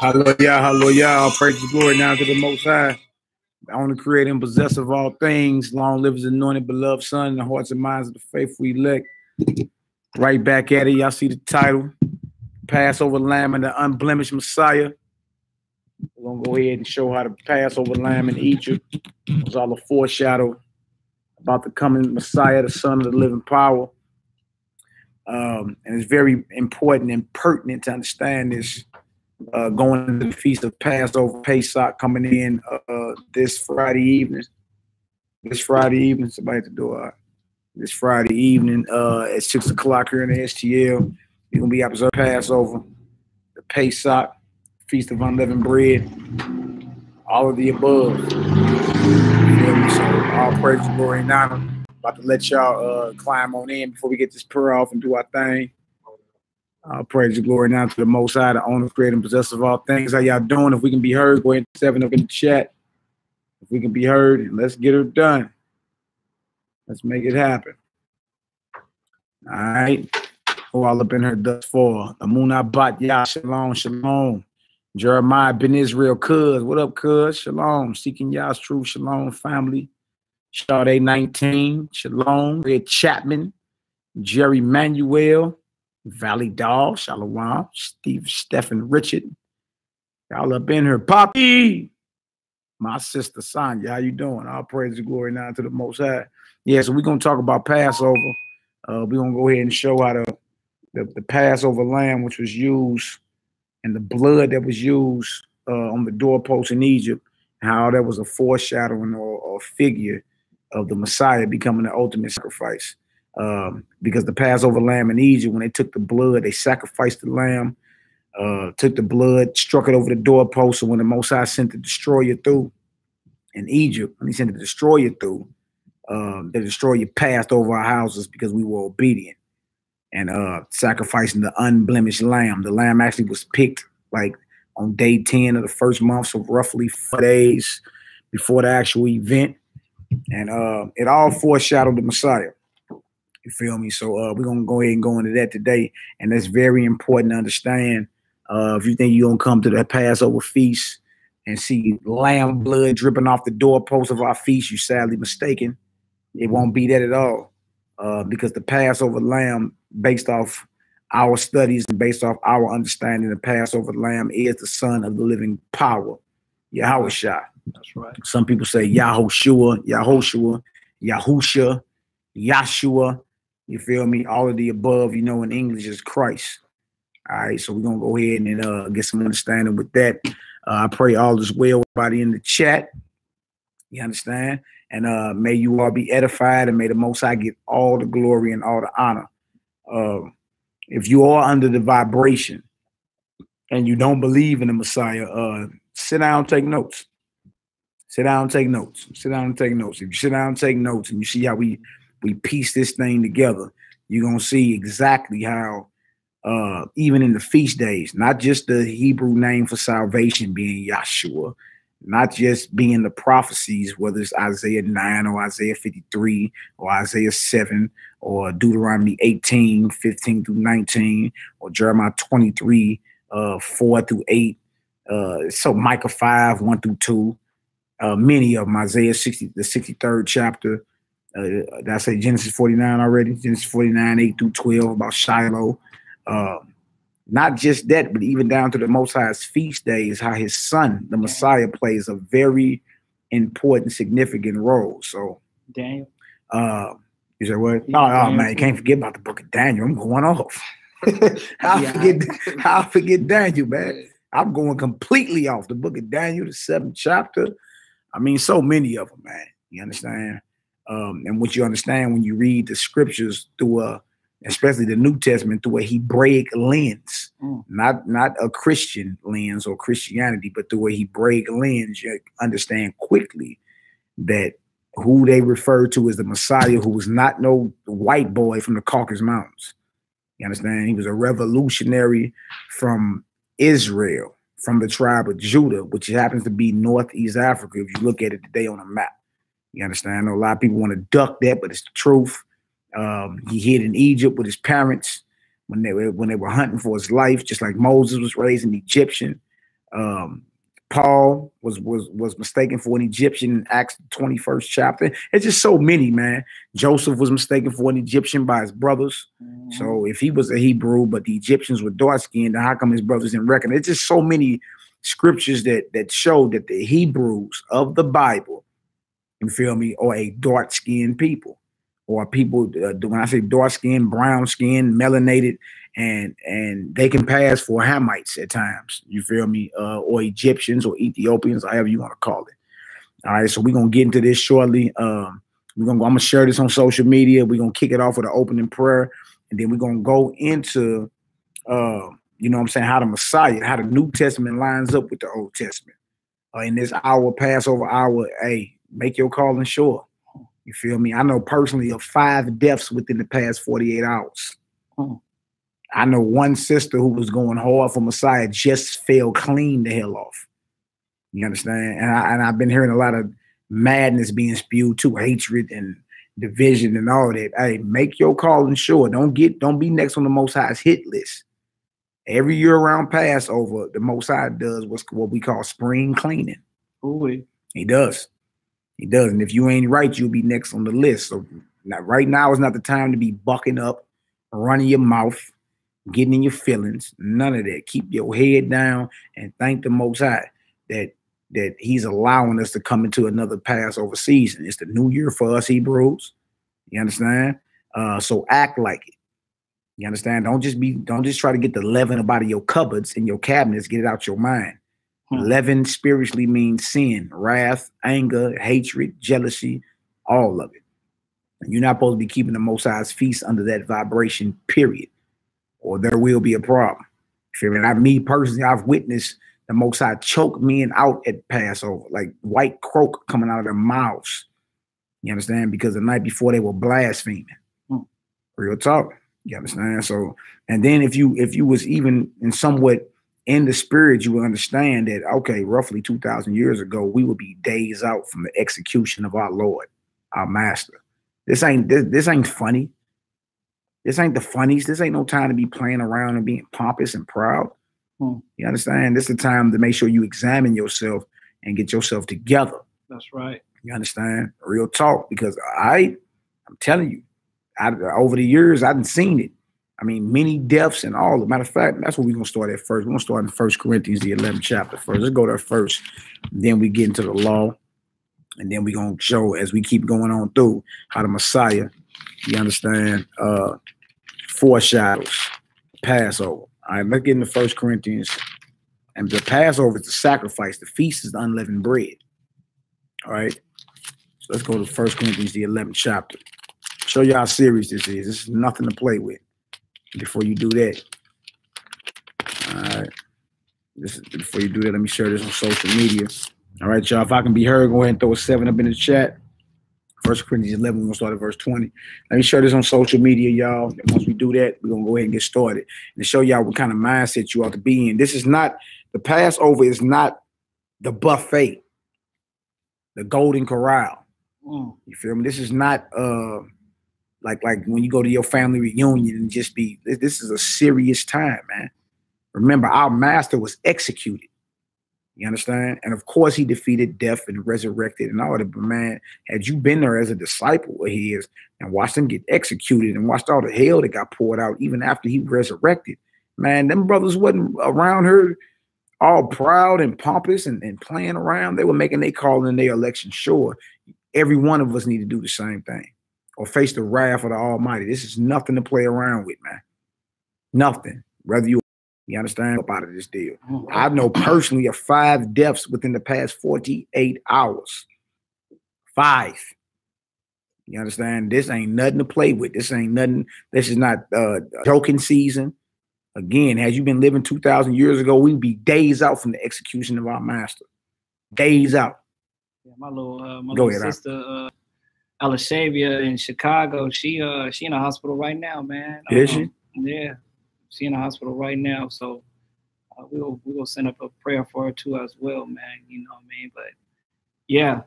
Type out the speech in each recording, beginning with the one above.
Hallelujah. All praise and glory now to the Most High. The only creator and possessor of all things. Long live his anointed, beloved Son in the hearts and minds of the faithful elect. Right back at it. Y'all see the title. Passover Lamb and the Unblemished Messiah. We're going to go ahead and show how the Passover Lamb in Egypt was all a foreshadow about the coming Messiah, the Son of the living power. And it's very important and pertinent to understand this going into the Feast of Passover, Pesach coming in this Friday evening. Somebody at the door. This Friday evening at 6 o'clock here in the STL. We're going to be observing Passover, the Pesach, Feast of Unleavened Bread, all of the above. So all praise, glory, and honor. About to let y'all climb on in before we get this prayer off and do our thing. Praise the glory now to the Most High, the owner, creator, and possessor of all things. How y'all doing? If we can be heard, go ahead and 7 up in the chat. If we can be heard, let's get her done. Let's make it happen. All right. Who all up in her thus far? Amunah Bat Yah, Shalom, Shalom. Jeremiah Ben Israel, Cuz. What up, Cuz? Shalom. Seeking Yah's truth, Shalom, family. Sade 19, Shalom. Red Chapman, Jerry Manuel. Valley Doll, Shalom, Stephen Richard. Y'all up in here. Poppy, my sister Sonya, how you doing? All praise and glory now to the Most High. Yeah, so we're going to talk about Passover. We're going to go ahead and show how the Passover lamb, which was used, and the blood that was used on the doorpost in Egypt, how that was a foreshadowing or figure of the Messiah becoming the ultimate sacrifice. Because the Passover lamb in Egypt, when they took the blood, they sacrificed the lamb, took the blood, struck it over the doorpost. So when the Most High sent the destroyer through in Egypt, when he sent the destroyer through, the destroyer passed over our houses because we were obedient and sacrificing the unblemished lamb. The lamb actually was picked like on day 10 of the first month, so roughly 4 days before the actual event. And it all foreshadowed the Messiah. You feel me? So we're going to go ahead and go into that today. And that's very important to understand. If you think you're going to come to the Passover feast and see lamb blood dripping off the doorpost of our feast, you're sadly mistaken. It won't be that at all. Because the Passover lamb, based off our studies and based off our understanding, the Passover lamb is the Son of the living power, Yahushua. That's right. Some people say Yahushua, Yahusha, Yahshua. You feel me? All of the above, you know, in English is Christ. All right, so we're going to go ahead and get some understanding with that. I pray all is well with everybody in the chat. You understand? And may you all be edified and may the Most High get all the glory and all the honor. If you are under the vibration and you don't believe in the Messiah, sit down and take notes. Sit down and take notes. Sit down and take notes. If you sit down and take notes and you see how we piece this thing together, you're going to see exactly how, even in the feast days, not just the Hebrew name for salvation being Yahshua, not just being the prophecies, whether it's Isaiah 9 or Isaiah 53 or Isaiah 7 or Deuteronomy 18, 15 through 19 or Jeremiah 23, 4 through 8. So Micah 5, 1 through 2, many of them, Isaiah 60, the 63rd chapter. Did I say Genesis 49 already? Genesis 49, 8 through 12 about Shiloh. Not just that, but even down to the Most High's feast days, how his son, the Messiah, plays a very important, significant role. So, Daniel. You said what? Oh man, you can't forget about the book of Daniel. I'm going off. I'll forget Daniel, man. I'm going completely off the book of Daniel, the 7th chapter. I mean, so many of them, man. You understand? And what you understand when you read the scriptures through especially the New Testament, through a Hebraic lens, not a Christian lens or Christianity, but through a Hebraic lens, you understand quickly that who they refer to as the Messiah, who was not no white boy from the Caucasus Mountains. You understand? He was a revolutionary from Israel, from the tribe of Judah, which happens to be Northeast Africa if you look at it today on a map. You understand? I know a lot of people want to duck that, but it's the truth. He hid in Egypt with his parents when they were hunting for his life, just like Moses was raised an Egyptian. Paul was mistaken for an Egyptian in Acts 21st chapter. It's just so many, man. Joseph was mistaken for an Egyptian by his brothers. Mm-hmm. So if he was a Hebrew, but the Egyptians were dark-skinned, how come his brothers didn't reckon? It's just so many scriptures that show that the Hebrews of the Bible, you feel me, are a dark-skinned people. Or people, when I say dark-skinned, brown-skinned, melanated, and they can pass for Hamites at times, you feel me, or Egyptians or Ethiopians, however you want to call it. All right, so we're gonna get into this shortly. I'm gonna share this on social media. We're gonna kick it off with an opening prayer, and then we're gonna go into you know what I'm saying, how the Messiah, how the New Testament lines up with the Old Testament. In this hour, Passover hour, hey, make your calling sure. You feel me? I know personally of 5 deaths within the past 48 hours. I know one sister who was going hard for Messiah just fell clean the hell off. You understand? And I've been hearing a lot of madness being spewed too, hatred and division and all that. Hey, make your calling sure. Don't be next on the Most High's hit list. Every year around Passover, the Most High does what we call spring cleaning. Ooh. He does. He does. And if you ain't right, you'll be next on the list. So right now is not the time to be bucking up, running your mouth, getting in your feelings. None of that. Keep your head down and thank the Most High that he's allowing us to come into another Passover season. It's the new year for us Hebrews. You understand? So act like it. You understand? Don't just try to get the leaven up out of your cupboards and your cabinets. Get it out your mind. Leaven spiritually means sin, wrath, anger, hatred, jealousy, all of it. And you're not supposed to be keeping the Most High's feast under that vibration, period, or there will be a problem. Feel me? Me personally, I've witnessed the Most High choke men out at Passover, like white croak coming out of their mouths. You understand? Because the night before they were blaspheming. Real talk. You understand? So, and then if you was even in somewhat in the spirit, you will understand that, okay, roughly 2,000 years ago, we would be days out from the execution of our Lord, our Master. This ain't funny. This ain't the funnies. This ain't no time to be playing around and being pompous and proud. You understand? This is the time to make sure you examine yourself and get yourself together. That's right. You understand? Real talk. Because I'm telling you, over the years, I've seen it. I mean, many deaths and all. Matter of fact, that's what we're going to start at first. We're going to start in 1 Corinthians, the 11th chapter first. Let's go there first. Then we get into the law. And then we're going to show, as we keep going on through, how the Messiah, you understand, foreshadows Passover. All right, let's get into 1 Corinthians. And the Passover is the sacrifice. The feast is the unleavened bread. All right. So let's go to 1 Corinthians, the 11th chapter. Show you how serious this is. This is nothing to play with. Before you do that, all right. Before you do that, let me share this on social media. All right, y'all. If I can be heard, go ahead and throw a 7 up in the chat. 1 Corinthians 11, we're going to start at verse 20. Let me share this on social media, y'all. And once we do that, we're going to go ahead and get started and show y'all what kind of mindset you ought to be in. This is not, the Passover is not the buffet, the Golden Corral. You feel me? This is not like when you go to your family reunion and just be, this is a serious time, man. Remember, our Master was executed. You understand? And of course, he defeated death and resurrected and all that. But man, had you been there as a disciple of his and watched him get executed and watched all the hell that got poured out even after he resurrected, man, them brothers wasn't around her all proud and pompous and playing around. They were making their call and their election sure. Every one of us need to do the same thing or face the wrath of the Almighty. This is nothing to play around with, man. Nothing. Whether you understand about this deal. I know personally of 5 deaths within the past 48 hours. 5. You understand? This ain't nothing to play with. This ain't nothing. This is not joking season. Again, had you been living 2,000 years ago, we'd be days out from the execution of our Master. Days out. Yeah, my little sister, Alashavia in Chicago, she in a hospital right now, man. Is she? Yeah, she in a hospital right now. So we'll send up a prayer for her too as well, man. You know what I mean? But yeah,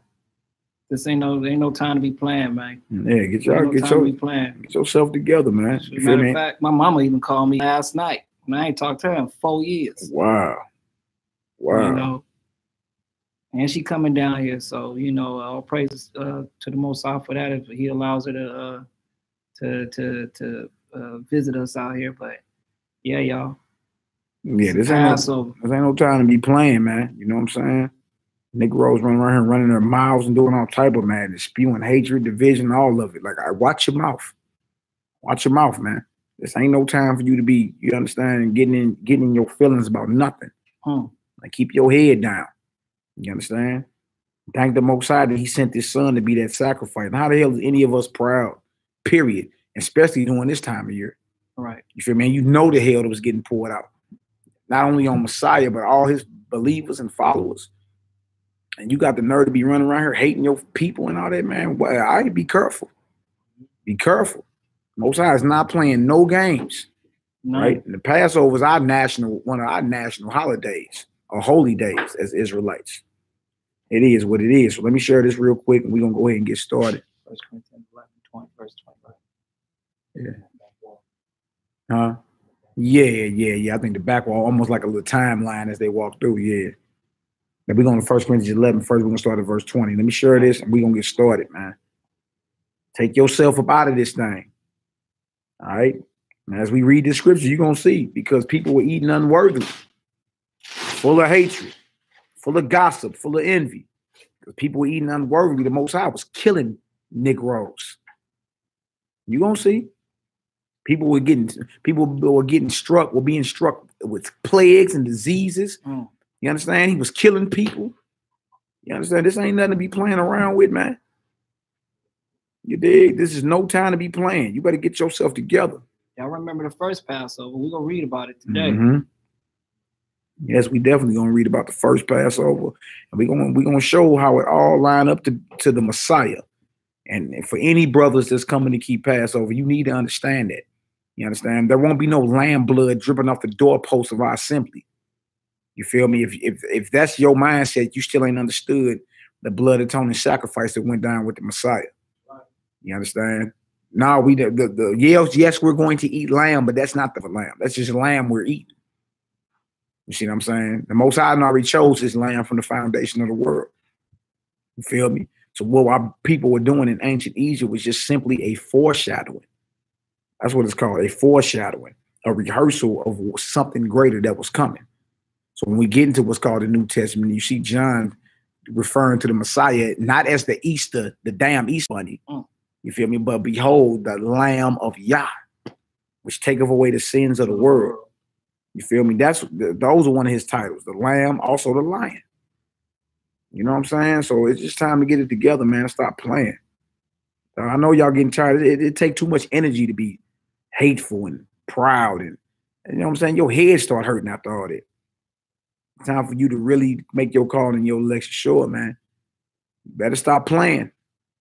This ain't no time to be playing, man. Yeah, get yourself together, man. Matter of fact, my mama even called me last night, and I ain't talked to her in 4 years. Wow. You know, and she coming down here, so you know, all praises to the Most High for that. If He allows her to visit us out here, but yeah, y'all. Yeah, this ain't no time to be playing, man. You know what I'm saying? Negroes running around here running their mouths and doing all type of madness, spewing hatred, division, all of it. Like, watch your mouth. Watch your mouth, man. This ain't no time for you to be, you understand, getting in your feelings about nothing. Like, keep your head down. You understand? Thank the Most High that He sent His Son to be that sacrifice. And how the hell is any of us proud? Period. Especially during this time of year. Right. You feel me? And you know the hell that was getting poured out. Not only on Messiah, but all His believers and followers. And you got the nerve to be running around here hating your people and all that, man. Well, I be careful. Be careful. Most High is not playing no games. No. Right? And the Passover is one of our national holidays or holy days as Israelites. It is what it is. So let me share this real quick, and we're gonna go ahead and get started. 1 Corinthians 11:20, verse 25. Yeah. Yeah. I think the back wall almost like a little timeline as they walk through. Yeah. Now we're going to 1 Corinthians 11. First, we're going to start at verse 20. Let me share this, and we're going to get started, man. Take yourself up out of this thing. All right? And as we read the scripture, you're going to see, because people were eating unworthily, full of hatred, full of gossip, full of envy. Because people were eating unworthily, the Most High was killing Negroes. You're going to see. People were being struck with plagues and diseases. You understand? He was killing people. You understand? This ain't nothing to be playing around with, man. You dig? This is no time to be playing. You better get yourself together. Y'all remember the first Passover? We're going to read about it today. Yes, we definitely going to read about the first Passover. And we're gonna show how it all lined up to the Messiah. And for any brothers that's coming to keep Passover, you need to understand that. You understand? There won't be no lamb blood dripping off the doorpost of our assembly. You feel me? If that's your mindset, you still ain't understood the blood atoning sacrifice that went down with the Messiah. You understand? No, yes, we're going to eat lamb, but that's not the lamb. That's just lamb we're eating. You see what I'm saying? The Most High already chose His lamb from the foundation of the world. You feel me? So what our people were doing in ancient Egypt was just simply a foreshadowing. That's what it's called, a foreshadowing, a rehearsal of something greater that was coming. So when we get into what's called the New Testament, you see John referring to the Messiah not as the Easter, the damn Easter bunny. You feel me? But behold, the Lamb of Yah, which taketh away the sins of the world. You feel me? Those are one of His titles. The Lamb, also the Lion. You know what I'm saying? So it's just time to get it together, man. Stop playing. I know y'all getting tired. It takes too much energy to be hateful and proud, and you know what I'm saying? Your head start hurting after all that. Time for you to really make your call and your election sure, man. You better stop playing.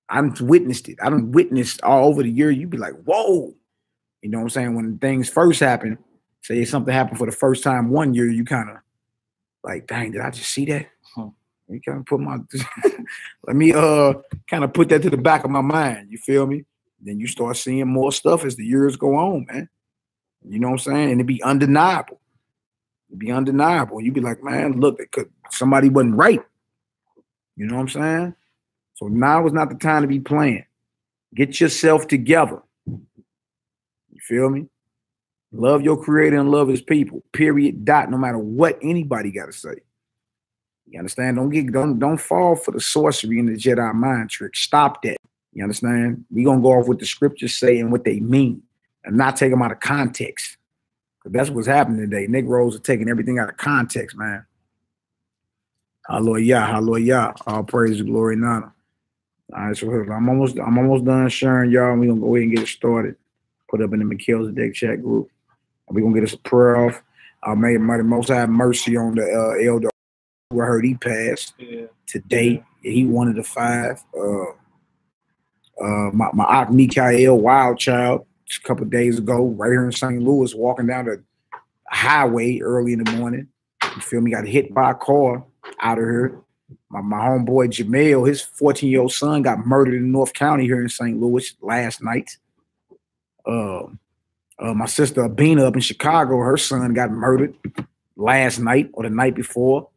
I've witnessed it. I done witnessed all over the year. You be like, whoa. You know what I'm saying? When things first happen, say something happened for the first time one year, you kind of like, dang, did I just see that? You kind of put let me kind of put that to the back of my mind. You feel me? Then you start seeing more stuff as the years go on, man. You know what I'm saying? And it'd be undeniable. It'd be undeniable. You'd be like, man, look, somebody wasn't right. You know what I'm saying? So now is not the time to be playing. Get yourself together. You feel me? Love your Creator and love His people. Period. Dot. No matter what anybody got to say. You understand? Don't fall for the sorcery and the Jedi mind trick. Stop that. You understand? We're gonna go off what the scriptures say and what they mean, and not take them out of context. Because that's what's happening today. Negroes are taking everything out of context, man. Hallelujah, hallelujah. All praise, glory, and honor. All right, so I'm almost done sharing, y'all. We're gonna go ahead and get it started. Put up in the MELCHIZEDEK chat group. And we're gonna get us a prayer off. May the Most High have mercy on the elder. I heard he passed today. He one of the 5. My Aunt Mikael, wild child, a couple of days ago, right here in St. Louis, walking down the highway early in the morning. You feel me? Got hit by a car out of here. My homeboy Jamel, his 14-year-old son got murdered in North County here in St. Louis last night. My sister Abina up in Chicago, her son got murdered last night or the night before.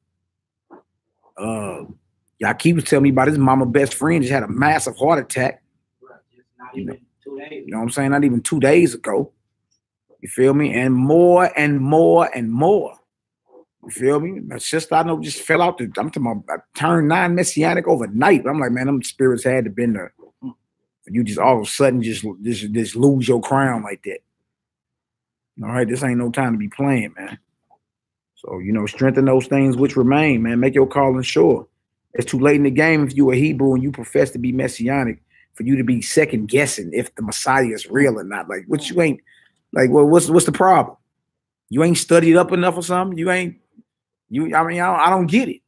Y'all was telling me about his mama best friend just had a massive heart attack. You know what I'm saying? Not even 2 days ago. You feel me? And more and more and more. You feel me? My sister I know just fell out. I'm talking about I turned 9 messianic overnight. But I'm like, man, them spirits had to been there. You just all of a sudden just lose your crown like that. All right, this ain't no time to be playing, man. So, you know, strengthen those things which remain, man. Make your calling sure. It's too late in the game if you a Hebrew and you profess to be messianic for you to be second guessing if the Messiah is real or not. Like, what you ain't, like, well, what's the problem? You ain't studied up enough or something? I don't get it.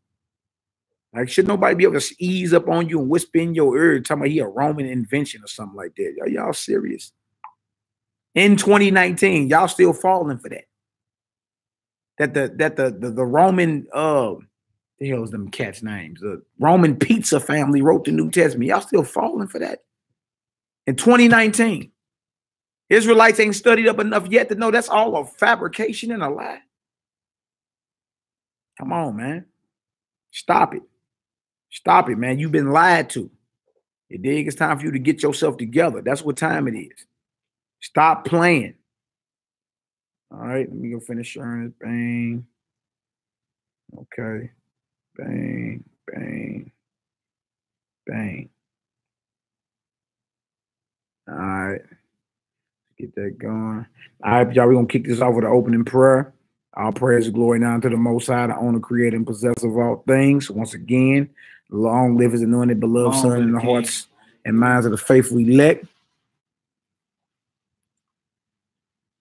Like, should nobody be able to ease up on you and whisper in your ear talking about he a Roman invention or something like that? Are y'all serious? In 2019, y'all still falling for that. That the Roman the hell's them cats' names? The Roman pizza family wrote the New Testament. Y'all still falling for that? In 2019. Israelites ain't studied up enough yet to know that's all a fabrication and a lie. Come on, man. Stop it. Stop it, man. You've been lied to. You dig? It's time for you to get yourself together. That's what time it is. Stop playing. All right, let me go finish sharing this. Bang. Okay. Bang, bang, bang. All right. Get that going. All right, y'all, we're going to kick this off with an opening prayer. All praise and glory now to the Most High, the owner, creator, and possessor of all things. Once again, long live his anointed, beloved Son in the hearts and minds of the faithful elect.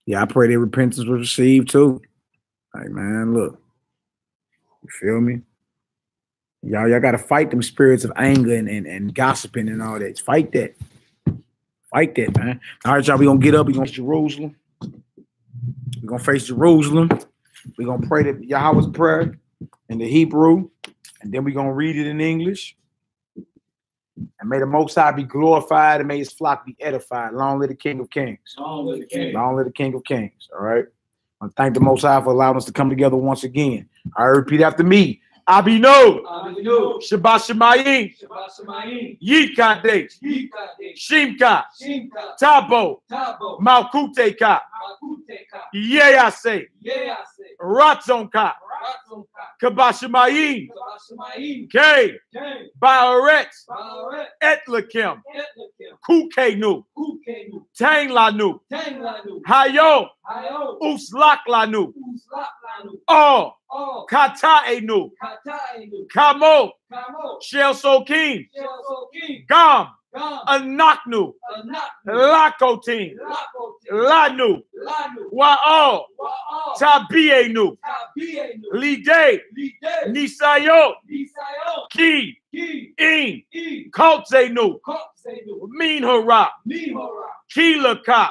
Yeah, I pray their repentance was received too. Like, man, look. You feel me? Y'all got to fight them spirits of anger and gossiping and all that. Fight that. Fight that, man. All right, y'all, we're going to get up. We're going to face Jerusalem. We're going to face Jerusalem. We're going to pray the Yahweh's prayer in the Hebrew, and then we're going to read it in English. And may the Most High be glorified, and may his flock be edified. Long live the King of Kings. Long live the King. Long live the King of Kings. All right. I thank the Most High for allowing us to come together once again. All right, repeat after me. Abino, Shabbat Shemayim, Yikadesh, Shimka, Tabo, Malkuteka, Yeyase, Ratzonka, Kabashemayim, K, Baaret, Etlakim, Kukenu, Tanglanu, Hayo, Uslaklanu, Oh, Kataenu, Kamo, Shel Sokim, Gam, Anaknu, Lakotin, Lanu, Wa'al, Tabienu, Lide, Nisayo, Ki, In, Kotzenu, Minhara, Kilaka,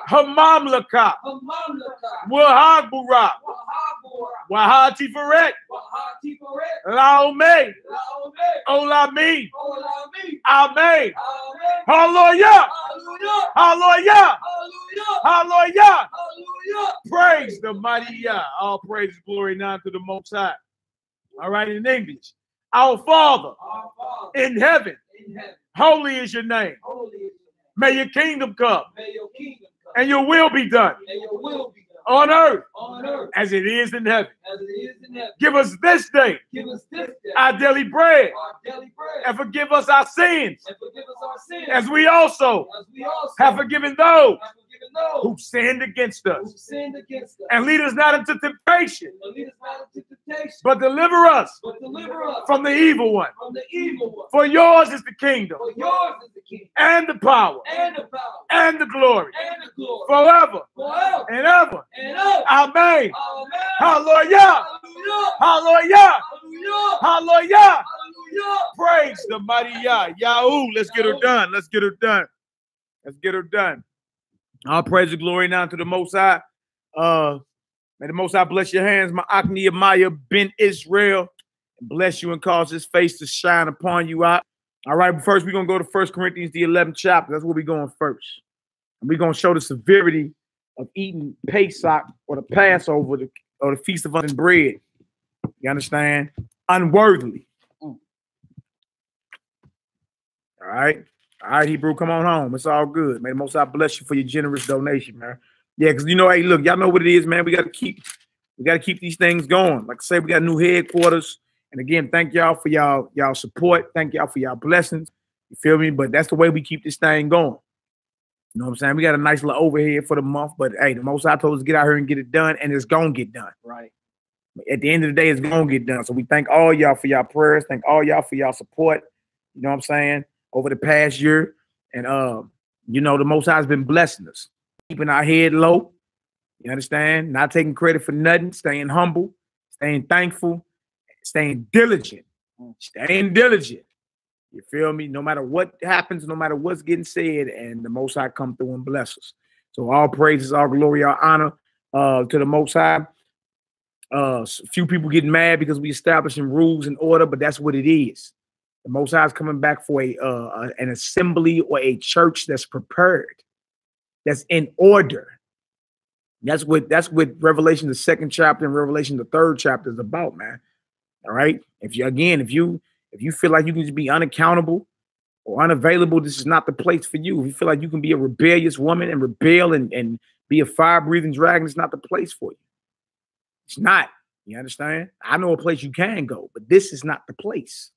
Hamamlaka, Wahabura, Wahatifaret, Laome, Olami, Amen. Hallelujah. Hallelujah. Hallelujah. Praise the mighty Yah. All praise and glory now to the Most High. All right, in English. Our Father in heaven, holy is your name. May your kingdom come, and your will be done on earth as it is in heaven. Give us this day our daily bread, and forgive us our sins as we also have forgiven those who sinned against us. And lead us not into temptation, but deliver us from the evil one. For yours is the kingdom, and the power, and the glory, forever and ever. Amen. Hallelujah. Hallelujah. Hallelujah. Praise the mighty Yah. Yahoo. Let's get her done. Let's get her done. Let's get her done. All praise and glory now to the Most High. May the Most High bless your hands, my Akni Amaya ben Israel. bless you and cause his face to shine upon you out. All right, but first we're going to go to 1 Corinthians, the 11th chapter. That's where we're going first. And we're going to show the severity of eating Pesach or the Passover or the Feast of Unleavened Bread. You understand? Unworthily. All right. All right, Hebrew, come on home. It's all good. May the Most High bless you for your generous donation, man. Yeah, because you know, hey, look, y'all know what it is, man. We got to keep these things going. Like I say, we got new headquarters. And again, thank y'all for y'all support. Thank y'all for y'all blessings. You feel me? But that's the way we keep this thing going. You know what I'm saying? We got a nice little overhead for the month, but hey, the Most High told us to get out here and get it done, and it's gonna get done. Right. At the end of the day, it's gonna get done. So we thank all y'all for y'all prayers. Thank all y'all for y'all support. You know what I'm saying? Over the past year, and you know, the Most High has been blessing us, keeping our head low. You understand? Not taking credit for nothing, staying humble, staying thankful, staying diligent, staying diligent. You feel me? No matter what happens, no matter what's getting said, and the Most High come through and bless us. So all praises, all glory, all honor to the Most High. A few people getting mad because we establishing rules and order, but that's what it is. The Most High is coming back for an assembly or a church that's prepared, that's in order. That's what Revelation, the 2nd chapter, and Revelation, the 3rd chapter is about, man. All right. If you feel like you can just be unaccountable or unavailable, this is not the place for you. If you feel like you can be a rebellious woman and rebel and be a fire-breathing dragon, it's not the place for you. It's not. You understand? I know a place you can go, but this is not the place.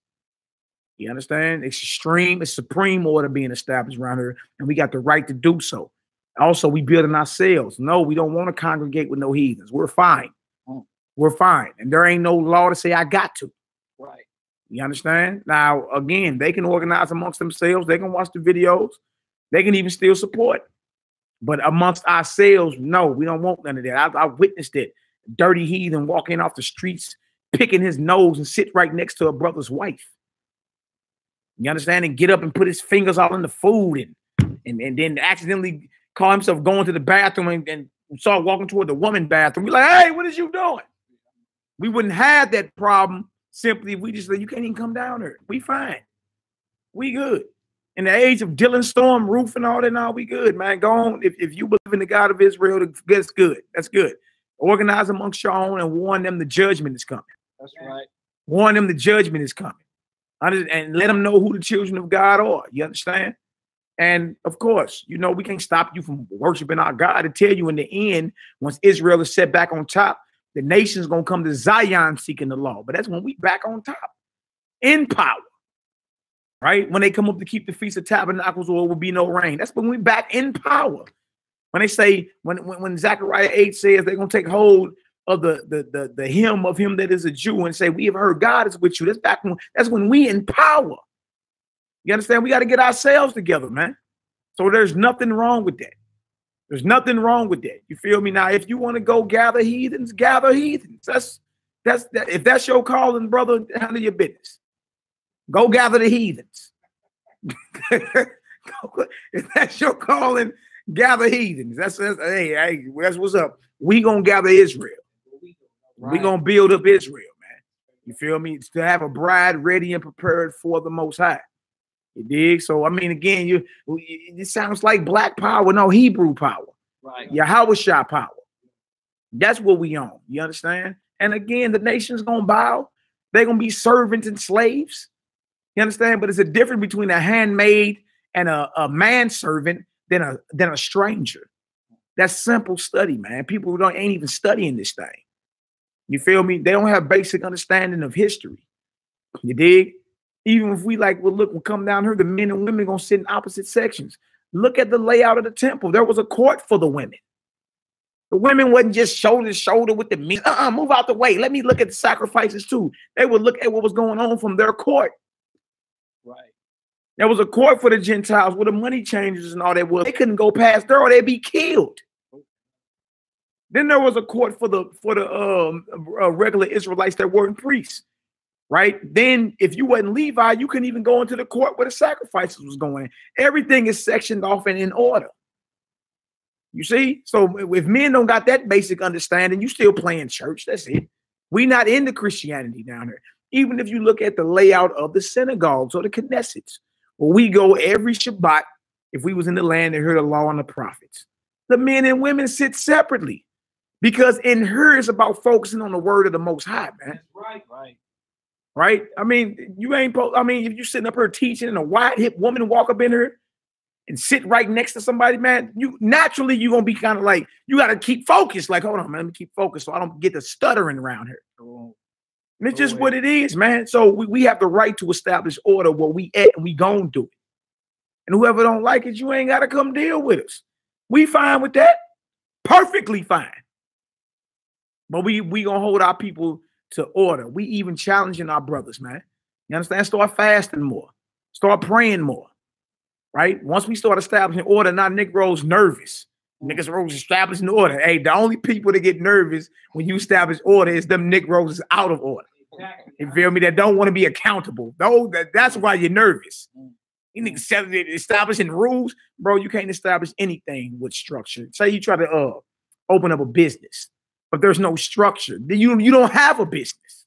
You understand? It's extreme, it's supreme order being established around here, and we got the right to do so. Also, we building ourselves. No, we don't want to congregate with no heathens. We're fine. We're fine. And there ain't no law to say I got to. Right. You understand? Now, again, they can organize amongst themselves. They can watch the videos. They can even still support. But amongst ourselves, no, we don't want none of that. I witnessed it. Dirty heathen walking off the streets, picking his nose and sit right next to a brother's wife. You understand? And get up and put his fingers all in the food and then accidentally call himself going to the bathroom and start walking toward the woman bathroom. We're like, hey, what is you doing? We wouldn't have that problem simply if we just say, you can't even come down here. We fine. We good. In the age of Dylan Storm, Roof, and all that, now we good, man. Go on. If you believe in the God of Israel, that's good. That's good. Organize amongst your own and warn them the judgment is coming. That's right. Warn them the judgment is coming. And let them know who the children of God are. You understand? And of course, you know, we can't stop you from worshiping our God. To tell you in the end, once Israel is set back on top, the nation's going to come to Zion seeking the law. But that's when we back on top in power, right? When they come up to keep the Feast of Tabernacles, or will be no rain. That's when we back in power. When they say, when Zechariah 8 says they're going to take hold of the hem of him that is a Jew and say, we have heard God is with you. That's when we in power. You understand? We got to get ourselves together, man. So there's nothing wrong with that. There's nothing wrong with that. You feel me? Now, if you want to go gather heathens, gather heathens. That's if that's your calling, brother, handle your business. Go gather the heathens. If that's your calling, gather heathens. That's what's up. We gonna gather Israel. Right. We gonna build up Israel, man. You feel me? It's to have a bride ready and prepared for the Most High. You dig? So I mean, again, it sounds like black power, no, Hebrew power, right? Yahawashi power. That's what we own. You understand? And again, the nation's gonna bow. They're gonna be servants and slaves. You understand? But it's a difference between a handmaid and a manservant than a stranger. That's simple study, man. People ain't even studying this thing. You feel me? They don't have basic understanding of history. You dig? Even if we we'll come down here, the men and women gonna sit in opposite sections. Look at the layout of the temple. There was a court for the women. The women wasn't just shoulder to shoulder with the men. Move out the way. Let me look at the sacrifices too. They would look at what was going on from their court. Right. There was a court for the Gentiles where the money changers and all that was. They couldn't go past there or they'd be killed. Then there was a court for the regular Israelites that weren't priests. Right? Then if you wasn't Levi, you couldn't even go into the court where the sacrifices was going. Everything is sectioned off and in order. You see? So if men don't got that basic understanding, you still playing church. That's it. We not into Christianity down here. Even if you look at the layout of the synagogues or the Knessets, where we go every Shabbat, if we was in the land and heard the law and the prophets, the men and women sit separately. Because in her, it's about focusing on the word of the Most High, man. Right? I mean, you ain't, I mean, if you sitting up here teaching and a wide hip woman walk up in her and sit right next to somebody, man, you naturally, you're going to be kind of like, you got to keep focused. Like, hold on, man, let me keep focused so I don't get the stuttering around here. And it's just what it is, man. So we have the right to establish order where we at, and we gonna do it. And whoever don't like it, you ain't got to come deal with us. We fine with that. Perfectly fine. But we gonna hold our people to order. We even challenging our brothers, man. You understand? Start fasting more. Start praying more. Right? Once we start establishing order, now Negroes nervous. Negroes establishing order. Hey, the only people that get nervous when you establish order is them Negroes is out of order. You feel me? That don't want to be accountable. That's why you're nervous. You need to establishing rules, bro. You can't establish anything with structure. Say you try to open up a business, but there's no structure. You don't have a business.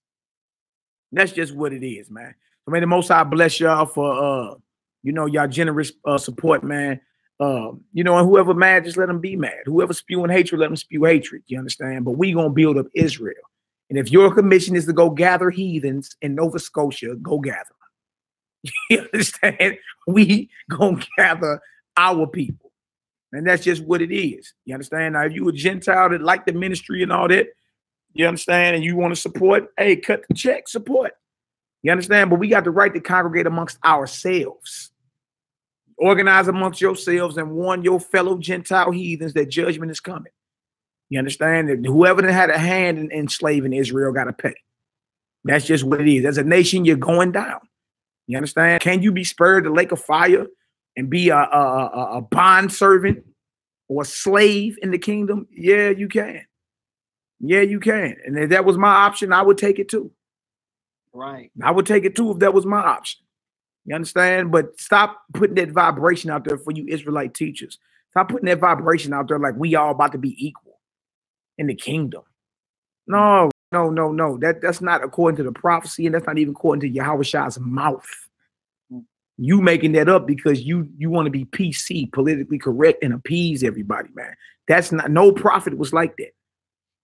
That's just what it is, man. So may the Most High bless y'all for y'all generous support, man. And whoever mad, just let them be mad. Whoever spewing hatred, let them spew hatred. You understand? But we gonna build up Israel. And if your commission is to go gather heathens in Nova Scotia, go gather them. You understand? We gonna gather our people. And that's just what it is. You understand? Now, if you a Gentile that like the ministry and all that, you understand, and you want to support, hey, cut the check, support. You understand? But we got the right to congregate amongst ourselves. Organize amongst yourselves and warn your fellow Gentile heathens that judgment is coming. You understand? That whoever had a hand in enslaving Israel got to pay. That's just what it is. As a nation, you're going down. You understand? Can you be spared the lake of fire and be a bond servant or a slave in the kingdom? Yeah, you can. Yeah, you can. And if that was my option, I would take it too. Right. I would take it too if that was my option. You understand? But stop putting that vibration out there for you Israelite teachers. Stop putting that vibration out there like we all about to be equal in the kingdom. No. That's not according to the prophecy, and that's not even according to Yahushua mouth. You making that up because you want to be PC, politically correct, and appease everybody, man. That's not, no prophet was like that.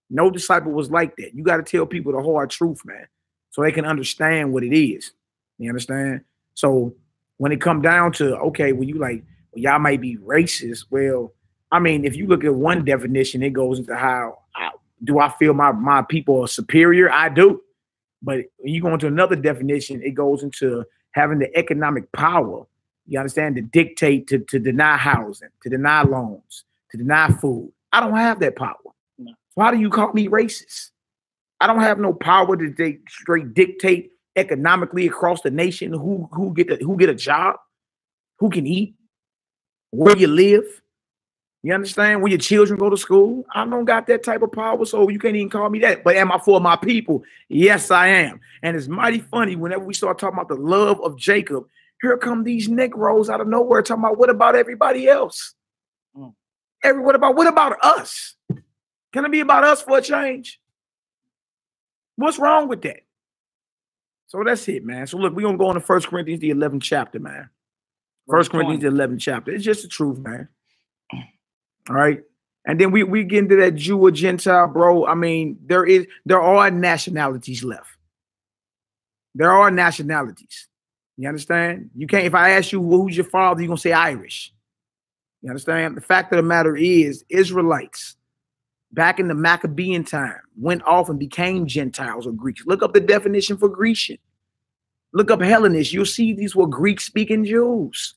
No disciple was like that. You got to tell people the hard truth, man, so they can understand what it is. You understand? So when it come down to, okay, well, you like, well, y'all might be racist. Well, I mean, if you look at one definition, it goes into how do I feel my people are superior? I do. But when you go into another definition, it goes into having the economic power, you understand, to dictate, to deny housing, to deny loans, to deny food. I don't have that power. No. So how do you call me racist? I don't have no power to straight dictate economically across the nation who get a job, who can eat, where you live. You understand? Where your children go to school. I don't got that type of power, so you can't even call me that. But am I for my people? Yes, I am. And it's mighty funny whenever we start talking about the love of Jacob, here come these Negroes out of nowhere talking about what about everybody else? What about us? Can it be about us for a change? What's wrong with that? So that's it, man. So look, we're going to go on to 1 Corinthians, the 11th chapter, man. 1 Corinthians, the 11th chapter. It's just the truth, man. All right. And then we get into that Jew or Gentile, bro. I mean, there are nationalities left. There are nationalities. You understand? You can't, if I ask you who's your father, you're going to say Irish. You understand? The fact of the matter is, Israelites back in the Maccabean time went off and became Gentiles or Greeks. Look up the definition for Grecian. Look up Hellenist. You'll see these were Greek-speaking Jews.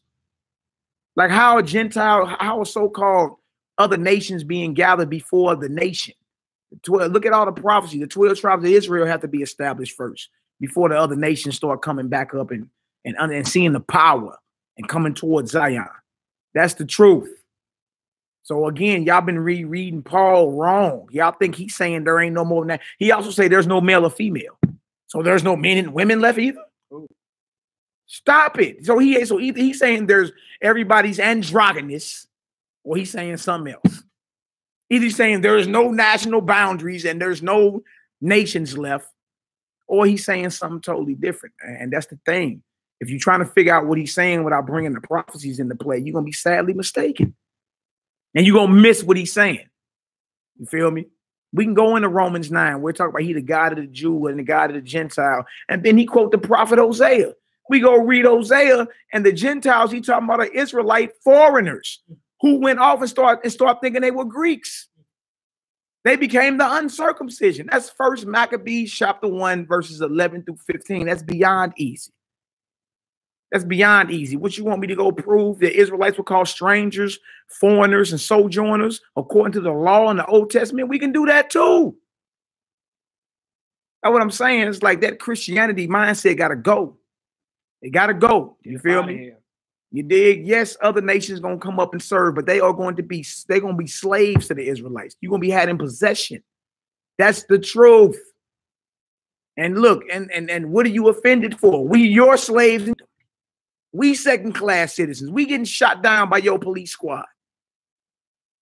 Like how a so-called other nations being gathered before the nation. Look at all the prophecy. The 12 tribes of Israel have to be established first before the other nations start coming back up and seeing the power and coming towards Zion. That's the truth. So again, y'all been rereading Paul wrong. Y'all think he's saying there ain't no more than that. He also say there's no male or female. So there's no men and women left either. Stop it. So either he's saying there's everybody's androgynous, or he's saying something else. Either he's saying there is no national boundaries and there's no nations left, or he's saying something totally different. And that's the thing. If you're trying to figure out what he's saying without bringing the prophecies into play, you're going to be sadly mistaken. And you're going to miss what he's saying. You feel me? We can go into Romans 9. We're talking about he the God of the Jew and the God of the Gentile. And then he quote the prophet Hosea. We go read Hosea, and the Gentiles he talking about are Israelite foreigners who went off and start thinking they were Greeks. They became the uncircumcision. That's First Maccabees chapter 1, verses 11 through 15. That's beyond easy. That's beyond easy. What you want me to go prove that Israelites were called strangers, foreigners, and sojourners according to the law in the Old Testament? We can do that too. That's what I'm saying. It's like that Christianity mindset got to go. It got to go. You feel me? You dig? Yes, other nations going to come up and serve, but they're going to be slaves to the Israelites. You're going to be had in possession. That's the truth. And look, and what are you offended for? We your slaves. We second-class citizens. We getting shot down by your police squad.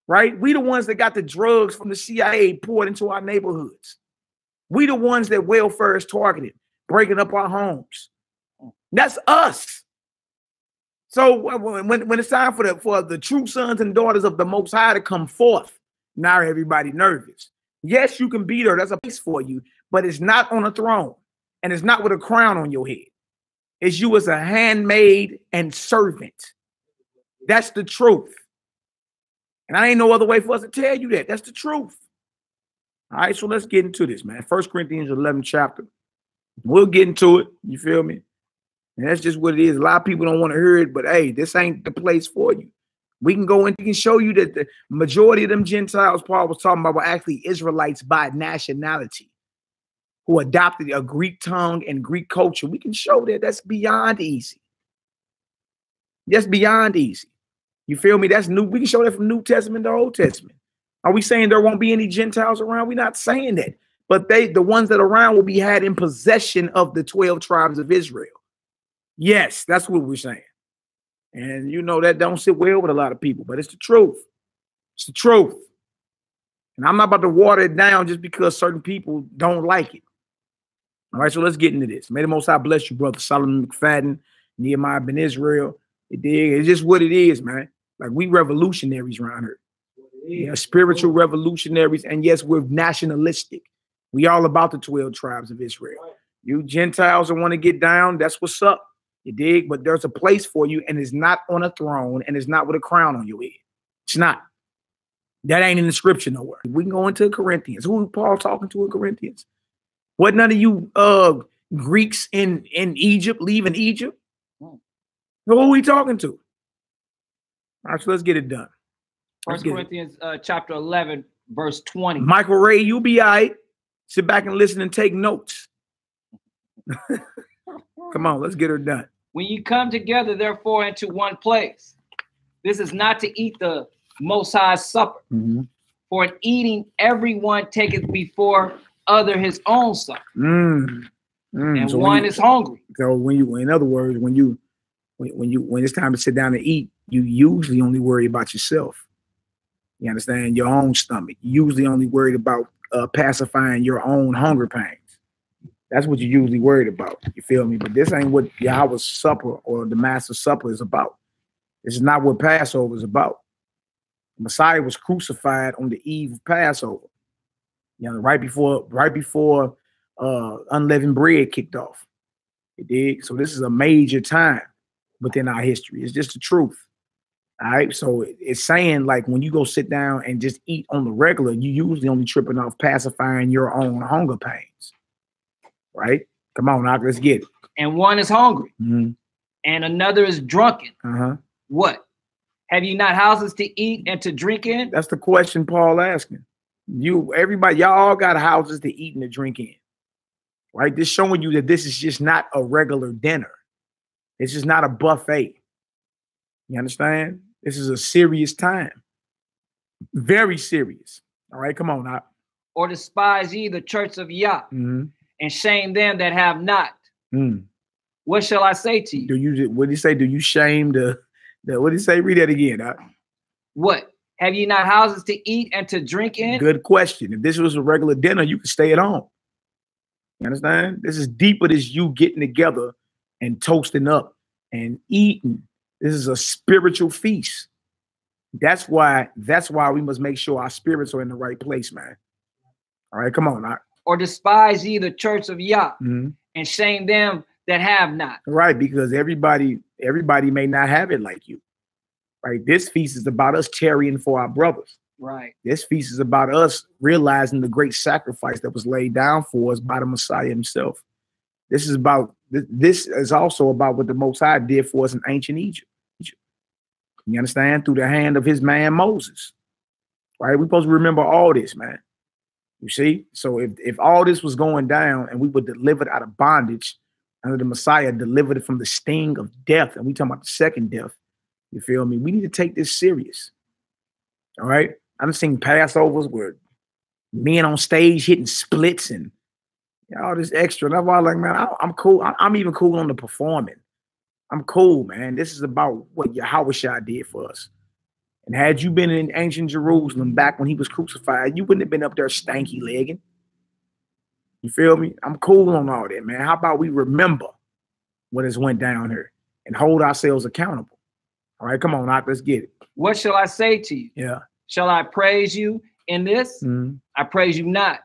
Right? We the ones that got the drugs from the CIA poured into our neighborhoods. We the ones that welfare is targeted, breaking up our homes. That's us. So when it's time for the true sons and daughters of the Most High to come forth, now everybody nervous. Yes, you can be there. That's a place for you, but it's not on a throne, and it's not with a crown on your head. It's you as a handmaid and servant. That's the truth. And I ain't no other way for us to tell you that. That's the truth. All right, so let's get into this, man. 1 Corinthians 11 chapter. We'll get into it. You feel me? And that's just what it is. A lot of people don't want to hear it, but hey, this ain't the place for you. We can go and we can show you that the majority of them Gentiles Paul was talking about were actually Israelites by nationality who adopted a Greek tongue and Greek culture. We can show that. That's beyond easy. That's beyond easy. You feel me? That's new. We can show that from New Testament to Old Testament. Are we saying there won't be any Gentiles around? We're not saying that. But the ones that are around will be had in possession of the 12 tribes of Israel. Yes, that's what we're saying. And you know that don't sit well with a lot of people, but it's the truth. It's the truth. And I'm not about to water it down just because certain people don't like it. All right, so let's get into this. May the Most High bless you, brother Solomon McFadden, Nehemiah Ben Israel. It's just what it is, man. Like, we revolutionaries around here. Yeah, spiritual revolutionaries. And yes, we're nationalistic. We all about the 12 tribes of Israel. You Gentiles that want to get down, that's what's up. You dig? But there's a place for you, and it's not on a throne, and it's not with a crown on your head. It's not. That ain't in the scripture nowhere. We can go into Corinthians. Who Paul talking to in Corinthians? What, none of you Greeks in Egypt leaving Egypt? Who are we talking to? All right, so let's get it done. 1 Corinthians chapter 11, verse 20. Michael Ray, you'll be all right. Sit back and listen and take notes. Come on, let's get her done. When you come together, therefore, into one place, this is not to eat the Most High's supper. For in eating, everyone taketh before other his own supper. And so one is hungry. So in other words, when it's time to sit down and eat, you usually only worry about yourself. You understand? Your own stomach. You usually only worried about pacifying your own hunger pangs. That's what you're usually worried about. You feel me? But this ain't what Yahweh's supper or the Master's supper is about. This is not what Passover is about. The Messiah was crucified on the eve of Passover. You know, right before unleavened bread kicked off. It did. So this is a major time within our history. It's just the truth. All right. So it's saying, like, when you go sit down and just eat on the regular, you usually only tripping off pacifying your own hunger pains. Right? Come on, now, let's get it. And one is hungry, and another is drunken. What? Have you not houses to eat and to drink in? That's the question Paul asking. Everybody, y'all all got houses to eat and to drink in. Right? This showing you that this is just not a regular dinner. It's just not a buffet. You understand? This is a serious time. Very serious. All right, come on now. Or despise ye the church of Yah, and shame them that have not. What shall I say to you? What did he say? Do you shame what did he say? Read that again. What? Have you not houses to eat and to drink in? Good question. If this was a regular dinner, you could stay at home. You understand? This is deeper than you getting together and toasting up and eating. This is a spiritual feast. That's why we must make sure our spirits are in the right place, man. All right, come on. Or despise ye the church of Yah, and shame them that have not. Right, because everybody may not have it like you. Right. This feast is about us tarrying for our brothers. Right. This feast is about us realizing the great sacrifice that was laid down for us by the Messiah himself. This is also about what the Most High did for us in ancient Egypt. You understand? Through the hand of his man Moses. Right? We're supposed to remember all this, man. You see? So if all this was going down and we were delivered out of bondage under the Messiah, delivered from the sting of death, and we talking about the second death, you feel me? We need to take this serious. All right? I'm seeing Passovers where men on stage hitting splits and all this extra. And I'm all like, man, I'm cool. I'm even cool on the performing. I'm cool, man. This is about what Yahushua did for us. And had you been in ancient Jerusalem back when he was crucified, you wouldn't have been up there stanky legging. You feel me? I'm cool on all that, man. How about we remember what has went down here and hold ourselves accountable? All right, come on, Doc, let's get it. What shall I say to you? Yeah. Shall I praise you in this? I praise you not.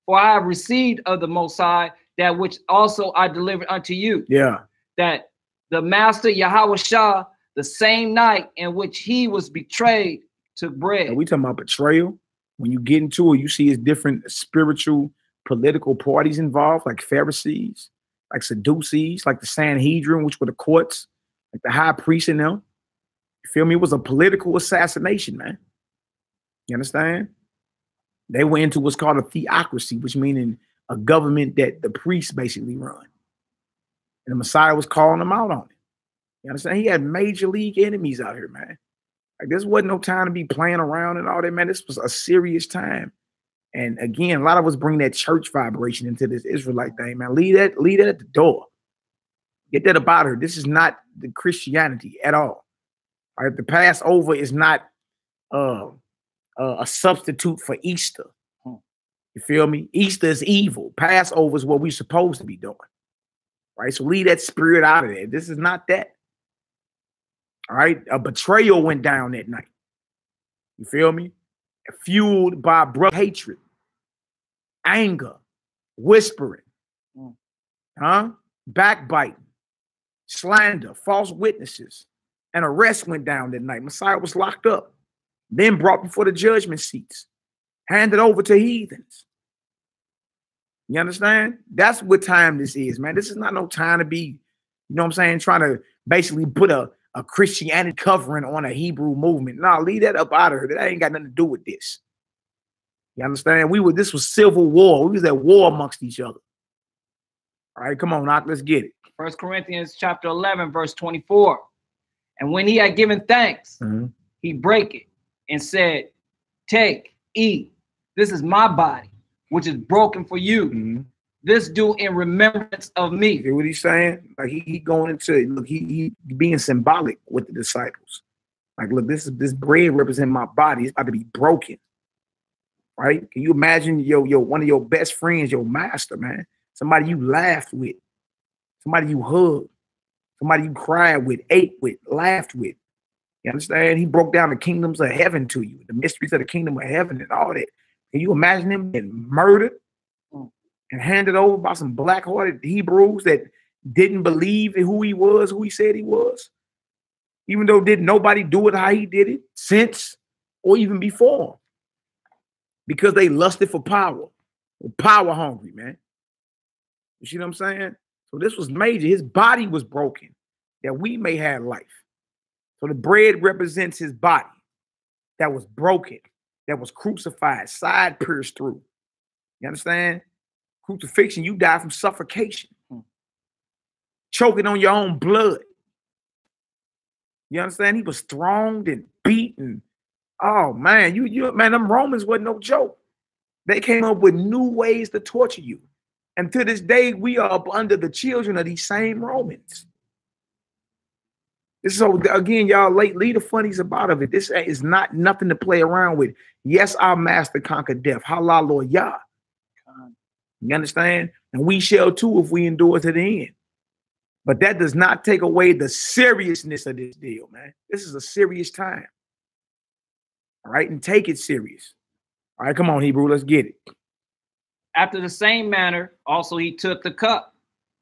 For I have received of the Most High that which also I delivered unto you. Yeah. That the Master Yahushua, the same night in which he was betrayed, took bread. And we talking about betrayal. When you get into it, you see it's different spiritual, political parties involved, like Pharisees, like Sadducees, like the Sanhedrin, which were the courts, like the high priest in them. You feel me? It was a political assassination, man. You understand? They went into what's called a theocracy, which meaning a government that the priests basically run. And the Messiah was calling them out on it. You understand? He had major league enemies out here, man. Like, this wasn't no time to be playing around and all that, man. This was a serious time. And again, a lot of us bring that church vibration into this Israelite thing, man. Leave that at the door. Get that about her. This is not the Christianity at all. All right, the Passover is not a substitute for Easter. You feel me? Easter is evil. Passover is what we're supposed to be doing. Right? So leave that spirit out of there. This is not that. All right? A betrayal went down that night. You feel me? Fueled by brother hatred, anger, whispering, backbiting, slander, false witnesses, and arrest went down that night. Messiah was locked up, then brought before the judgment seats, handed over to heathens. You understand? That's what time this is, man. This is not no time to be, you know what I'm saying, trying to basically put a Christianity covering on a Hebrew movement. No, leave that up out of her. That ain't got nothing to do with this. You understand? This was civil war. We was at war amongst each other. All right, come on, Doc, let's get it. 1 Corinthians chapter 11, verse 24. And when he had given thanks, he brake it and said, take, eat. This is my body, which is broken for you. This do in remembrance of me. Hear what he's saying? Like he going into, look, he being symbolic with the disciples. Like, look, this bread represents my body. It's about to be broken. Right? Can you imagine one of your best friends, your master, man? Somebody you laughed with, somebody you hugged, somebody you cried with, ate with, laughed with. You understand? He broke down the kingdoms of heaven to you, the mysteries of the kingdom of heaven and all that. Can you imagine him getting murdered and handed over by some black-hearted Hebrews that didn't believe in who he was, who he said he was? Even though didn't nobody do it how he did it since or even before. Because they lusted for power. Power hungry, man. You see what I'm saying? So this was major. His body was broken that we may have life. So the bread represents his body that was broken, that was crucified, side pierced through. You understand? Crucifixion, you die from suffocation. Choking on your own blood. You understand? He was thrown and beaten. Oh man, man, them Romans wasn't no joke. They came up with new ways to torture you. And to this day, we are up under the children of these same Romans. So again, y'all, leave the funnies about of it. This is not nothing to play around with. Yes, our master conquered death. Hallelujah. You understand? And we shall too if we endure to the end. But that does not take away the seriousness of this deal, man. This is a serious time. All right, and take it serious. All right, come on, Hebrew, let's get it. After the same manner, also he took the cup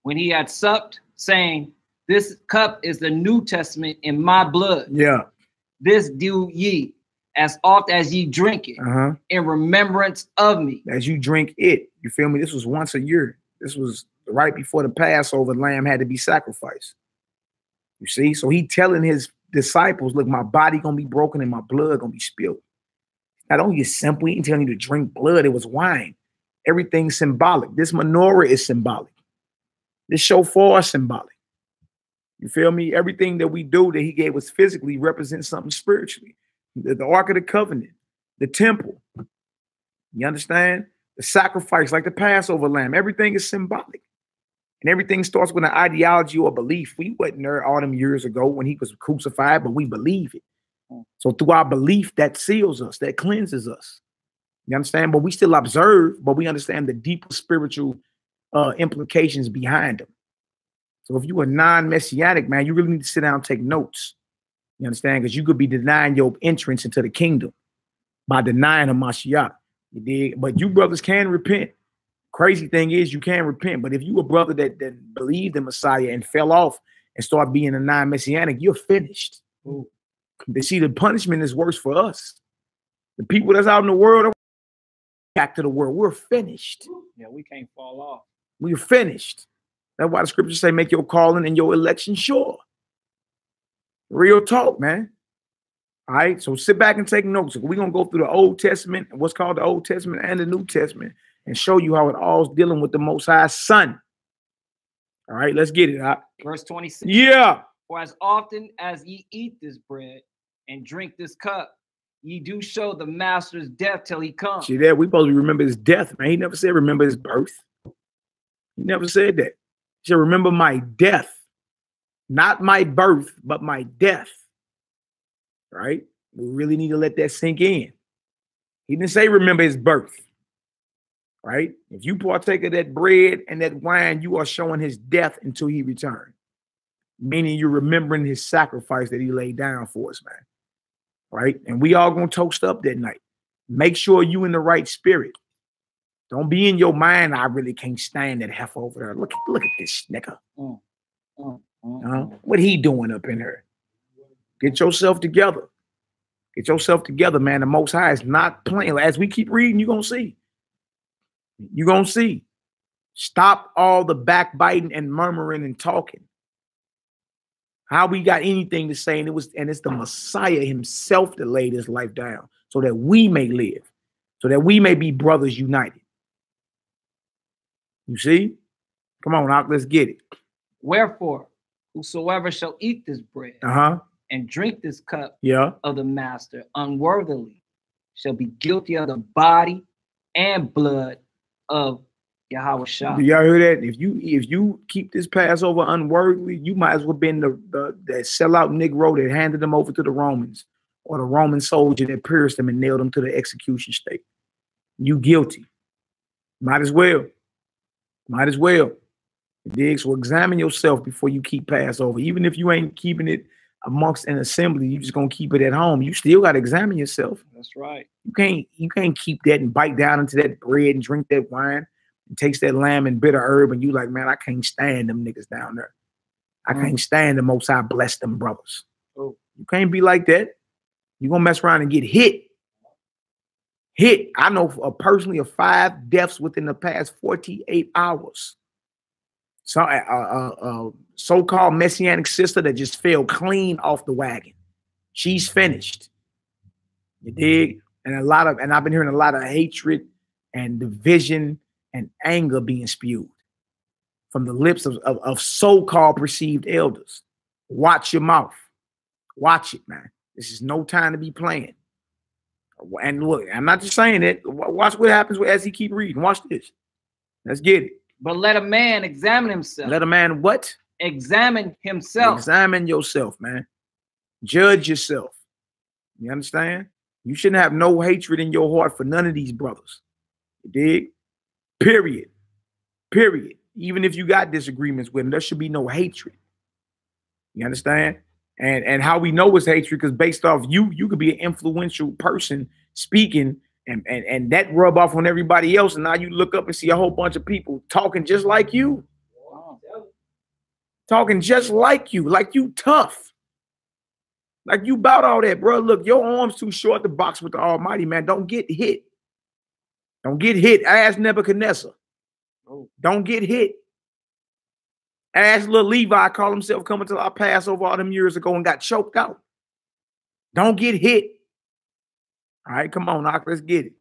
when he had supped, saying, this cup is the New Testament in my blood. Yeah. This do ye as oft as ye drink it in remembrance of me. As you drink it, you feel me? This was once a year. This was right before the Passover lamb had to be sacrificed. You see? So he telling his disciples, look, my body gonna be broken and my blood gonna be spilled. Not only is simple, he ain't telling you to drink blood, it was wine. Everything's symbolic. This menorah is symbolic. This shofar is symbolic. You feel me? Everything that we do that he gave us physically represents something spiritually. The Ark of the Covenant, the temple. You understand? The sacrifice, like the Passover lamb. Everything is symbolic. And everything starts with an ideology or belief. We wasn't there all them years ago when he was crucified, but we believe it. So through our belief, that seals us, that cleanses us. You understand? But we still observe, but we understand the deeper spiritual implications behind them. So if you are non-messianic, man, you really need to sit down and take notes. You understand? Because you could be denying your entrance into the kingdom by denying a Mashiach. You dig? But you brothers can repent. Crazy thing is you can repent. But if you a brother that believed in Messiah and fell off and start being a non-messianic, you're finished. Ooh. They see the punishment is worse for us. The people that's out in the world, back to the world, we're finished. Yeah, we can't fall off. We're finished. That's why the scriptures say make your calling and your election sure. Real talk, man. All right, so sit back and take notes. We're going to go through the Old Testament, what's called the Old Testament and the New Testament, and show you how it all's dealing with the Most High Son. All right, let's get it. Right? Verse 26. Yeah. For as often as ye eat this bread and drink this cup, ye do show the master's death till he comes. See that? We supposed to remember his death, man. He never said remember his birth. He never said that. He said remember my death. Not my birth, but my death. Right? We really need to let that sink in. He didn't say remember his birth. Right? If you partake of that bread and that wine, you are showing his death until he returns. Meaning you're remembering his sacrifice that he laid down for us, man. Right? And we all gonna toast up that night. Make sure you in the right spirit. Don't be in your mind, I really can't stand that heifer over there. Look at this nigga. What he doing up in here? Get yourself together. Get yourself together, man. The Most High is not playing. As we keep reading, you're gonna see. You're gonna see. Stop all the backbiting and murmuring and talking. How we got anything to say, and it's the Messiah himself that laid his life down so that we may live, so that we may be brothers united. You see? Come on, Doc, let's get it. Wherefore, whosoever shall eat this bread and drink this cup of the master unworthily shall be guilty of the body and blood of Yahweh Shah. Do y'all hear that? If you keep this Passover unworthily, you might as well been the sellout Negro that handed them over to the Romans, or the Roman soldier that pierced them and nailed them to the execution stake. You guilty. Might as well. Might as well. Dig? So examine yourself before you keep Passover. Even if you ain't keeping it amongst an assembly, you just gonna keep it at home. You still gotta examine yourself. That's right. You can't keep that and bite down into that bread and drink that wine. And takes that lamb and bitter herb, and you like, man, I can't stand them niggas down there. I can't stand the Most High bless them brothers. You can't be like that. You're gonna mess around and get hit. Hit. I know personally of 5 deaths within the past 48 hours. So so-called messianic sister that just fell clean off the wagon. She's finished. You dig? And I've been hearing a lot of hatred and division and anger being spewed from the lips of so-called perceived elders. Watch your mouth. Watch it, man. This is no time to be playing. And look, I'm not just saying it. Watch what happens as he keep reading. Watch this. Let's get it. But let a man examine himself. Let a man what? Examine himself. Examine yourself, man. Judge yourself. You understand? You shouldn't have no hatred in your heart for none of these brothers. You dig? Period. period. Even if you got disagreements with them, there should be no hatred. You understand? And how we know it's hatred, because based off you could be an influential person speaking and that rub off on everybody else. And now you look up and see a whole bunch of people talking just like you. Talking just like you tough. Like you about all that, bro. Look, your arm's too short to box with the Almighty, man. Don't get hit. Don't get hit. Ask Nebuchadnezzar. Don't get hit. Ask little Levi, call himself coming to our Passover all them years ago and got choked out. Don't get hit. All right, come on, Doc, let's get it.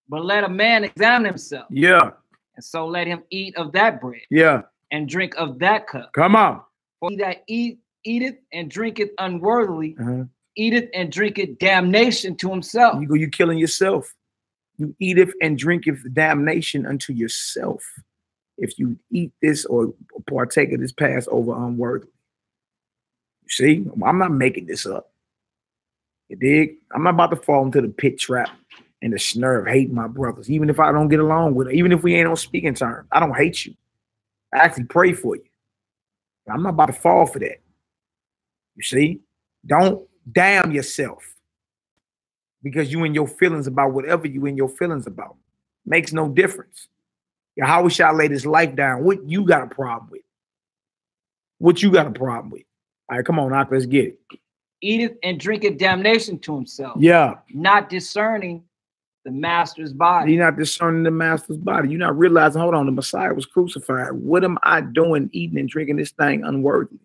But let a man examine himself. Yeah. And so let him eat of that bread. Yeah. And drink of that cup. Come on. For he that eateth and drinketh unworthily, eateth and drinketh damnation to himself. You killing yourself. You eateth and drinketh damnation unto yourself. If you eat this or partake of this Passover unworthily. You see, I'm not making this up. You dig? I'm not about to fall into the pit trap and the snare of hating my brothers, even if I don't get along with them, even if we ain't on speaking terms. I don't hate you. I actually pray for you. I'm not about to fall for that. You see? Don't damn yourself because you in your feelings about whatever you in your feelings about. Makes no difference. How shall I lay this life down? What you got a problem with? What you got a problem with? All right, come on, Doc, let's get it. Eateth and drinketh damnation to himself. Yeah. Not discerning the master's body. You're not discerning the master's body. You're not realizing, hold on, the Messiah was crucified. What am I doing eating and drinking this thing unworthily?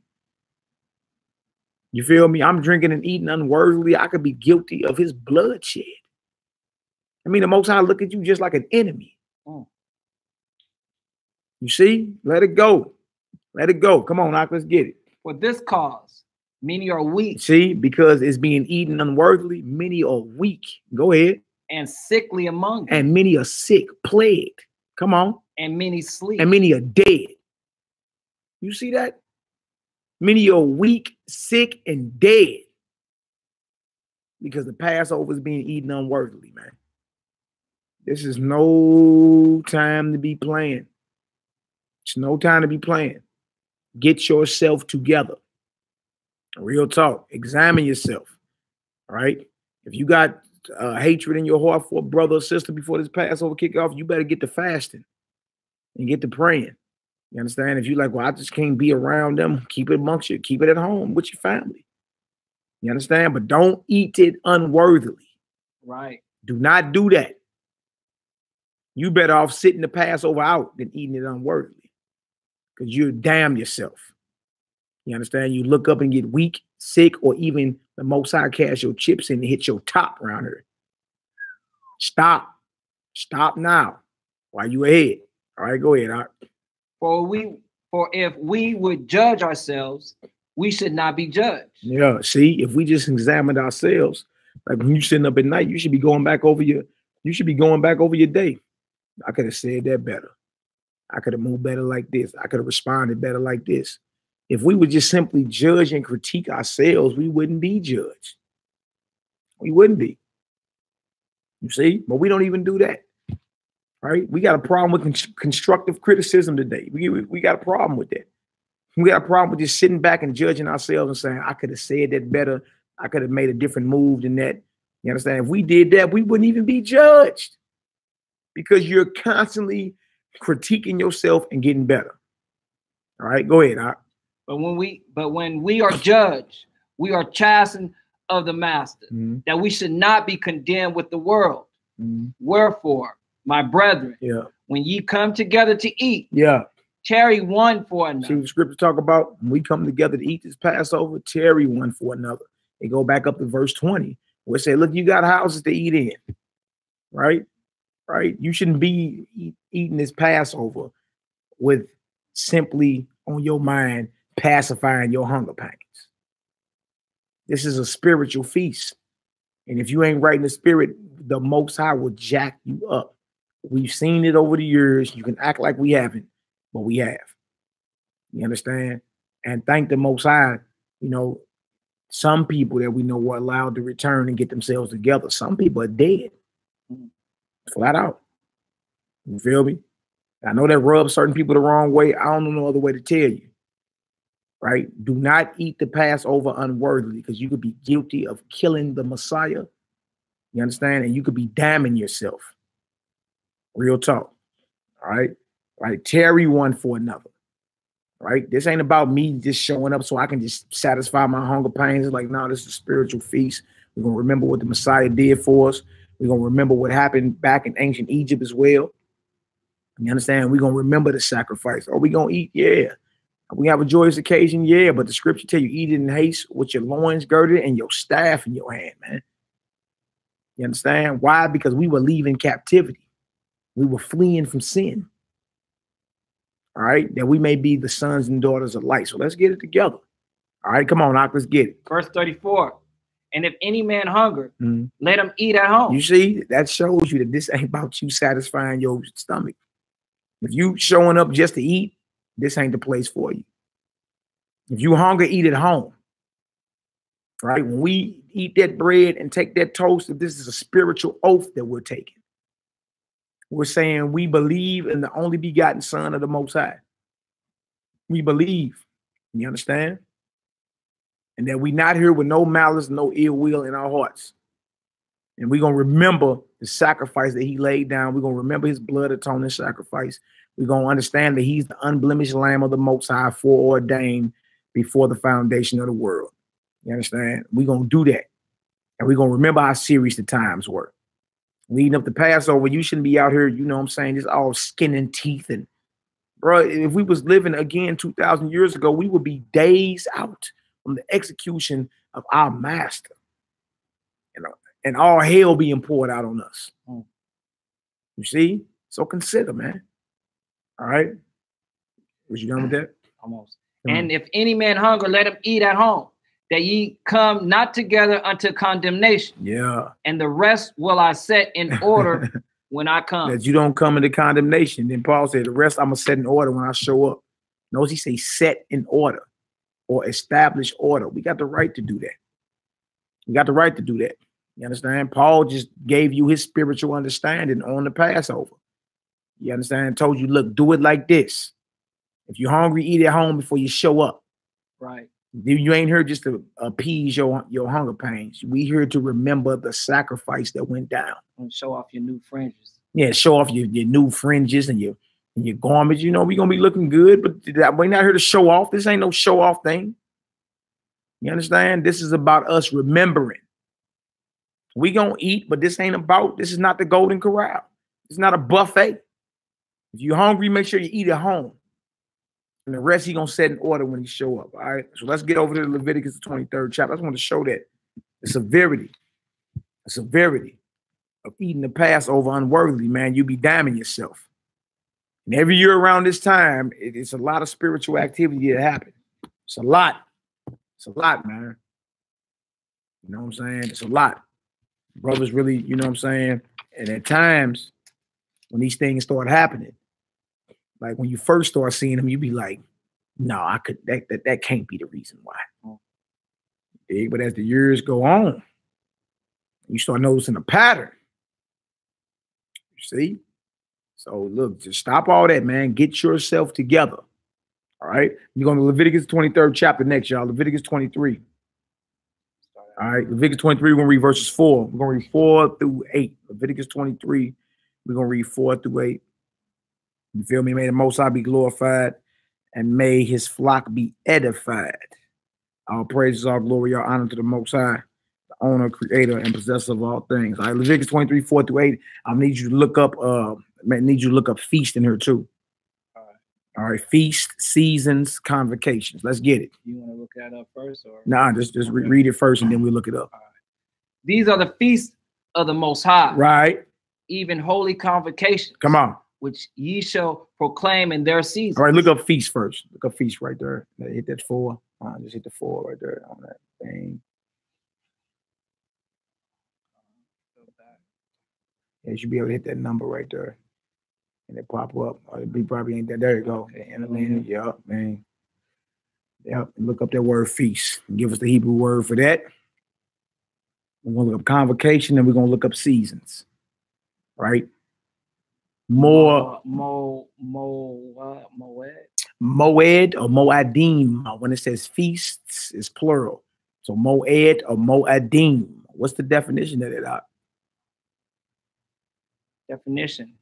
You feel me? I'm drinking and eating unworthily. I could be guilty of his bloodshed. I mean, the Most High look at you just like an enemy. You see? Let it go. Let it go. Come on, Doc, let's get it. For this cause, many are weak. See, because it's being eaten unworthily, many are weak. Go ahead. And sickly among them. And many are sick, plagued. Come on. And many sleep. And many are dead. You see that? Many are weak, sick, and dead. Because the Passover is being eaten unworthily, man. This is no time to be playing. It's no time to be playing. Get yourself together. Real talk. Examine yourself. All right? If you got hatred in your heart for a brother or sister before this Passover kick off, you better get to fasting and get to praying. You understand? If you're like, well, I just can't be around them, keep it amongst you. Keep it at home with your family. You understand? But don't eat it unworthily. Right. Do not do that. You better off sitting the Passover out than eating it unworthily. Because you damn yourself. You understand? You look up and get weak, sick, or even the Most High cast your chips in and hit your top around here. Stop. Stop now. While you ahead. All right, go ahead. All right. For if we would judge ourselves, we should not be judged. Yeah, see, if we just examined ourselves, like when you're sitting up at night, you should be going back over your day. I could have said that better. I could have moved better like this. I could have responded better like this. If we would just simply judge and critique ourselves, we wouldn't be judged. We wouldn't be. You see? But we don't even do that. Right? We got a problem with constructive criticism today. We got a problem with that. We got a problem with just sitting back and judging ourselves and saying, I could have said that better. I could have made a different move than that. You understand? If we did that, we wouldn't even be judged because you're constantly critiquing yourself and getting better. All right, go ahead. But when we are judged, we are chastened of the master, that we should not be condemned with the world. Wherefore, my brethren, when ye come together to eat, tarry one for another. See what the scriptures talk about? When we come together to eat this Passover, tarry one for another. They go back up to verse 20, where it say, look, you got houses to eat in, right? Right? You shouldn't be eating this Passover with simply on your mind pacifying your hunger pangs. This is a spiritual feast. And if you ain't right in the spirit, the Most High will jack you up. We've seen it over the years. You can act like we haven't, but we have. You understand? And thank the Most High, you know, some people that we know were allowed to return and get themselves together. Some people are dead. Flat out. You feel me? I know that rubs certain people the wrong way. I don't know no other way to tell you. Right? Do not eat the Passover unworthily, because you could be guilty of killing the Messiah. You understand? And you could be damning yourself. Real talk. All right? Right? Tarry one for another. Right? This ain't about me just showing up so I can just satisfy my hunger pains. It's like, no, this is a spiritual feast. We're going to remember what the Messiah did for us. We're going to remember what happened back in ancient Egypt as well. You understand? We're going to remember the sacrifice. Are we going to eat? Yeah. We have a joyous occasion? Yeah. But the scripture tell you, eat it in haste with your loins girded and your staff in your hand, man. You understand? Why? Because we were leaving captivity. We were fleeing from sin. All right, that we may be the sons and daughters of light. So let's get it together. All right, come on, Doc, let's get it. Verse 34. And if any man hunger, let him eat at home. You see, that shows you that this ain't about you satisfying your stomach. If you showing up just to eat, this ain't the place for you. If you hunger, eat at home. Right? When we eat that bread and take that toast, this is a spiritual oath that we're taking. We're saying we believe in the only begotten Son of the Most High. We believe. You understand? And that we're not here with no malice, no ill will in our hearts. And we're going to remember the sacrifice that he laid down. We're going to remember his blood atoning sacrifice. We're going to understand that he's the unblemished Lamb of the Most High, foreordained before the foundation of the world. You understand? We're going to do that. And we're going to remember how serious the times were. Leading up to Passover, you shouldn't be out here, you know what I'm saying, just all skin and teeth. And, bro, if we was living again 2,000 years ago, we would be days out from the execution of our master. You know, and all hell being poured out on us. You see? So consider, man. All right? Was you done with that? Almost. And if any man hunger, let him eat at home, that ye come not together unto condemnation. Yeah. And the rest will I set in order when I come. That you don't come into condemnation. Then Paul said, the rest I'm going to set in order when I show up. Notice he say set in order or establish order. We got the right to do that. We got the right to do that. You understand? Paul just gave you his spiritual understanding on the Passover. You understand? Told you, look, do it like this. If you're hungry, eat at home before you show up. Right. You ain't here just to appease your hunger pains. We here to remember the sacrifice that went down. And show off your new fringes. Yeah, show off your new fringes and your garments. You know, we're going to be looking good, but we're not here to show off. This ain't no show off thing. You understand? This is about us remembering. We going to eat, but this is not the Golden Corral. It's not a buffet. If you're hungry, make sure you eat at home. And the rest he going to set in order when he show up. All right. So let's get over to Leviticus, the 23rd chapter. I just want to show that the severity of eating the Passover unworthily, man. You be damning yourself. And every year around this time, it's a lot of spiritual activity that happens. It's a lot. It's a lot, man. You know what I'm saying? It's a lot. Brothers really, you know what I'm saying? And at times, when these things start happening, like when you first start seeing them, you be like, no, that can't be the reason why. But as the years go on, you start noticing a pattern. You see? So look, just stop all that, man. Get yourself together. All right. You're going to Leviticus 23rd chapter next, y'all. Leviticus 23. All right. Leviticus 23, we're going to read verses 4. We're going to read 4 through 8. Leviticus 23, we're going to read 4 through 8. You feel me? May the Most High be glorified and may his flock be edified. All praises, all glory, all honor to the Most High, the owner, creator, and possessor of all things. All right, Leviticus 23, 4 through 8. I need you to look up feast in here too. All right, feast, seasons, convocations. Let's get it. You want to look that up first? Or? Nah, just okay. Read it first and then we'll look it up. All right. These are the feasts of the Most High. Right. Even holy convocations. Come on. Which ye shall proclaim in their season. All right, look up feast first. Look up feast right there. Hit that 4. Just hit the 4 right there on that thing. Yeah, you should be able to hit that number right there. And it pop up. Or it probably ain't that. There you go. Okay, and then, yep, man. Yep, look up that word feast. Give us the Hebrew word for that. We're going to look up convocation and we're going to look up seasons. Right? More. Moed. Moed or moadim. When it says feasts, it's plural. So moed or moadim. What's the definition of that? Definition: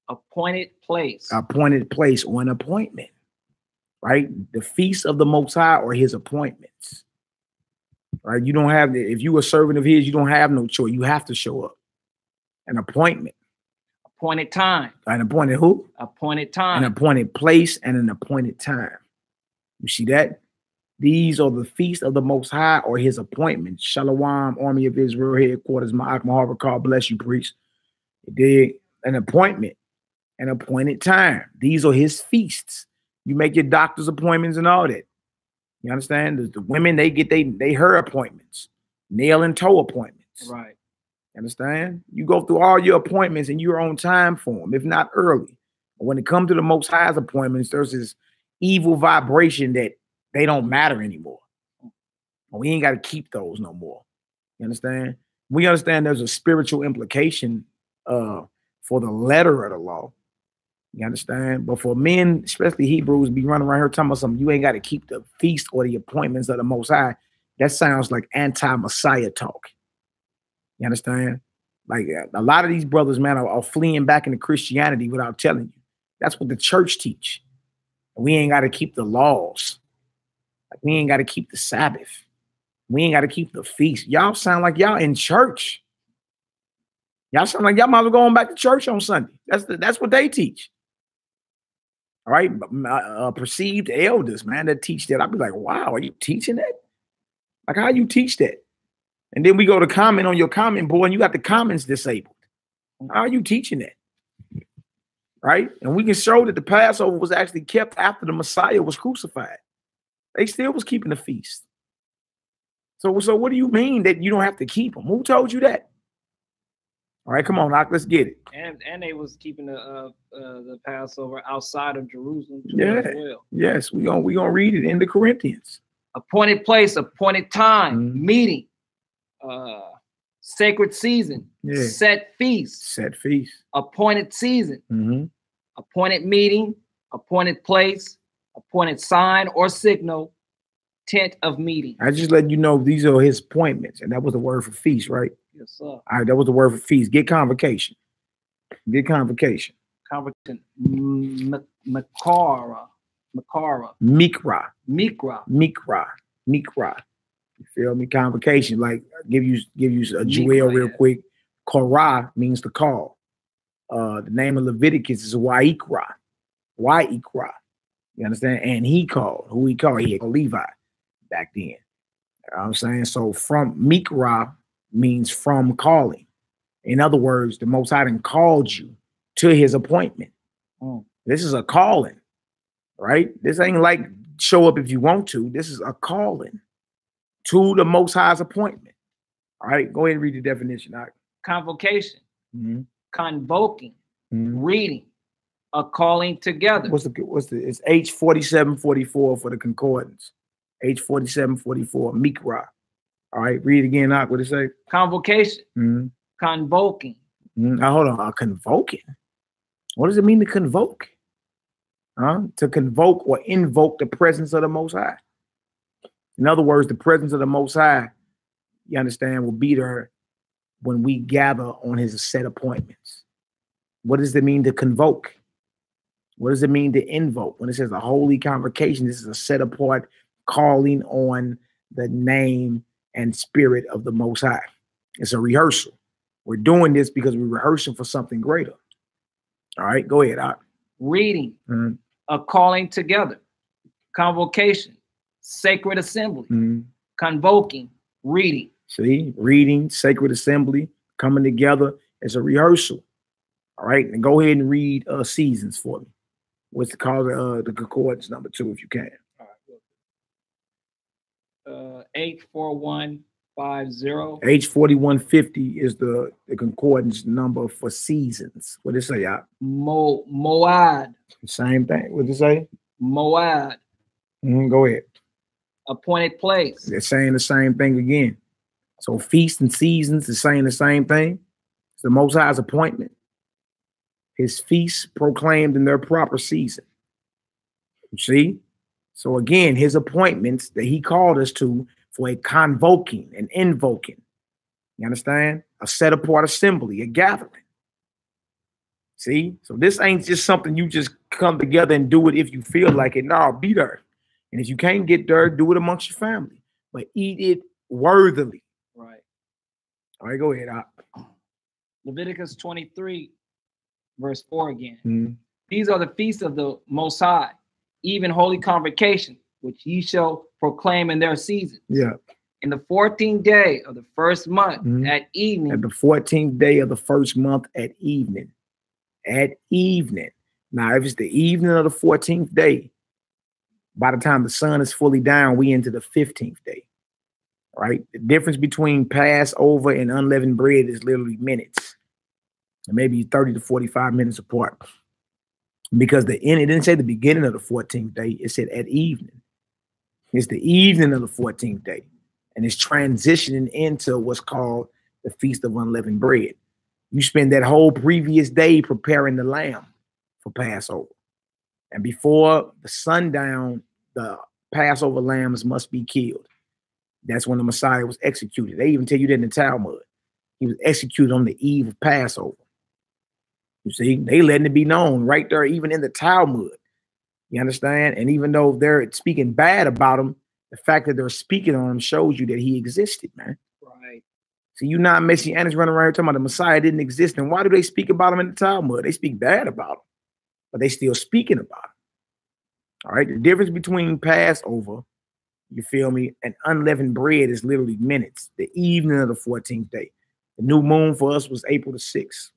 appointed place. Appointed place or an appointment. Right? The feast of the Most High or his appointments. Right? You don't have, if you are a servant of his, you don't have no choice. You have to show up. An appointment. Appointed time. An appointed who? Appointed time. An appointed place and an appointed time. You see that? These are the feast of the Most High or his appointments. Shalom, Army of Israel, headquarters, Ma'ak Harvard Call. Bless you, priest. It did an appointment, an appointed time. These are his feasts. You make your doctor's appointments and all that. You understand? The women, they get her appointments, nail and toe appointments. Right. You understand? You go through all your appointments and you're on time for them, if not early. But when it comes to the Most High's appointments, there's this evil vibration that they don't matter anymore. We ain't got to keep those no more. You understand? We understand there's a spiritual implication for the letter of the law. You understand? But for men, especially Hebrews, be running around here talking about something, you ain't got to keep the feast or the appointments of the Most High. That sounds like anti-Messiah talk. You understand? Like a lot of these brothers, man, are fleeing back into Christianity without telling you. That's what the church teach. We ain't got to keep the laws. Like we ain't got to keep the Sabbath. We ain't got to keep the feast. Y'all sound like y'all in church. Y'all sound like y'all might as well go on back to church on Sunday. That's what they teach. All right, perceived elders, man, that teach that. I'd be like, wow, are you teaching that? Like, how you teach that? And then we go to comment on your comment board and you got the comments disabled. How are you teaching that? Right? And we can show that the Passover was actually kept after the Messiah was crucified. They still was keeping the feast. So what do you mean that you don't have to keep them? Who told you that? All right, come on, Doc, let's get it. And they was keeping the Passover outside of Jerusalem too, yeah, as well. Yes, we gonna read it in the Corinthians. Appointed place, appointed time, meeting, sacred season, set feast, appointed season, appointed meeting, appointed place, appointed sign or signal, tent of meeting. I just let you know these are his appointments, and that was the word for feast, right? Yes, sir. All right, that was the word for feast. Get convocation. Get convocation. Convocation. Mikra. You feel me? Convocation. Like give you a Jewel real quick. Korah means to call. The name of Leviticus is Wa'ikra. Wa'ikra. You understand? And he called. Who he called? He called Levi back then. You know what I'm saying? So from Mikra means from calling. In other words, the Most High done called you to his appointment. This is a calling, right? This ain't like show up if you want to. This is a calling to the Most High's appointment. All right, go ahead and read the definition. All right. Convocation, convoking, reading, a calling together. What's the it's H4744 for the concordance. H4744, Mikra. All right, read it again, Doc. What it say? Convocation, convoking. Now hold on, convoking. What does it mean to convoke? To convoke or invoke the presence of the Most High. In other words, the presence of the Most High, you understand, will be there when we gather on his set appointments. What does it mean to convoke? What does it mean to invoke? When it says a holy convocation, this is a set apart calling on the name and spirit of the Most High. It's a rehearsal. We're doing this because we're rehearsing for something greater. All right, go ahead, Doc. Reading, a calling together, convocation, sacred assembly, convoking, reading. See, reading, sacred assembly, coming together as a rehearsal. All right, and go ahead and read seasons for me. What's it called? The concordance number 2, if you can. All right. 84150. H4150 is the concordance number for seasons. What did it say, y'all? Moad. Same thing. What did it say? Moad. Go ahead. Appointed place. They're saying the same thing again. So feast and seasons is saying the same thing. It's the Most High's appointment. his feasts proclaimed in their proper season. You see? So again, his appointments that he called us to for a convoking and invoking. You understand? A set apart assembly, a gathering. See? So this ain't just something you just come together and do it if you feel like it. No, be there. And if you can't get there, do it amongst your family. But eat it worthily. Right. All right, go ahead. Leviticus 23, verse 4 again. Mm-hmm. These are the feasts of the Most High, even holy convocation, which ye shall proclaim in their season. Yeah. In the 14th day of the first month at evening. At the 14th day of the first month at evening. At evening. Now, if it's the evening of the 14th day, by the time the sun is fully down, we into the 15th day. Right? The difference between Passover and unleavened bread is literally minutes. Maybe 30 to 45 minutes apart. Because it didn't say the beginning of the 14th day, it said at evening. It's the evening of the 14th day. And it's transitioning into what's called the Feast of Unleavened Bread. You spend that whole previous day preparing the lamb for Passover. And before the sundown, the Passover lambs must be killed. That's when the Messiah was executed. They even tell you that in the Talmud. He was executed on the eve of Passover. You see, they letting it be known right there, even in the Talmud. You understand? And even though they're speaking bad about him, the fact that they're speaking on him shows you that he existed, man. Right. So you not Messianics running around here talking about the Messiah didn't exist. And why do they speak about him in the Talmud? They speak bad about him, but they still speaking about him. All right. The difference between Passover, you feel me, and unleavened bread is literally minutes. The evening of the 14th day. The new moon for us was April the 6th.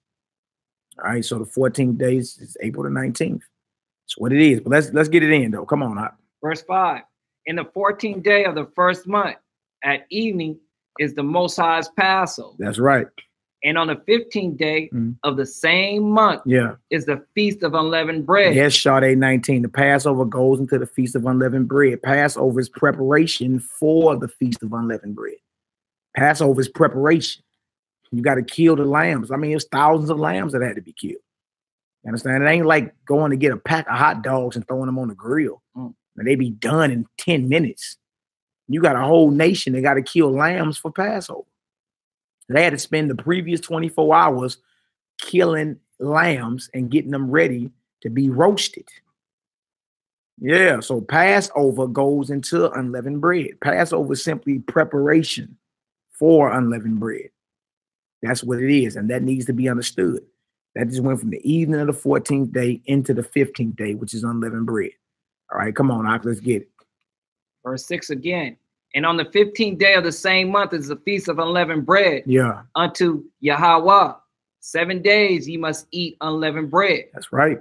All right. So the 14th days is April the 19th. That's what it is. But let's get it in, though. Come on, Hop. Verse 5. In the 14th day of the first month at evening is the Most High's Passover. That's right. And on the 15th day of the same month is the Feast of Unleavened Bread. Yes, Sade 19. The Passover goes into the Feast of Unleavened Bread. Passover is preparation for the Feast of Unleavened Bread. Passover is preparation. You got to kill the lambs. I mean, it's thousands of lambs that had to be killed. You understand? It ain't like going to get a pack of hot dogs and throwing them on the grill. And they be done in 10 minutes. You got a whole nation that got to kill lambs for Passover. They had to spend the previous 24 hours killing lambs and getting them ready to be roasted. Yeah, so Passover goes into unleavened bread. Passover is simply preparation for unleavened bread. That's what it is, and that needs to be understood. That just went from the evening of the 14th day into the 15th day, which is unleavened bread. All right, come on, Ak, let's get it. Verse 6 again. And on the 15th day of the same month is the Feast of Unleavened Bread. Yeah. Unto Yahweh. 7 days ye must eat unleavened bread. That's right.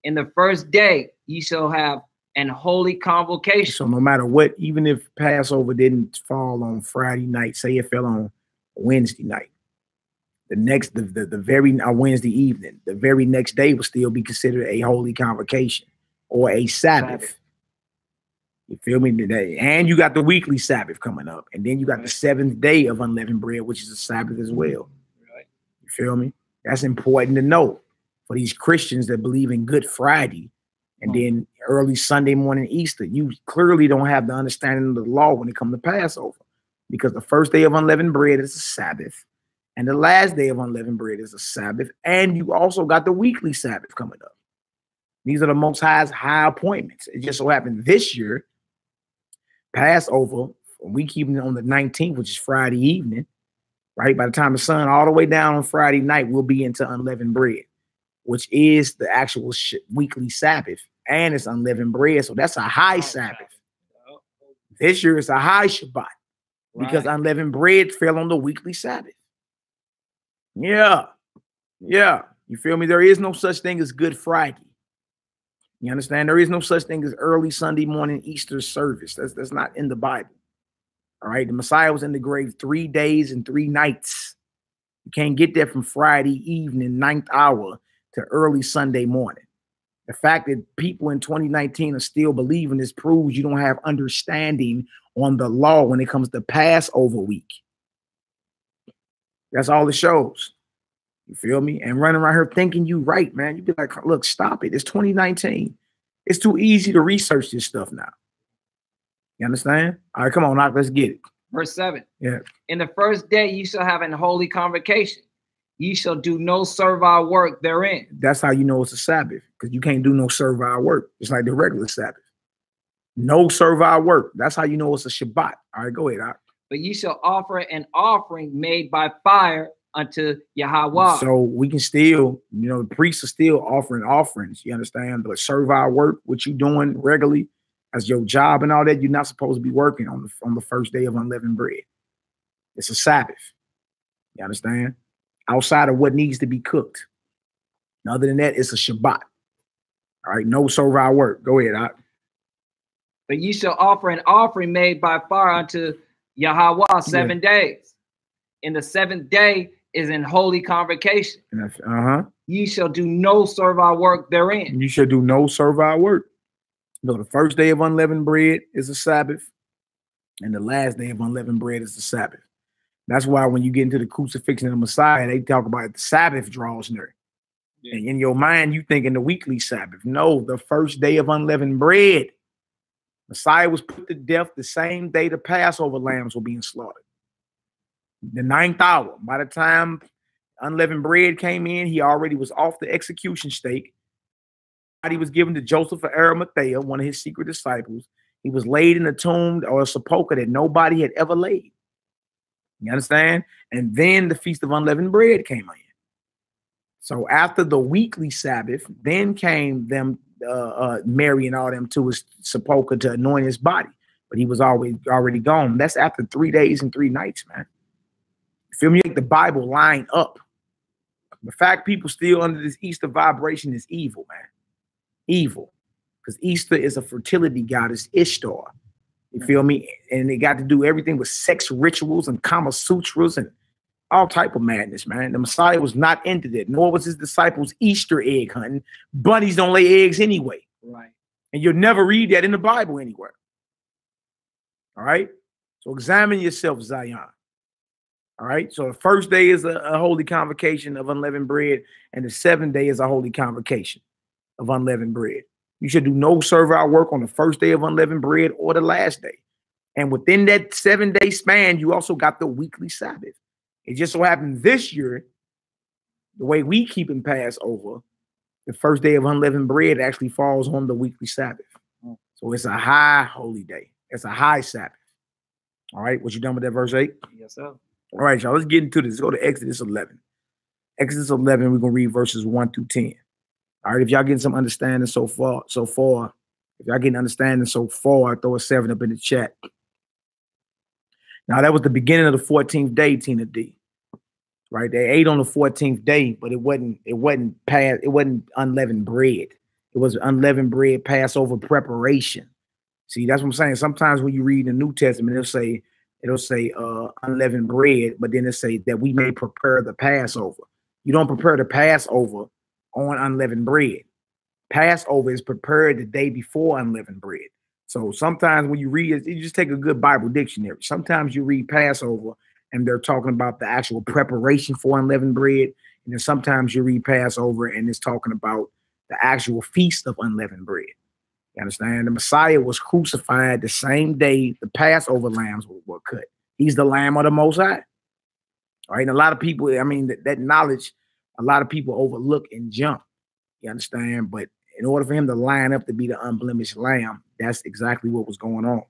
In the first day ye shall have an holy convocation. So no matter what, even if Passover didn't fall on Friday night, say it fell on Wednesday night, the very Wednesday evening, the very next day will still be considered a holy convocation or a Sabbath. You feel me? And you got the weekly Sabbath coming up. And then you got the 7th day of unleavened bread, which is a Sabbath as well. Right. You feel me? That's important to know for these Christians that believe in Good Friday and then early Sunday morning Easter. You clearly don't have the understanding of the law when it comes to Passover, because the first day of unleavened bread is a Sabbath and the last day of unleavened bread is a Sabbath. And you also got the weekly Sabbath coming up. These are the Most High's high appointments. It just so happened this year, Passover, we keep it on the 19th, which is Friday evening, right? By the time the sun all the way down on Friday night, we'll be into unleavened bread, which is the actual weekly Sabbath, and it's unleavened bread. So that's a high Sabbath. This year it's a high Shabbat because unleavened bread fell on the weekly Sabbath. Yeah. Yeah. You feel me? There is no such thing as Good Friday. You understand? There is no such thing as early Sunday morning Easter service. That's not in the Bible. All right. The Messiah was in the grave 3 days and 3 nights. You can't get there from Friday evening, 9th hour to early Sunday morning. The fact that people in 2019 are still believing this proves you don't have understanding on the law when it comes to Passover week. That's all it shows. You feel me? And running around here thinking you right, man. You be like, look, stop it. It's 2019. It's too easy to research this stuff now. You understand? All right, come on, Knock, let's get it. Verse 7. Yeah. In the first day you shall have an holy convocation. Ye shall do no servile work therein. That's how you know it's a Sabbath, because you can't do no servile work. It's like the regular Sabbath. No servile work. That's how you know it's a Shabbat. All right, go ahead. But ye shall offer an offering made by fire unto Yahweh. So we can still, you know, the priests are still offering offerings. You understand? But servile work, what you doing regularly as your job and all that, you're not supposed to be working on the first day of unleavened bread. It's a Sabbath. You understand? Outside of what needs to be cooked. Other than that, it's a Shabbat. All right, no servile work. Go ahead. But ye shall offer an offering made by fire unto Yahweh 7 days. In the 7th day is in holy convocation. Ye shall do no servile work therein. You shall do no servile work. No, the first day of unleavened bread is a Sabbath, and the last day of unleavened bread is the Sabbath. That's why when you get into the crucifixion of the Messiah, they talk about the Sabbath draws near. Yeah. And in your mind, you thinking the weekly Sabbath. No, the first day of unleavened bread. Messiah was put to death the same day the Passover lambs were being slaughtered. The 9th hour. By the time unleavened bread came in, he already was off the execution stake. He was given to Joseph of Arimathea, one of his secret disciples. He was laid in a tomb or a sepulchre that nobody had ever laid. You understand? And then the Feast of Unleavened Bread came in. So after the weekly Sabbath, then came them Mary and all them to his sepulchre to anoint his body. But he was already gone. That's after 3 days and 3 nights, man. You feel me? Make the Bible line up. The fact people still under this Easter vibration is evil, man. Evil. Because Easter is a fertility goddess, Ishtar. You feel me? And they got to do everything with sex rituals and Kama Sutras and all type of madness, man. The Messiah was not into that, nor was his disciples Easter egg hunting. Bunnies don't lay eggs anyway. Right. And you'll never read that in the Bible anywhere. All right? So examine yourself, Zion. All right? So the first day is a holy convocation of unleavened bread, and the 7th day is a holy convocation of unleavened bread. You should do no servile work on the first day of unleavened bread or the last day. And within that 7-day span, you also got the weekly Sabbath. It just so happened this year, the way we keep in Passover, the first day of unleavened bread actually falls on the weekly Sabbath. So it's a high holy day. It's a high Sabbath. All right, what you done with that verse 8? Yes, sir. All right, y'all, let's get into this. Let's go to Exodus 11. Exodus 11, we're going to read verses 1 through 10. All right, if y'all getting some understanding so far, if y'all getting understanding so far, throw a 7 up in the chat. Now, that was the beginning of the 14th day, Tina D. Right? They ate on the 14th day, but it wasn't unleavened bread. It was unleavened bread Passover preparation. See, that's what I'm saying. Sometimes when you read the New Testament, it'll say unleavened bread, but then it say that we may prepare the Passover. You don't prepare the Passover on unleavened bread. Passover is prepared the day before unleavened bread. So sometimes when you read it, you just take a good Bible dictionary. Sometimes you read Passover and they're talking about the actual preparation for unleavened bread. And then sometimes you read Passover and it's talking about the actual feast of unleavened bread. You understand? The Messiah was crucified the same day the Passover lambs were cut. He's the Lamb of the Most High. All right. And a lot of people, I mean, that knowledge, a lot of people overlook and jump. You understand? But in order for him to line up to be the unblemished lamb, that's exactly what was going on.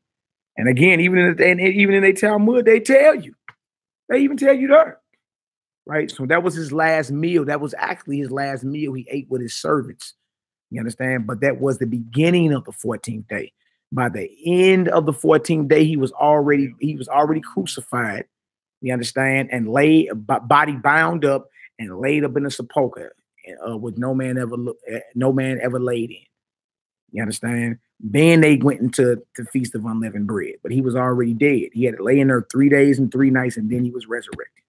And again, even in their Talmud, they tell you. They even tell you that. Right? So that was his last meal. That was actually his last meal he ate with his servants. You understand? But that was the beginning of the 14th day. By the end of the 14th day, he was already crucified. You understand? And body bound up and laid up in a sepulchre with no man ever laid in. You understand? Then they went into the Feast of Unleavened Bread, but he was already dead. He had to lay in there 3 days and 3 nights, and then he was resurrected.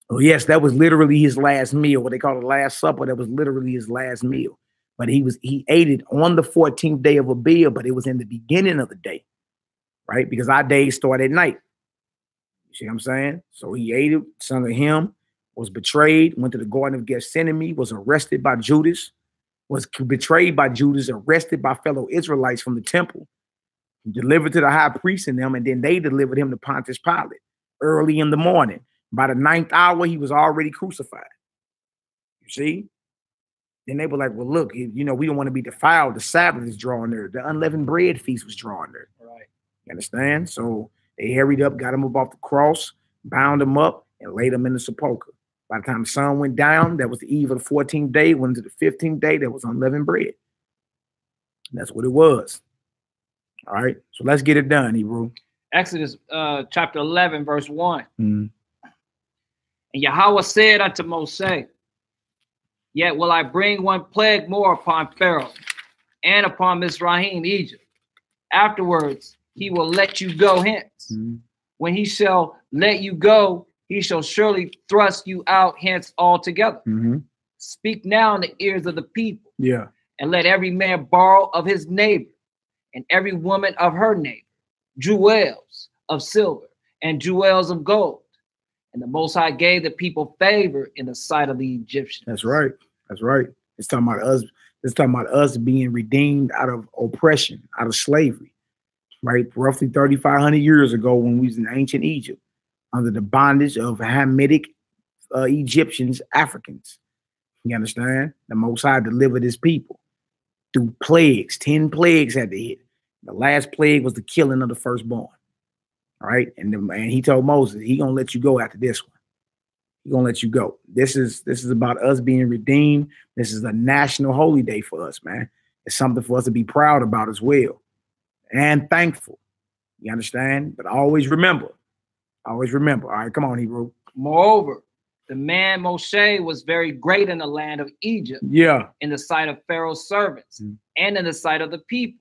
Oh, yes, that was literally his last meal, what they call the Last Supper. That was literally his last meal. But he ate it on the 14th day of Abib, but it was in the beginning of the day, right? Because our days start at night. You see what I'm saying? So he ate it, sung of him. was betrayed, went to the Garden of Gethsemane, was arrested by Judas, was betrayed by Judas, arrested by fellow Israelites from the temple, delivered to the high priest and them, and then they delivered him to Pontius Pilate early in the morning. By the 9th hour, he was already crucified. You see? Then they were like, well, look, you know, we don't want to be defiled. The Sabbath is drawing there. The unleavened bread feast was drawing there. Right. You understand? So they hurried up, got him up off the cross, bound him up, and laid him in the sepulchre. By the time the sun went down, that was the eve of the 14th day. Went into the 15th day, that was unleavened bread. And that's what it was. All right. So let's get it done, Hebrew. Exodus chapter 11, verse 1. And Yahweh said unto Moshe, yet will I bring one plague more upon Pharaoh and upon Mizraim, Egypt. Afterwards, he will let you go hence. When he shall let you go, he shall surely thrust you out hence altogether. Speak now in the ears of the people. Yeah. And let every man borrow of his neighbor, and every woman of her neighbor, jewels of silver and jewels of gold. And the Most High gave the people favor in the sight of the Egyptians. That's right. That's right. It's talking about us. It's talking about us being redeemed out of oppression, out of slavery, right? Roughly 3,500 years ago, when we was in ancient Egypt, under the bondage of Hamitic Egyptians, Africans. You understand? The Most High delivered his people through plagues. 10 plagues had to hit. The last plague was the killing of the firstborn. All right. And he told Moses, he gonna let you go after this one. He gonna let you go. This is about us being redeemed. This is a national holy day for us, man. It's something for us to be proud about as well. And thankful. You understand? But always remember. Always remember. All right, come on, Hebrew. Moreover, the man Moshe was very great in the land of Egypt. Yeah. In the sight of Pharaoh's servants and in the sight of the people.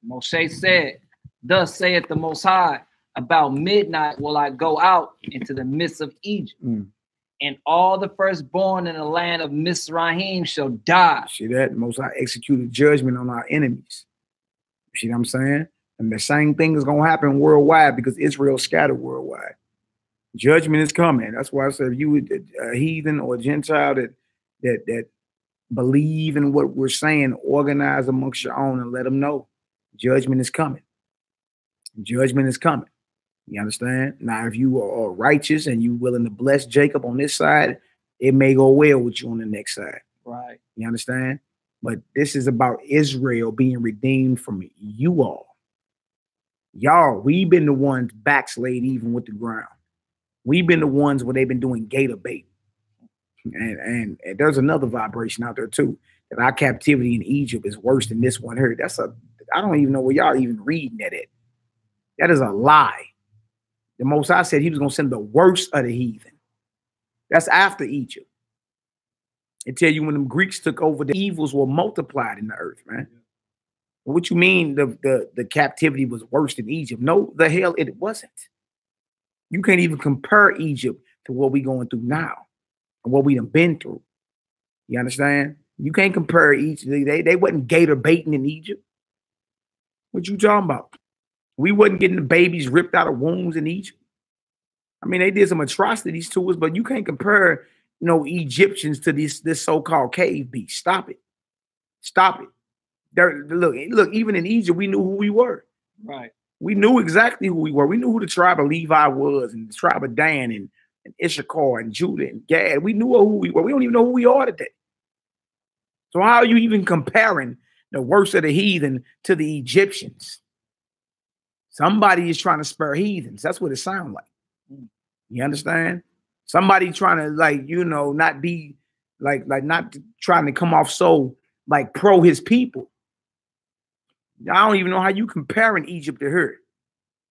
Moshe said, thus saith the Most High, about midnight will I go out into the midst of Egypt, and all the firstborn in the land of Mizraim shall die. See that? The Most High executed judgment on our enemies. You see what I'm saying? And the same thing is going to happen worldwide because Israel scattered worldwide. Judgment is coming. That's why I said if you a heathen or a Gentile that believe in what we're saying, organize amongst your own and let them know. Judgment is coming. Judgment is coming. You understand? Now, if you are righteous and you willing to bless Jacob on this side, it may go well with you on the next side. Right. You understand? But this is about Israel being redeemed from you all. Y'all, we've been the ones backslid even with the ground. We've been the ones where they've been doing gator bait. And there's another vibration out there too, that our captivity in Egypt is worse than this one here. I don't even know where y'all even reading that at. That is a lie. The Most High said he was going to send the worst of the heathen. That's after Egypt. It tell you when them Greeks took over, the evils were multiplied in the earth, man. What you mean the captivity was worse than Egypt? No, the hell it wasn't. You can't even compare Egypt to what we going through now and what we done been through. You understand? You can't compare Egypt. They wasn't gator baiting in Egypt. What you talking about? We wasn't getting the babies ripped out of wombs in Egypt. I mean, they did some atrocities to us, but you can't compare, Egyptians to this so-called cave beast. Stop it. Stop it. Look, even in Egypt, we knew who we were. Right. We knew exactly who we were. We knew who the tribe of Levi was, and the tribe of Dan, and Issachar, and Judah, and Gad. We knew who we were. We don't even know who we are today. So how are you even comparing the worst of the heathen to the Egyptians? Somebody is trying to spare heathens. That's what it sounds like. You understand? Somebody trying to not be not trying to come off so pro his people. I don't even know how you comparing Egypt to her.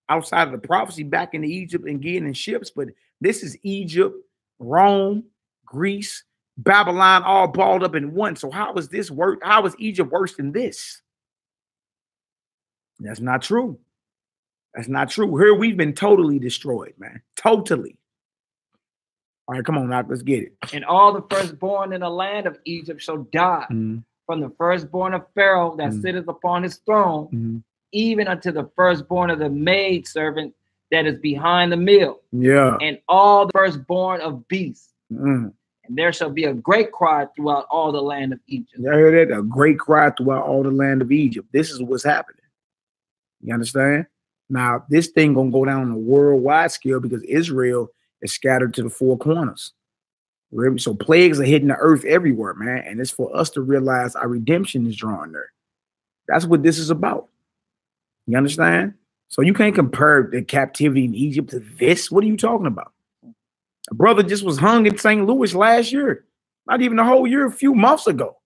Outside of the prophecy back into Egypt and getting in ships, but this is Egypt, Rome, Greece, Babylon, all balled up in one. So how is this work? How is Egypt worse than this? That's not true. That's not true. Here we've been totally destroyed, man. Totally. All right, come on, now, let's get it. And all the firstborn in the land of Egypt shall die, from the firstborn of Pharaoh that sitteth upon his throne, even unto the firstborn of the maidservant that is behind the mill. Yeah. And all the firstborn of beasts Mm. And there shall be a great cry throughout all the land of Egypt. You heard that? A great cry throughout all the land of Egypt. This is what's happening. You understand? Now, this thing gonna go down on a worldwide scale because Israel is scattered to the four corners. So plagues are hitting the earth everywhere, man. And it's for us to realize our redemption is drawing there. That's what this is about. You understand? So you can't compare the captivity in Egypt to this. What are you talking about? A brother just was hung in St. Louis last year. Not even a whole year, a few months ago.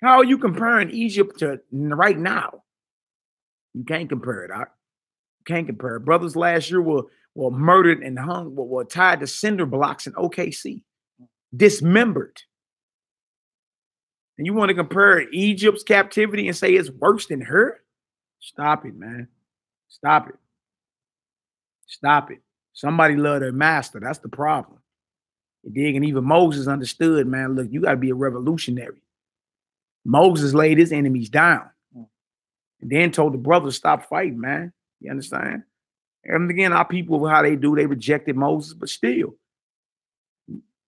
How are you comparing Egypt to right now? You can't compare it, Doc. You can't compare it. Brothers last year were murdered and hung, were tied to cinder blocks in OKC. Dismembered. And you want to compare Egypt's captivity and say it's worse than her? Stop it, man. Stop it. Stop it. Somebody love their master. That's the problem. You dig? And even Moses understood, man, look, you got to be a revolutionary. Moses laid his enemies down and then told the brothers stop fighting, man. You understand? And again, our people, how they do, they rejected Moses, but still.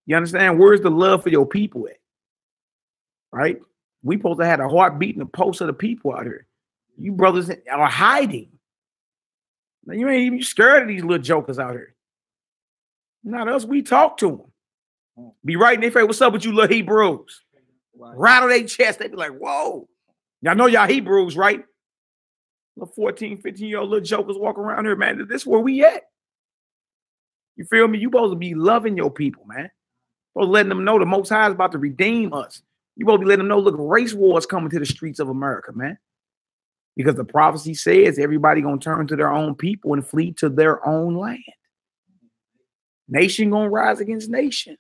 You understand? Where's the love for your people at? Right? We supposed to have a heart beating the pulse of the people out here. You brothers are hiding. Now, you ain't even scared of these little jokers out here. Not us, we talk to them. Be right in their face, what's up with you little Hebrews? Right. Rattle their chest, they be like, whoa. Y'all know y'all Hebrews, right? Little 14, 15-year-old little jokers walk around here, man. This is where we at. You feel me? You supposed to be loving your people, man. Supposed to letting them know the Most High is about to redeem us. You supposed to be letting them know, look, race wars coming to the streets of America, man. Because the prophecy says everybody gonna turn to their own people and flee to their own land. Nation gonna rise against nation.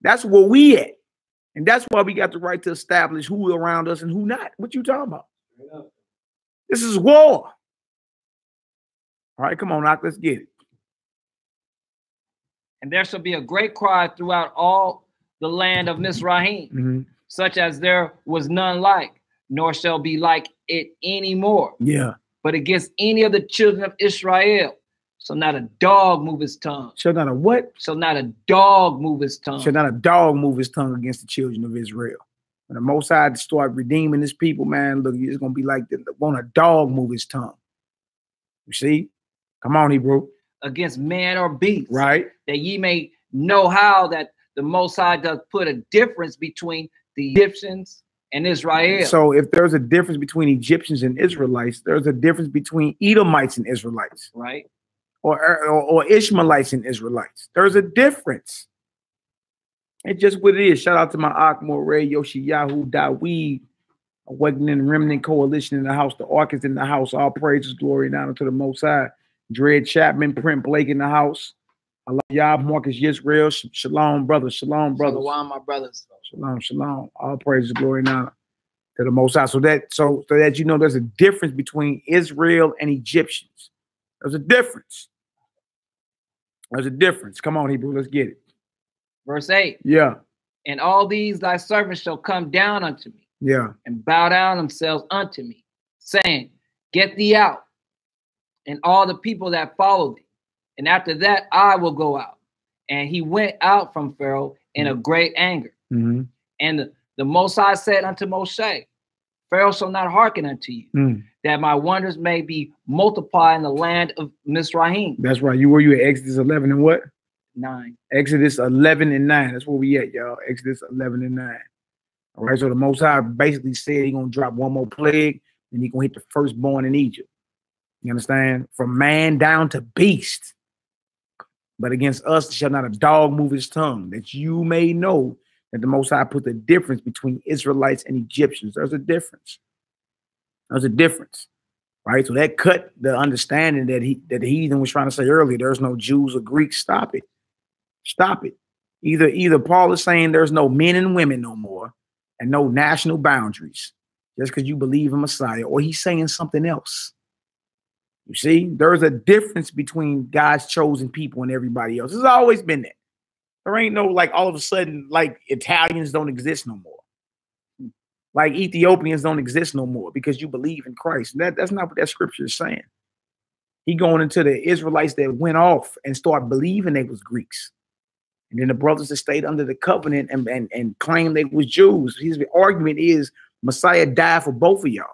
That's where we at. And that's why we got the right to establish who around us and who not. What you talking about? This is war. All right, come on, Doc, let's get it. And there shall be a great cry throughout all the land of Mizraim, such as there was none like, nor shall be like it anymore. Yeah. But against any of the children of Israel, shall not a dog move his tongue. Shall not a what? Shall not a dog move his tongue. Shall not a dog move his tongue against the children of Israel. When the Most High start redeeming his people, man, look, it's going to be like won't a dog move his tongue. You see? Come on, Hebrew. Against man or beast. Right. That ye may know how that the Most High does put a difference between the Egyptians and Israel. So if there's a difference between Egyptians and Israelites, there's a difference between Edomites and Israelites. Right. Or Ishmaelites and Israelites. There's a difference. It's just what it is. Shout out to my Akmore Ray, Yoshiyahu, Daweed, Awakening Remnant Coalition in the house. The Ark is in the house. All praises, glory, and honor to the Most High. Dred Chapman, Print Blake in the house. I love y'all. Marcus Yisrael. Shalom, brothers. Shalom, brothers. Shalom, my brothers. Shalom, shalom. All praises, glory, and honor to the Most High. So that you know, there's a difference between Israel and Egyptians. There's a difference. There's a difference. Come on, Hebrew. Let's get it. Verse 8. Yeah. And all these thy servants shall come down unto me. Yeah. And bow down themselves unto me, saying, get thee out, and all the people that follow thee. And after that, I will go out. And he went out from Pharaoh in a great anger. And the Most High said unto Moshe, Pharaoh shall not hearken unto you, that my wonders may be multiplied in the land of Mizraim. That's right. You at Exodus 11 and what? 9. Exodus 11 and 9. That's where we at, y'all. Exodus 11 and 9. All right. So the Most High basically said he's going to drop one more plague, and he's going to hit the firstborn in Egypt. You understand? From man down to beast. But against us shall not a dog move his tongue, that you may know that the Most High put the difference between Israelites and Egyptians. There's a difference. There's a difference, right? So that cut the understanding that the heathen was trying to say earlier. There's no Jews or Greeks. Stop it. Stop it. Either Paul is saying there's no men and women no more, and no national boundaries, just because you believe in Messiah, or he's saying something else. You see, there's a difference between God's chosen people and everybody else. There's always been that. There ain't no like all of a sudden like Italians don't exist no more. Like Ethiopians don't exist no more because you believe in Christ. That's not what that scripture is saying. He going into the Israelites that went off and started believing they was Greeks. And then the brothers that stayed under the covenant and claimed they was Jews. His argument is Messiah died for both of y'all.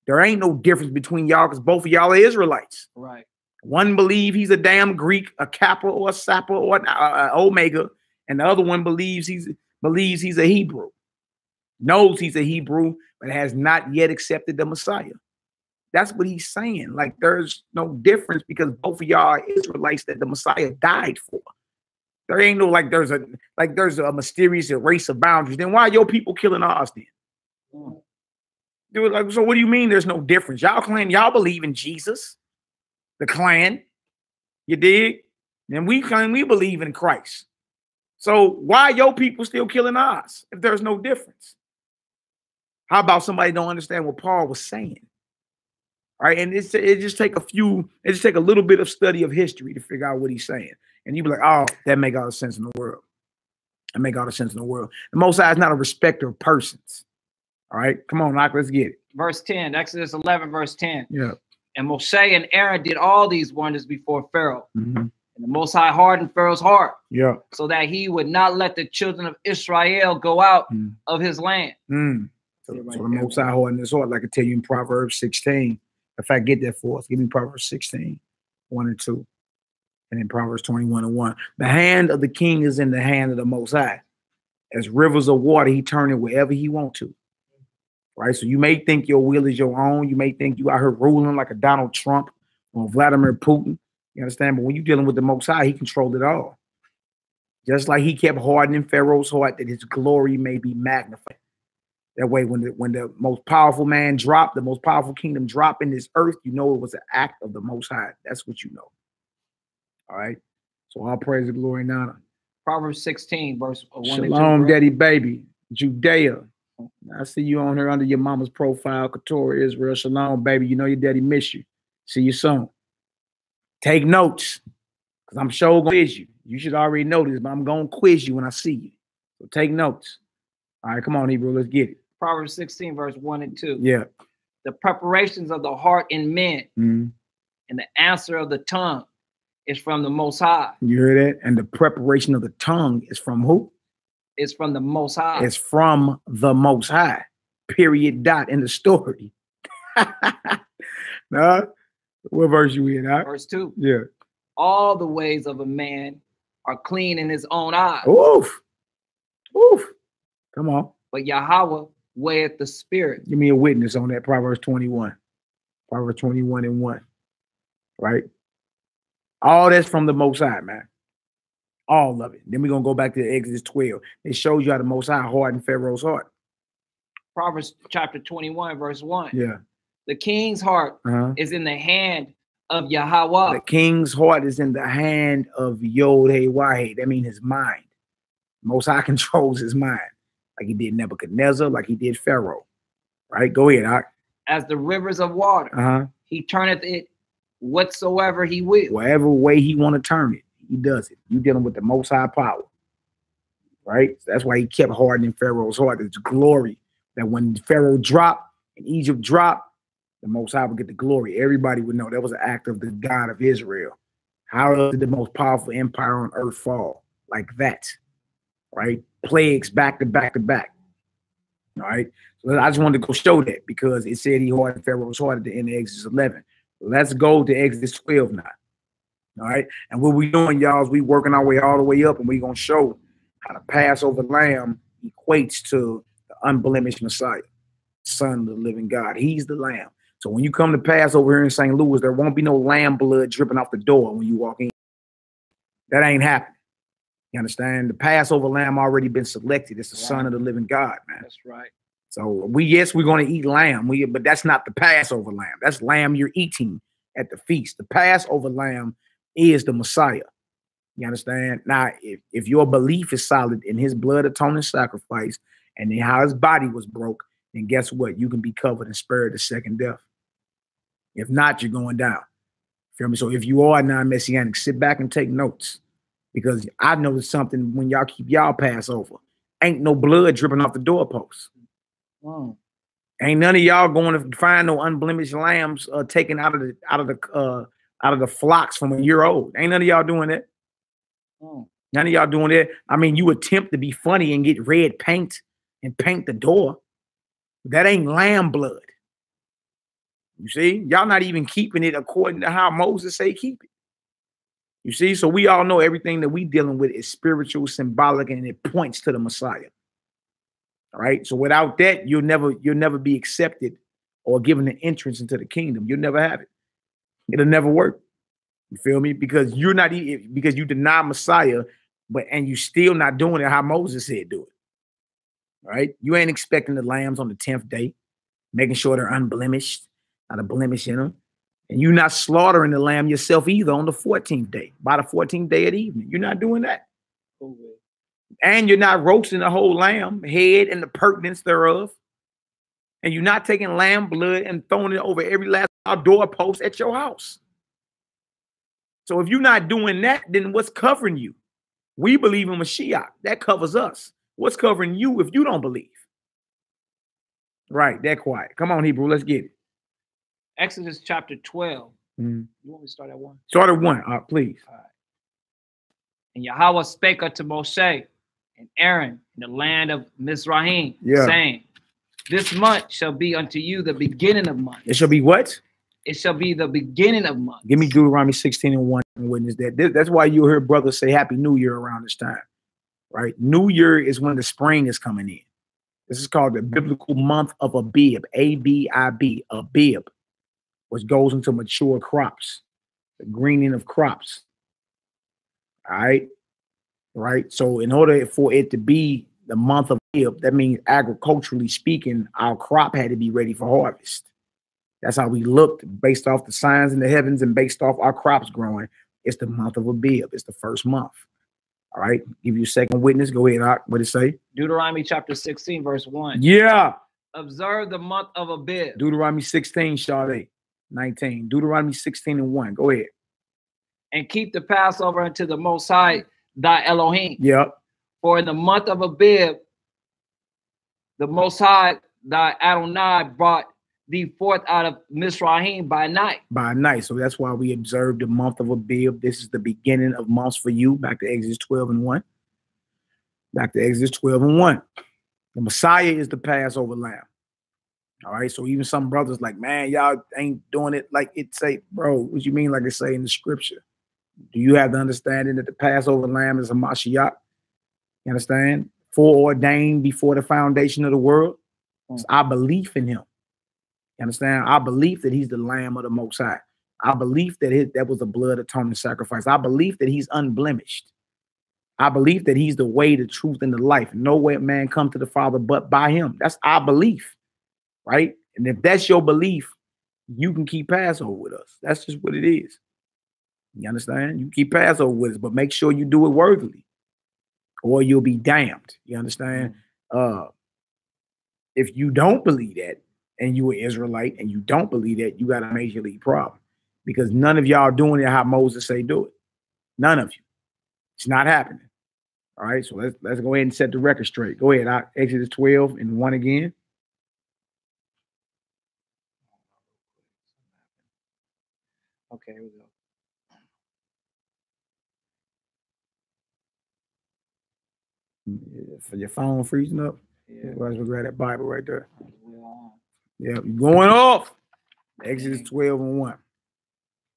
There ain't no difference between y'all because both of y'all are Israelites. Right. One believe he's a damn Greek, a Kappa or a Sappa or an Omega, and the other one believes he's a Hebrew. Knows he's a Hebrew, but has not yet accepted the Messiah. That's what he's saying. Like, there's no difference because both of y'all are Israelites that the Messiah died for. There ain't no there's a mysterious erase of boundaries. Then why are your people killing ours then? Dude, so what do you mean there's no difference? Y'all claim y'all believe in Jesus, the clan. You dig? And we claim we believe in Christ. So why your people still killing ours if there's no difference? How about somebody don't understand what Paul was saying? All right, and it just take a little bit of study of history to figure out what he's saying. And you be like, oh, that make all the sense in the world. That make all the sense in the world. The Most High is not a respecter of persons. All right, come on, Knock, let's get it. Verse 10, Exodus 11, verse 10. Yeah. And Moshe and Aaron did all these wonders before Pharaoh. Mm-hmm. And the Most High hardened Pharaoh's heart. Yeah. So that he would not let the children of Israel go out of his land. So the Most High hardened his heart, like I tell you in Proverbs 16. In fact, get that for us. Give me Proverbs 16, 1 and 2. And then Proverbs 21 and 1. The hand of the king is in the hand of the Most High. As rivers of water, he turn it wherever he want to. Right? So you may think your will is your own. You may think you out here ruling like a Donald Trump or Vladimir Putin. You understand? But when you're dealing with the Most High, he controlled it all. Just like he kept hardening Pharaoh's heart that his glory may be magnified. That way, when the most powerful man dropped, the most powerful kingdom dropped in this earth, you know it was an act of the Most High. That's what you know. All right? So all praise and glory and honor. Proverbs 16, verse 1 and 2. Shalom, daddy baby. Judea. I see you on here under your mama's profile, Keturah, Israel. Shalom, baby. You know your daddy miss you. See you soon. Take notes, because I'm sure going to quiz you. You should already know this, but I'm going to quiz you when I see you. So take notes. All right, come on, Hebrew. Let's get it. Proverbs 16, verse 1 and 2. Yeah. The preparations of the heart in men and the answer of the tongue is from the Most High. You hear that? And the preparation of the tongue is from who? It's from the Most High. It's from the Most High. Period. Dot in the story. Nah, what verse you in? Huh? Verse 2. Yeah. All the ways of a man are clean in his own eyes. Oof. Oof. Come on. But Yahweh weigheth the spirit. Give me a witness on that. Proverbs 21. Proverbs 21 and 1. Right? All that's from the Most High, man. All of it. Then we're going to go back to Exodus 12. It shows you how the Most High hardened Pharaoh's heart. Proverbs chapter 21, verse 1. Yeah. The king's heart is in the hand of Yahweh. The king's heart is in the hand of Yod-Heh-Wah-Heh. That means his mind. Most High controls his mind. Like he did Nebuchadnezzar, like he did Pharaoh. Right? Go ahead, Doc. As the rivers of water, he turneth it whatsoever he will. Whatever way he want to turn it, he does it. You dealing with the Most High power. Right? So that's why he kept hardening Pharaoh's heart. It's glory. That when Pharaoh dropped and Egypt dropped, the Most High would get the glory. Everybody would know that was an act of the God of Israel. How did the most powerful empire on earth fall? Like that. Right? Plagues back to back to back. All right. So I just wanted to go show that because it said he hardened Pharaoh's heart at the end of Exodus 11. Let's go to Exodus 12 now. All right. And what we doing, y'all, is we working our way all the way up, and we're going to show how the Passover lamb equates to the unblemished Messiah, Son of the living God. He's the lamb. So when you come to Passover here in St. Louis, there won't be no lamb blood dripping off the door when you walk in. That ain't happening. You understand? The Passover lamb already been selected. It's the Son of the living God, man. That's right. So we're going to eat lamb, but that's not the Passover lamb. That's lamb you're eating at the feast. The Passover lamb is the Messiah. You understand? Now, if your belief is solid in his blood atoning sacrifice and in how his body was broke, then guess what? You can be covered and spared the second death. If not, you're going down. Feel me? So if you are non-messianic, sit back and take notes. Because I noticed something when y'all keep y'all Passover. Ain't no blood dripping off the doorposts. Ain't none of y'all going to find no unblemished lambs taken out of the flocks from a year old. Ain't none of y'all doing that. You None of y'all doing that. I mean, you attempt to be funny and get red paint and paint the door. That ain't lamb blood. You see, y'all not even keeping it according to how Moses say keep it. You see, so we all know everything that we dealing with is spiritual, symbolic, and it points to the Messiah. All right. So without that, you'll never be accepted or given an entrance into the kingdom. You'll never have it. It'll never work. You feel me? Because you're not because you deny Messiah, and you still not doing it how Moses said do it. All right. You ain't expecting the lambs on the 10th day, making sure they're unblemished, not a blemish in them. And you're not slaughtering the lamb yourself either on the 14th day, by the 14th day at evening. You're not doing that. And you're not roasting the whole lamb, head and the pertinence thereof. And you're not taking lamb blood and throwing it over every last doorpost at your house. So if you're not doing that, then what's covering you? We believe in Mashiach. That covers us. What's covering you if you don't believe? Right, that quiet. Come on, Hebrew, let's get it. Exodus chapter 12. You want me to start at 1? Start at 1, please. All right. And Yahweh spake unto Moshe and Aaron in the land of Mizraim, saying, this month shall be unto you the beginning of months. It shall be what? It shall be the beginning of months. Give me Deuteronomy 16:1 and witness that. That's why you'll hear brothers say Happy New Year around this time, right? New Year is when the spring is coming in. This is called the biblical month of Abib, A-B-I-B, Abib, which goes into mature crops, the greening of crops. All right, right. So in order for it to be the month of Abib, that means agriculturally speaking, our crop had to be ready for harvest. That's how we looked based off the signs in the heavens and based off our crops growing. It's the month of Abib. It's the first month. All right. Give you a second witness. Go ahead. What did it say? Deuteronomy chapter 16, verse 1. Yeah. Observe the month of Abib. Deuteronomy 16, Shade 19. Deuteronomy 16:1. Go ahead. And keep the Passover unto the Most High, thy Elohim. Yep. For in the month of Abib, the Most High, thy Adonai, brought thee forth out of Mizraim by night. By night. So that's why we observe the month of Abib. This is the beginning of months for you. Back to Exodus 12:1. Back to Exodus 12:1. The Messiah is the Passover lamb. All right. So even some brothers like, man, y'all ain't doing it like it say, bro. What you mean like it say in the scripture? Do you have the understanding that the Passover lamb is a Mashiach? You understand? Foreordained before the foundation of the world. It's our belief in him. You understand? Our belief that he's the Lamb of the Most High. Our belief that that was a blood atonement sacrifice. Our belief that he's unblemished. Our belief that he's the way, the truth, and the life. No way man come to the Father but by him. That's our belief, right? And if that's your belief, you can keep Passover with us. That's just what it is. You understand? You keep Passover with us, but make sure you do it worthily, or you'll be damned. You understand? If you don't believe that, and you an Israelite, and you don't believe that, you got a major league problem, because none of y'all doing it how Moses say do it. None of you. It's not happening. All right, so let's go ahead and set the record straight. Go ahead. Exodus 12:1 again. Okay, here we go. For your phone freezing up. Yeah, we'll grab that Bible right there. Yeah, you're going off. Exodus 12:1.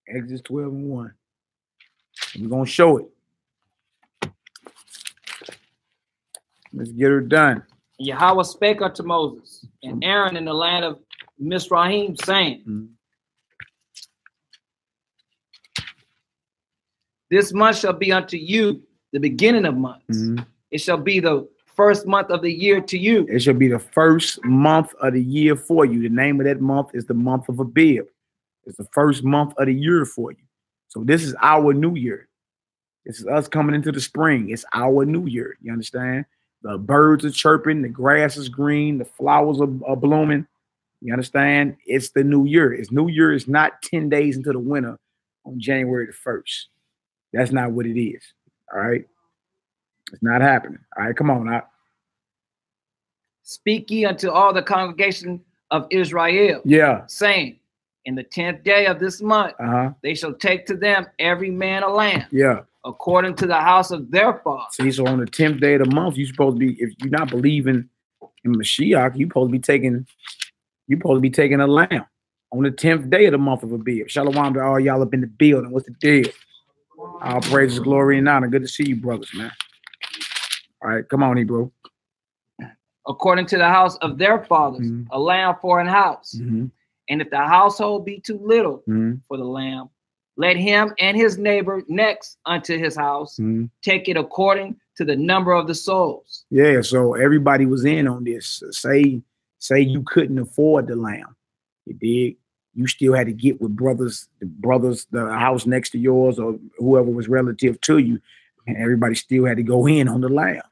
Exodus 12:1. We're gonna show it. Let's get her done. Yahweh spake unto Moses and Aaron in the land of Mizraim, saying, this month shall be unto you the beginning of months. It shall be the first month of the year to you. It shall be the first month of the year for you. The name of that month is the month of Abib. It's the first month of the year for you. So this is our new year. This is us coming into the spring. It's our new year. You understand? The birds are chirping. The grass is green. The flowers are blooming. You understand? It's the new year. It's new year is not 10 days into the winter on January the 1st. That's not what it is. All right? It's not happening. All right, come on now. Speak ye unto all the congregation of Israel, saying, in the 10th day of this month, they shall take to them every man a lamb, according to the house of their father. See, so on the 10th day of the month, you're supposed to be, if you're not believing in Mashiach, you're supposed to be taking a lamb on the 10th day of the month of Abib. Shalom to all y'all up in the building. What's the deal? All praises, glory, and honor. Good to see you, brothers, man. All right, come on, Hebrew. According to the house of their fathers, a lamb for an house. And if the household be too little for the lamb, let him and his neighbor next unto his house take it according to the number of the souls. Yeah, so everybody was in on this. Say you couldn't afford the lamb. You dig? You still had to get with the house next to yours or whoever was relative to you, and everybody still had to go in on the lamb,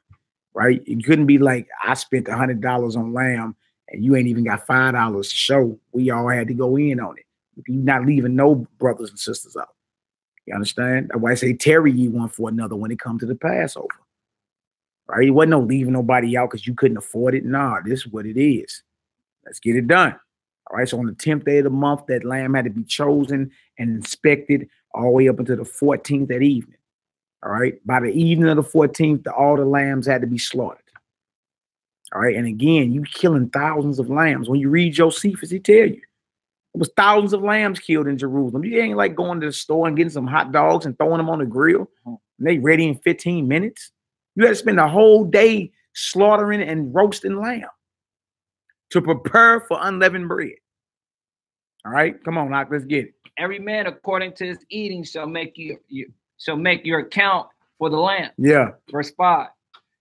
right? It couldn't be like I spent $100 on lamb and you ain't even got $5 to show. We all had to go in on it. You're not leaving no brothers and sisters out. You understand? That's why I say tarry ye one for another when it comes to the Passover. Right? It wasn't no leaving nobody out because you couldn't afford it. Nah, this is what it is. Let's get it done. All right. So on the 10th day of the month, that lamb had to be chosen and inspected all the way up until the 14th that evening. All right. By the evening of the 14th, all the lambs had to be slaughtered. All right. And again, you killing thousands of lambs. When you read Josephus, he tell you. It was thousands of lambs killed in Jerusalem. You ain't like going to the store and getting some hot dogs and throwing them on the grill. And they ready in 15 minutes. You had to spend a whole day slaughtering and roasting lamb to prepare for unleavened bread. All right, come on, let's get it. Every man according to his eating shall make your account for the lamb. Yeah. Verse 5.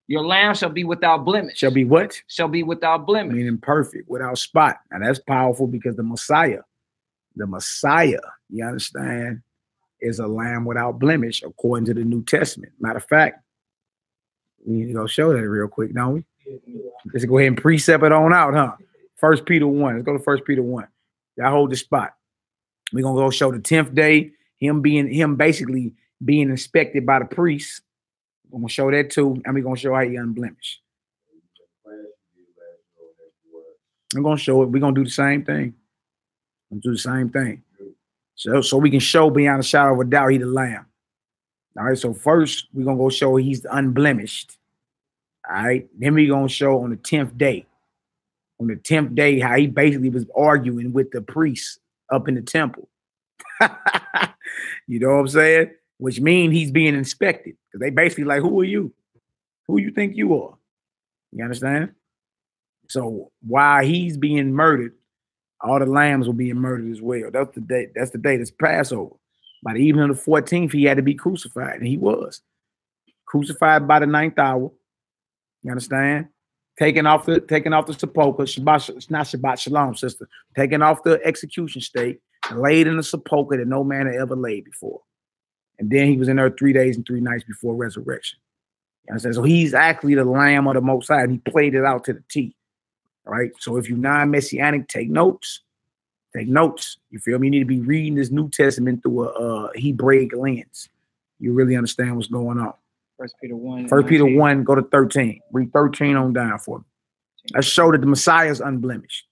Your lamb shall be without blemish. Shall be what? Shall be without blemish. Meaning perfect, without spot. And that's powerful because the Messiah, you understand, is a lamb without blemish according to the New Testament. Matter of fact, we need to go show that real quick, don't we? Let's go ahead and precept it on out, huh? 1 Peter 1. Let's go to 1 Peter 1. Y'all hold the spot. We're gonna go show the 10th day, him basically being inspected by the priest. We're gonna show that too, and we're gonna show how he unblemished. I'm gonna show it. We're gonna do the same thing. So we can show beyond a shadow of a doubt he the lamb. All right. So first we're gonna go show he's unblemished. All right. Then we're gonna show on the 10th day. On the 10th day, how he basically was arguing with the priests up in the temple. You know what I'm saying? Which means he's being inspected. Because they basically like, who are you? Who you think you are? You understand? So while he's being murdered, all the lambs were being murdered as well. That's the day. That's the day that's Passover. By the evening of the 14th, he had to be crucified, and he was crucified by the 9th hour. You understand? Taking off the sepulchre, Shabbat, it's not Shabbat Shalom, sister. Taking off the execution stake and laid in the sepulchre that no man had ever laid before. And then he was in there 3 days and 3 nights before resurrection. You understand? So he's actually the Lamb of the Most High, and he played it out to the T. All right. So if you're non-messianic, take notes. Take notes. You feel me? You need to be reading this New Testament through a Hebraic lens. You really understand what's going on. 1 Peter 1. 1 Peter 1, go to 13. Read 13 on down for me. Let's show that the Messiah is unblemished.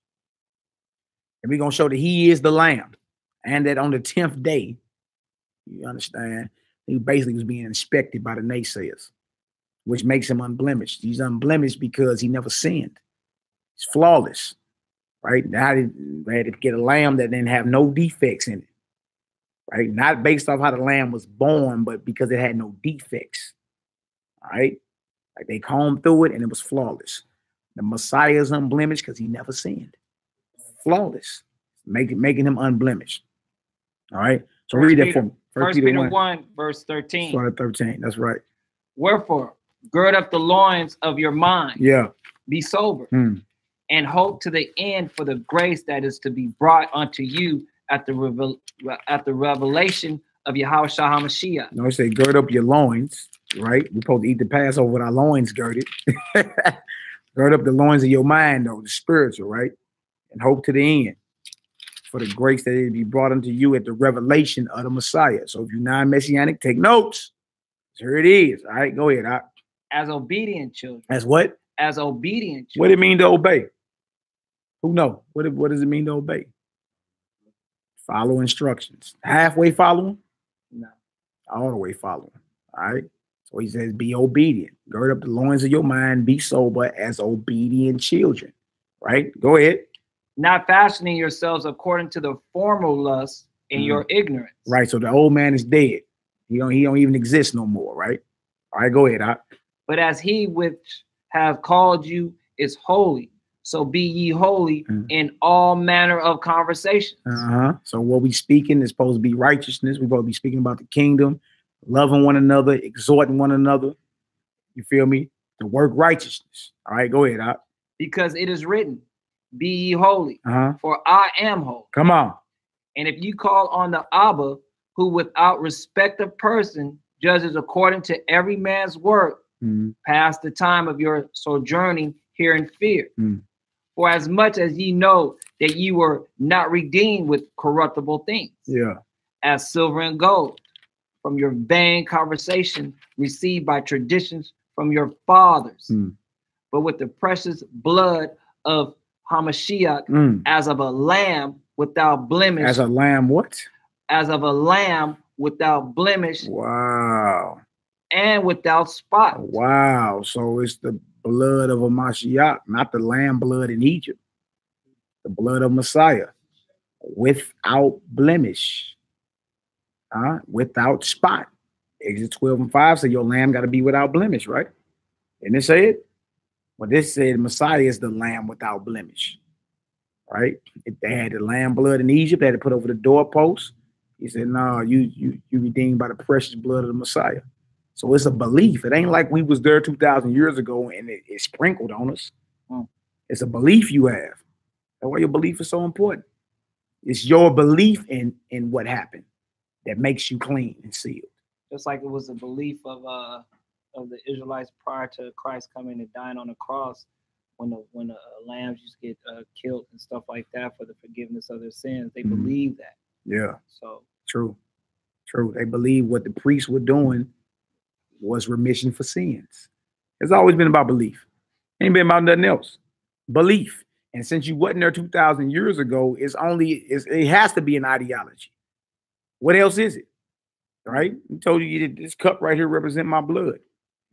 And we're going to show that he is the Lamb. And that on the 10th day, you understand, he basically was being inspected by the naysayers, which makes him unblemished. He's unblemished because he never sinned. He's flawless, right? Now they had to get a lamb that didn't have no defects in it, right? Not based off how the lamb was born, but because it had no defects, all right? Like they combed through it and it was flawless. The Messiah is unblemished because he never sinned. Flawless, making him unblemished, all right? So read that for me. 1 Peter 1, verse 13. Start at 13, that's right. Wherefore, gird up the loins of your mind. Yeah. Be sober. And hope to the end for the grace that is to be brought unto you at the revelation of Yahushua HaMashiach. No, say gird up your loins, right? We're supposed to eat the Passover with our loins girded. Gird up the loins of your mind, though, the spiritual, right? And hope to the end for the grace that it be brought unto you at the revelation of the Messiah. So if you're non-messianic, take notes. Here it is. All right, go ahead. As obedient children. As what? As obedient children. What does it mean to obey? Who knows? What does it mean to obey? Follow instructions. Halfway following? No. All the way following. All right. So he says, be obedient. Gird up the loins of your mind. Be sober as obedient children. Right? Go ahead. Not fashioning yourselves according to the former lusts in your ignorance. Right. So the old man is dead. He don't even exist no more. Right? All right. Go ahead. But as he which have called you is holy, so be ye holy in all manner of conversations. So what we speaking is supposed to be righteousness. We're supposed to be speaking about the kingdom, loving one another, exhorting one another. You feel me? To work righteousness. All right, go ahead. Because it is written, be ye holy, for I am holy. Come on. And if you call on the Abba, who without respect of person judges according to every man's work, pass the time of your sojourning here in fear. For as much as ye know that ye were not redeemed with corruptible things, as silver and gold, from your vain conversation received by traditions from your fathers, but with the precious blood of Hamashiach, as of a lamb without blemish. As a lamb what? As of a lamb without blemish. Wow. And without spot. Wow. So it's the blood of a Mashiach, not the lamb blood in Egypt. The blood of Messiah, without blemish, without spot. Exit 12:5 said your lamb got to be without blemish, right? Didn't it say it? Well, this said Messiah is the lamb without blemish, right? If they had the lamb blood in Egypt, they had to put over the doorpost. He said, no, you redeemed by the precious blood of the Messiah. So it's a belief. It ain't like we was there 2,000 years ago and it sprinkled on us. It's a belief you have. That's why your belief is so important. It's your belief in what happened that makes you clean and sealed. Just like it was a belief of the Israelites prior to Christ coming and dying on the cross, when the lambs used to get killed and stuff like that for the forgiveness of their sins. They believed that. Yeah. So true. They believe what the priests were doing was remission for sins. It's always been about belief. Ain't been about nothing else. Belief. And since you wasn't there 2,000 years ago, it has to be an ideology. What else is it? Right? He told you this cup right here represent my blood.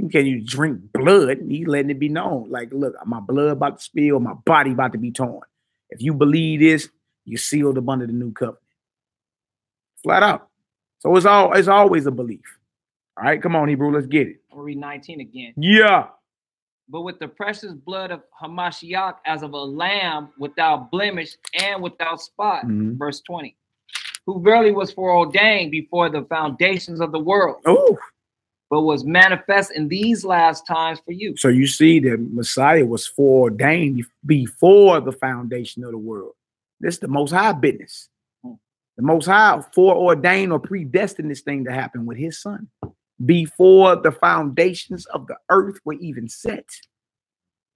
Can you drink blood? He's letting it be known. Like, look, my blood about to spill, my body about to be torn. If you believe this, you're sealed up under the new covenant. Flat out. So it's always a belief. All right, come on, Hebrew, let's get it. I'll read 19 again. Yeah. But with the precious blood of Hamashiach as of a lamb without blemish and without spot, verse 20, who verily was foreordained before the foundations of the world, but was manifest in these last times for you. So you see that Messiah was foreordained before the foundation of the world. This is the Most High business. The Most High foreordained or predestined this thing to happen with his son before the foundations of the earth were even set.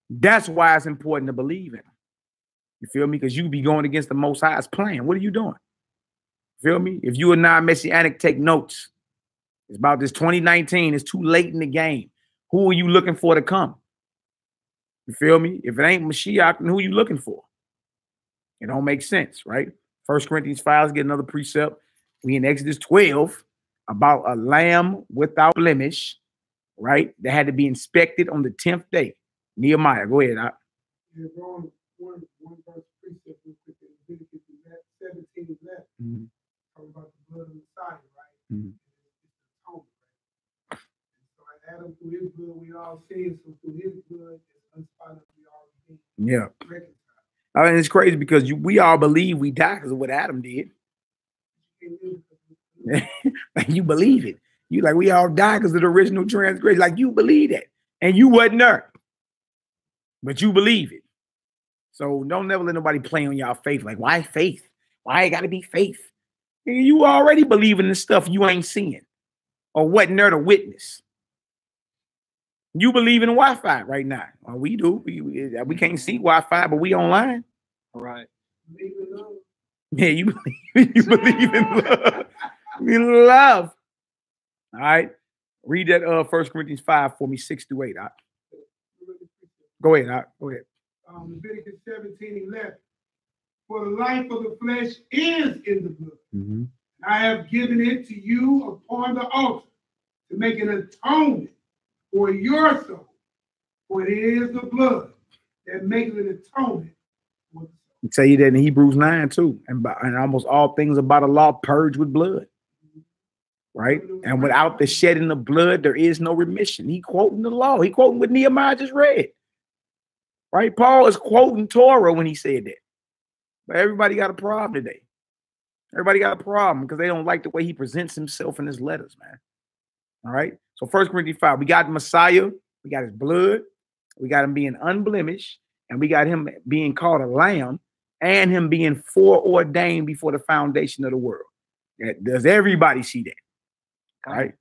That's why it's important to believe in him. You feel me? Because you be going against the Most High's plan. What are you doing? Feel me? If you are non-messianic, take notes. It's about this 2019. It's too late in the game. Who are you looking for to come? You feel me? If it ain't Mashiach, then who are you looking for? It don't make sense, right? 1 Corinthians 5, let's get another precept. We in Exodus 12 about a lamb without blemish, right? That had to be inspected on the 10th day. Nehemiah, go ahead. One verse precept, Leviticus 17 left. Talking about the blood of Messiah, right? It's atonement, right? So like Adam, through his blood, we all sin. So through his blood, it's unspotted, we all reconciled. I mean, it's crazy because we all believe we die because of what Adam did. Like you believe it. You like we all die because of the original transgression. Like you believe that. And you wasn't there. But you believe it. So don't never let nobody play on y'all faith. Like, why faith? Why it gotta be faith? You already believe in the stuff you ain't seeing or wasn't there to witness. You believe in Wi-Fi right now. Well, we do. We can't see Wi-Fi, but we online. All right. Yeah, you believe in love. In love. All right. Read that 1 Corinthians 5 for me, 6-8. Go ahead. Go ahead. Leviticus 17:11. For the life of the flesh is in the blood. I have given it to you upon the altar. to make an atonement for your soul. For it is the blood that makes an atonement for the soul. I tell you that in Hebrews 9 too. And almost all things about the law purged with blood. Right? And without the shedding of blood, there is no remission. He quoting the law. He quoting what Nehemiah just read. Right? Paul is quoting Torah when he said that. But everybody got a problem today. Everybody got a problem because they don't like the way he presents himself in his letters, man. All right? So 1 Corinthians 5, we got the Messiah, we got his blood, we got him being unblemished, and we got him being called a lamb, and him being foreordained before the foundation of the world. Does everybody see that? Right?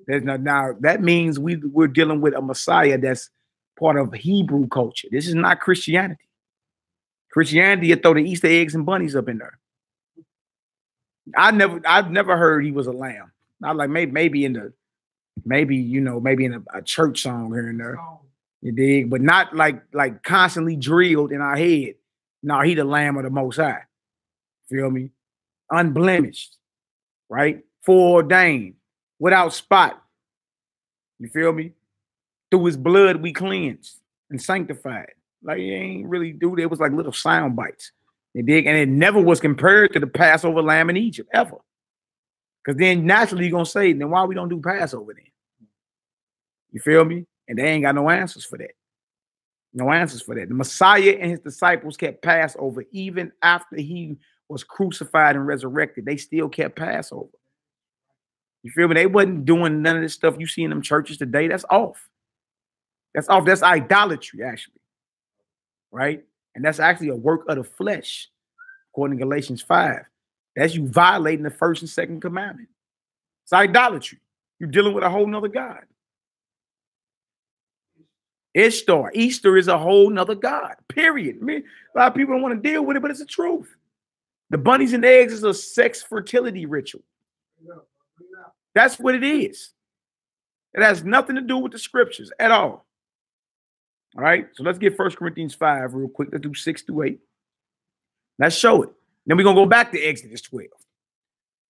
Now that means we're dealing with a Messiah that's part of Hebrew culture. This is not Christianity. Christianity, you throw the Easter eggs and bunnies up in there. I've never heard he was a lamb. Not like maybe in a church song here and there. You dig? But not like constantly drilled in our head. No, he the Lamb of the Most High. Feel me? Unblemished, right? Foreordained, without spot. You feel me? Through his blood we cleansed and sanctified. Like he ain't really do that. It was like little sound bites. You dig? And it never was compared to the Passover lamb in Egypt, ever. Because then naturally you're gonna say, then why we don't do Passover then? You feel me? And they ain't got no answers for that. No answers for that. The Messiah and his disciples kept Passover even after he was crucified and resurrected. They still kept Passover. You feel me? They wasn't doing none of this stuff you see in them churches today. That's off. That's off. That's idolatry, actually. Right? And that's actually a work of the flesh, according to Galatians 5. That's you violating the first and second commandment. It's idolatry. You're dealing with a whole nother God. Ishtar. Easter is a whole nother God, period. I mean, a lot of people don't want to deal with it, but it's the truth. The bunnies and eggs is a sex fertility ritual. That's what it is. It has nothing to do with the scriptures at all. All right, so let's get 1 Corinthians 5 real quick. Let's do 6 through 8. Let's show it. Then we're going to go back to Exodus 12.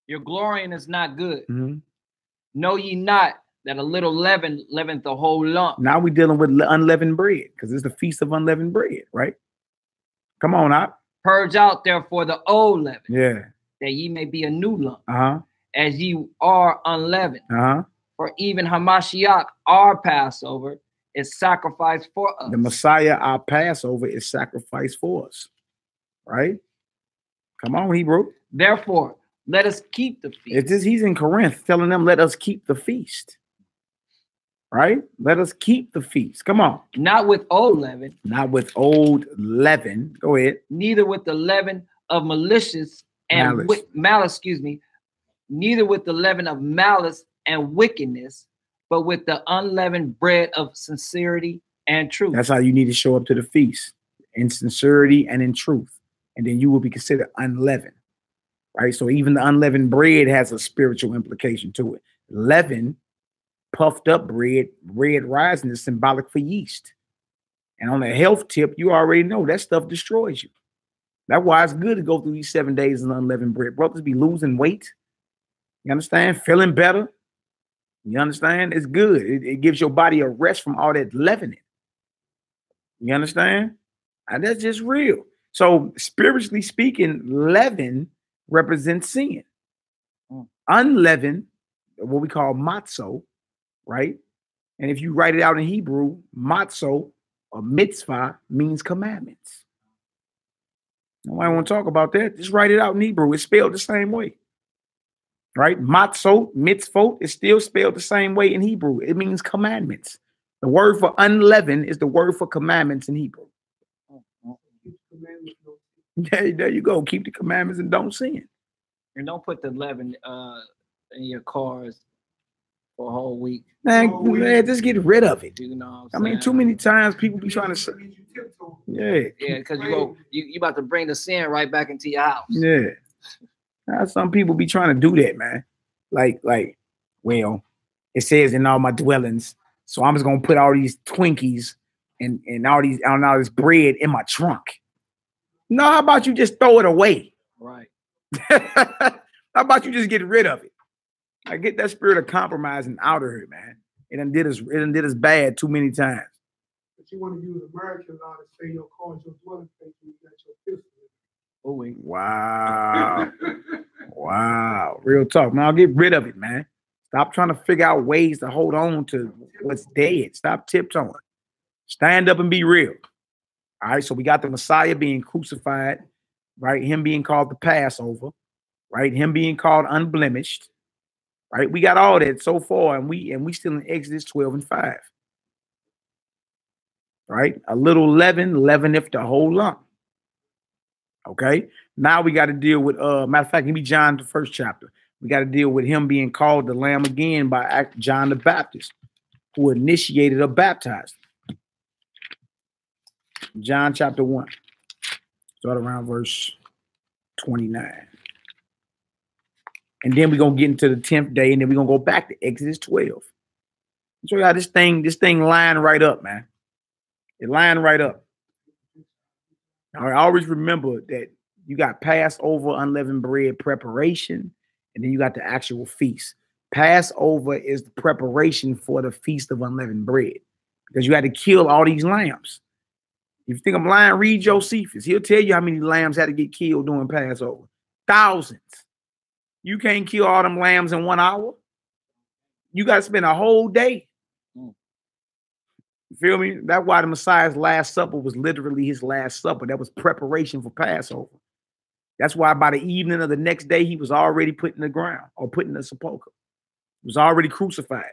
Your glorying is not good. Know ye not that a little leaven leaveneth the whole lump? Now we're dealing with unleavened bread because it's the feast of unleavened bread, right? Come on out. Purge out therefore the old leaven, that ye may be a new lump, as ye are unleavened. For even Hamashiach, our Passover, is sacrificed for us. The Messiah, our Passover, is sacrificed for us, right? Come on, Hebrew. Therefore, let us keep the feast. He's in Corinth telling them, let us keep the feast. Right? Let us keep the feast. Come on. Not with old leaven. Not with old leaven. Go ahead. Neither with the leaven of malicious and malice, neither with the leaven of malice and wickedness, but with the unleavened bread of sincerity and truth. That's how you need to show up to the feast, in sincerity and in truth. And then you will be considered unleavened. Right? So even the unleavened bread has a spiritual implication to it. Leaven, puffed up bread, red rising, is symbolic for yeast. And on the health tip, you already know that stuff destroys you. That's why it's good to go through these 7 days of unleavened bread. Brothers be losing weight. You understand? Feeling better. You understand? It's good. It gives your body a rest from all that leavening. You understand? And that's just real. So spiritually speaking, leaven represents sin. Unleavened, what we call matzo, right? And if you write it out in Hebrew, matzo or mitzvah means commandments. Nobody want to talk about that. Just write it out in Hebrew. It's spelled the same way. Right? Matzo, mitzvot, is still spelled the same way in Hebrew. It means commandments. The word for unleavened is the word for commandments in Hebrew. There you go. Keep the commandments and don't sin. And don't put the leaven in your cars for a whole week. Man, just get rid of it. You know I mean, too many times people be trying to say, because you about to bring the sin right back into your house. Yeah. Now, some people be trying to do that, man. Like, well, it says in all my dwellings, so I'm just gonna put all these Twinkies and all this bread in my trunk. No, how about you just throw it away? Right. How about you just get rid of it? I get that spirit of compromising out of her, man. It done did us bad too many times. But you want to use American law to say your cause your dwelling place when you got your pistol. Oh wait. Wow. Wow. Real talk, man. I'll get rid of it, man. Stop trying to figure out ways to hold on to what's dead. Stop tiptoeing. Stand up and be real. All right. So we got the Messiah being crucified, right? Him being called the Passover, right? Him being called unblemished, right? We got all that so far, and we still in Exodus 12:5. Right? A little leaven leaveneth the whole lump. Okay. Now we got to deal with matter of fact, give me John the 1st chapter. We got to deal with him being called the Lamb again by John the Baptist, who initiated or baptized. John chapter 1. Start around verse 29. And then we're gonna get into the 10th day, and then we're gonna go back to Exodus 12. So yeah, this thing line right up, man. It line right up. I always remember that you got Passover, unleavened bread preparation, and then you got the actual feast. Passover is the preparation for the feast of unleavened bread, because you had to kill all these lambs. If you think I'm lying, read Josephus. He'll tell you how many lambs had to get killed during Passover. Thousands. You can't kill all them lambs in 1 hour. You got to spend a whole day. You feel me? That's why the Messiah's Last Supper was literally his Last Supper. That was preparation for Passover. That's why by the evening of the next day, he was already put in the ground or put in the sepulchre. He was already crucified.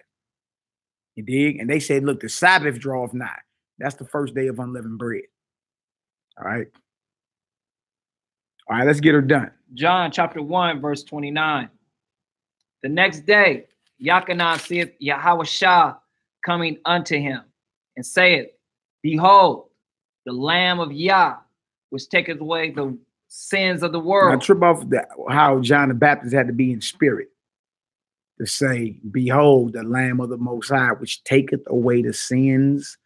You dig? And they said, look, the Sabbath draweth nigh. That's the first day of unleavened bread. All right. All right, let's get her done. John chapter 1, verse 29. The next day, Yachanan seeth Yahushua coming unto him, and saith, Behold, the Lamb of Yah, which taketh away the sins of the world. Now, trip off how John the Baptist had to be in spirit to say, Behold, the Lamb of the Most High, which taketh away the sins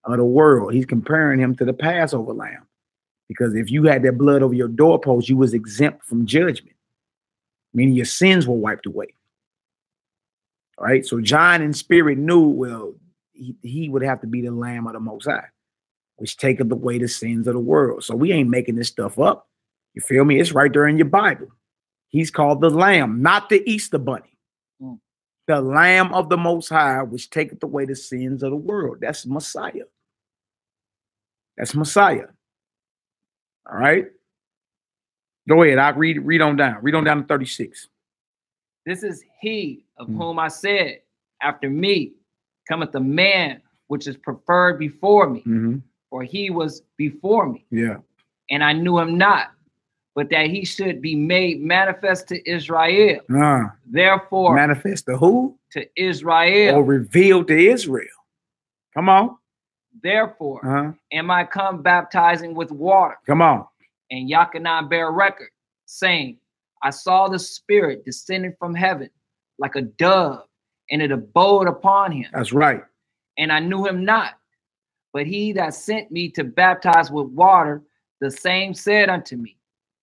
of the world. He's comparing him to the Passover lamb. Because if you had that blood over your doorpost, you was exempt from judgment, meaning your sins were wiped away. All right. So John in spirit knew, well, he would have to be the Lamb of the Most High, which taketh away the sins of the world. So we ain't making this stuff up. You feel me? It's right there in your Bible. He's called the Lamb, not the Easter bunny. The Lamb of the Most High, which taketh away the sins of the world. That's Messiah. That's Messiah. All right. Go ahead. I'll read on down. Read on down to 36. This is he of whom I said, after me cometh a man which is preferred before me, for he was before me. Yeah. And I knew him not, but that he should be made manifest to Israel. Therefore, manifest to who? To Israel. Or revealed to Israel. Come on. Therefore, am I come baptizing with water? Come on. And Yachanan bear record, saying, I saw the Spirit descending from heaven like a dove, and it abode upon him. That's right. And I knew him not, but he that sent me to baptize with water, the same said unto me,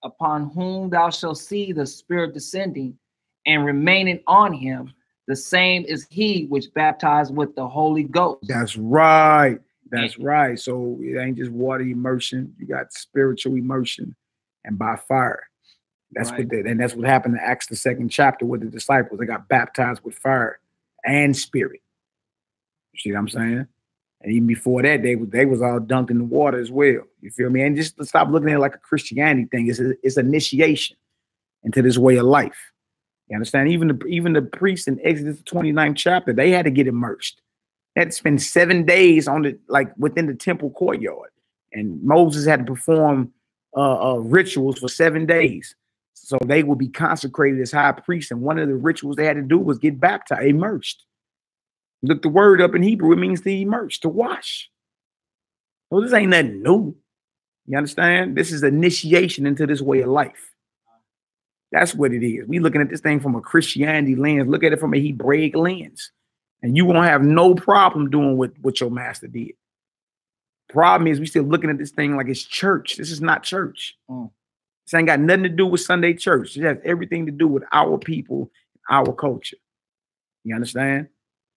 upon whom thou shalt see the Spirit descending and remaining on him, the same is he which baptized with the Holy Ghost. That's right. That's right. So it ain't just water immersion. You got spiritual immersion and by fire. That's right. That's what happened in Acts the 2nd chapter with the disciples. They got baptized with fire and spirit. You see what I'm saying? And even before that, they was all dunked in the water as well. You feel me? And just to stop looking at it like a Christianity thing, it's initiation into this way of life. You understand? Even the priests in Exodus 29th chapter, they had to get immersed. They had to spend 7 days on within the temple courtyard, and Moses had to perform rituals for 7 days, so they would be consecrated as high priests. And one of the rituals they had to do was get baptized, immersed. Look the word up in Hebrew; it means to immerse, to wash. Well, this ain't nothing new. You understand? This is initiation into this way of life. That's what it is. We looking at this thing from a Christianity lens. Look at it from a Hebraic lens. And you won't have no problem doing what your master did. Problem is, we still looking at this thing like it's church. This is not church. This ain't got nothing to do with Sunday church. It has everything to do with our people, our culture. You understand?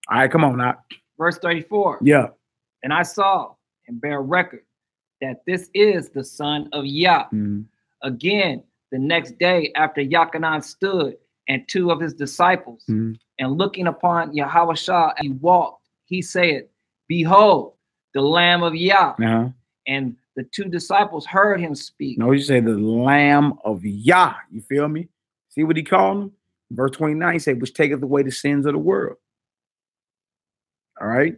All right, come on now. Verse 34. Yeah. And I saw and bear record that this is the son of Yah. Again, the next day after Yachanan stood and 2 of his disciples, and looking upon Yahushua as he walked, he said, behold, the Lamb of Yah. And the 2 disciples heard him speak. No, you say the Lamb of Yah. You feel me? See what he called him? Verse 29, he said, which taketh away the sins of the world. All right.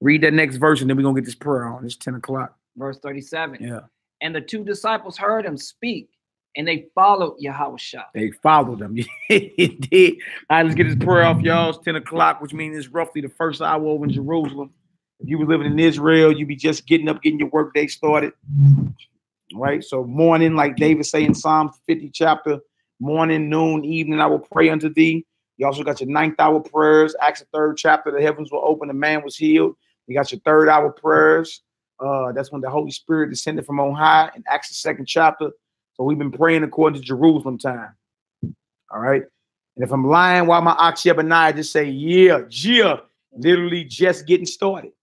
Read that next verse, and then we're going to get this prayer on. It's 10 o'clock. Verse 37. Yeah. And the 2 disciples heard him speak, and they followed Yahushua. They followed him. It did. All right, let's get this prayer off, y'all. It's 10 o'clock, which means it's roughly the first hour over in Jerusalem. If you were living in Israel, you'd be just getting up, getting your work day started. Right? So morning, like David say in Psalm 50 chapter, morning, noon, evening, I will pray unto thee. You also got your 9th hour prayers. Acts the 3rd chapter, the heavens were open, the man was healed. You got your 3rd hour prayers. That's when the Holy Spirit descended from on high in Acts the 2nd chapter. So we've been praying according to Jerusalem time. All right. And if I'm lying, while my ox Shebaniah just say, yeah, literally just getting started.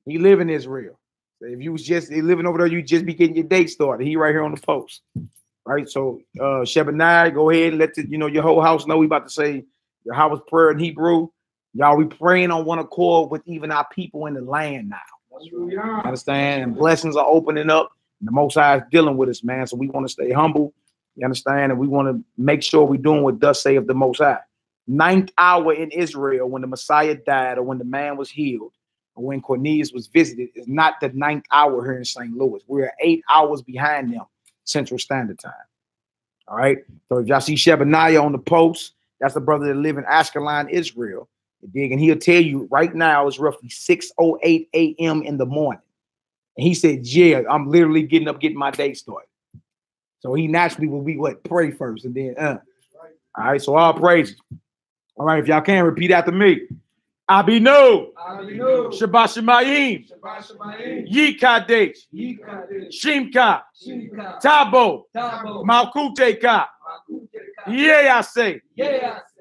He live in Israel. So if you was just living over there, you just be getting your date started. He right here on the post. Right. So Shebaniah, go ahead and let your whole house know we about to say your house prayer in Hebrew. Y'all, we praying on one accord with even our people in the land now. Understand? And blessings are opening up. And the Most High is dealing with us, man. So we want to stay humble. You understand? And we want to make sure we're doing what thus saith the Most High. 9th hour in Israel, when the Messiah died, or when the man was healed, or when Cornelius was visited, is not the 9th hour here in St. Louis. We're 8 hours behind them, Central Standard Time. All right. So if y'all see Shebaniah on the post, that's the brother that live in Ashkelon, Israel. You dig? And he'll tell you right now it's roughly 6:08 a.m. in the morning. And he said, yeah, I'm literally getting up, getting my day started. So he naturally will be what? Pray first and then All right, so all praises. All right, if y'all can repeat after me. Abinu, Shabbat Shemayim, Yikadesh, Shimka, Tabo, Malkuteka, Yeyase,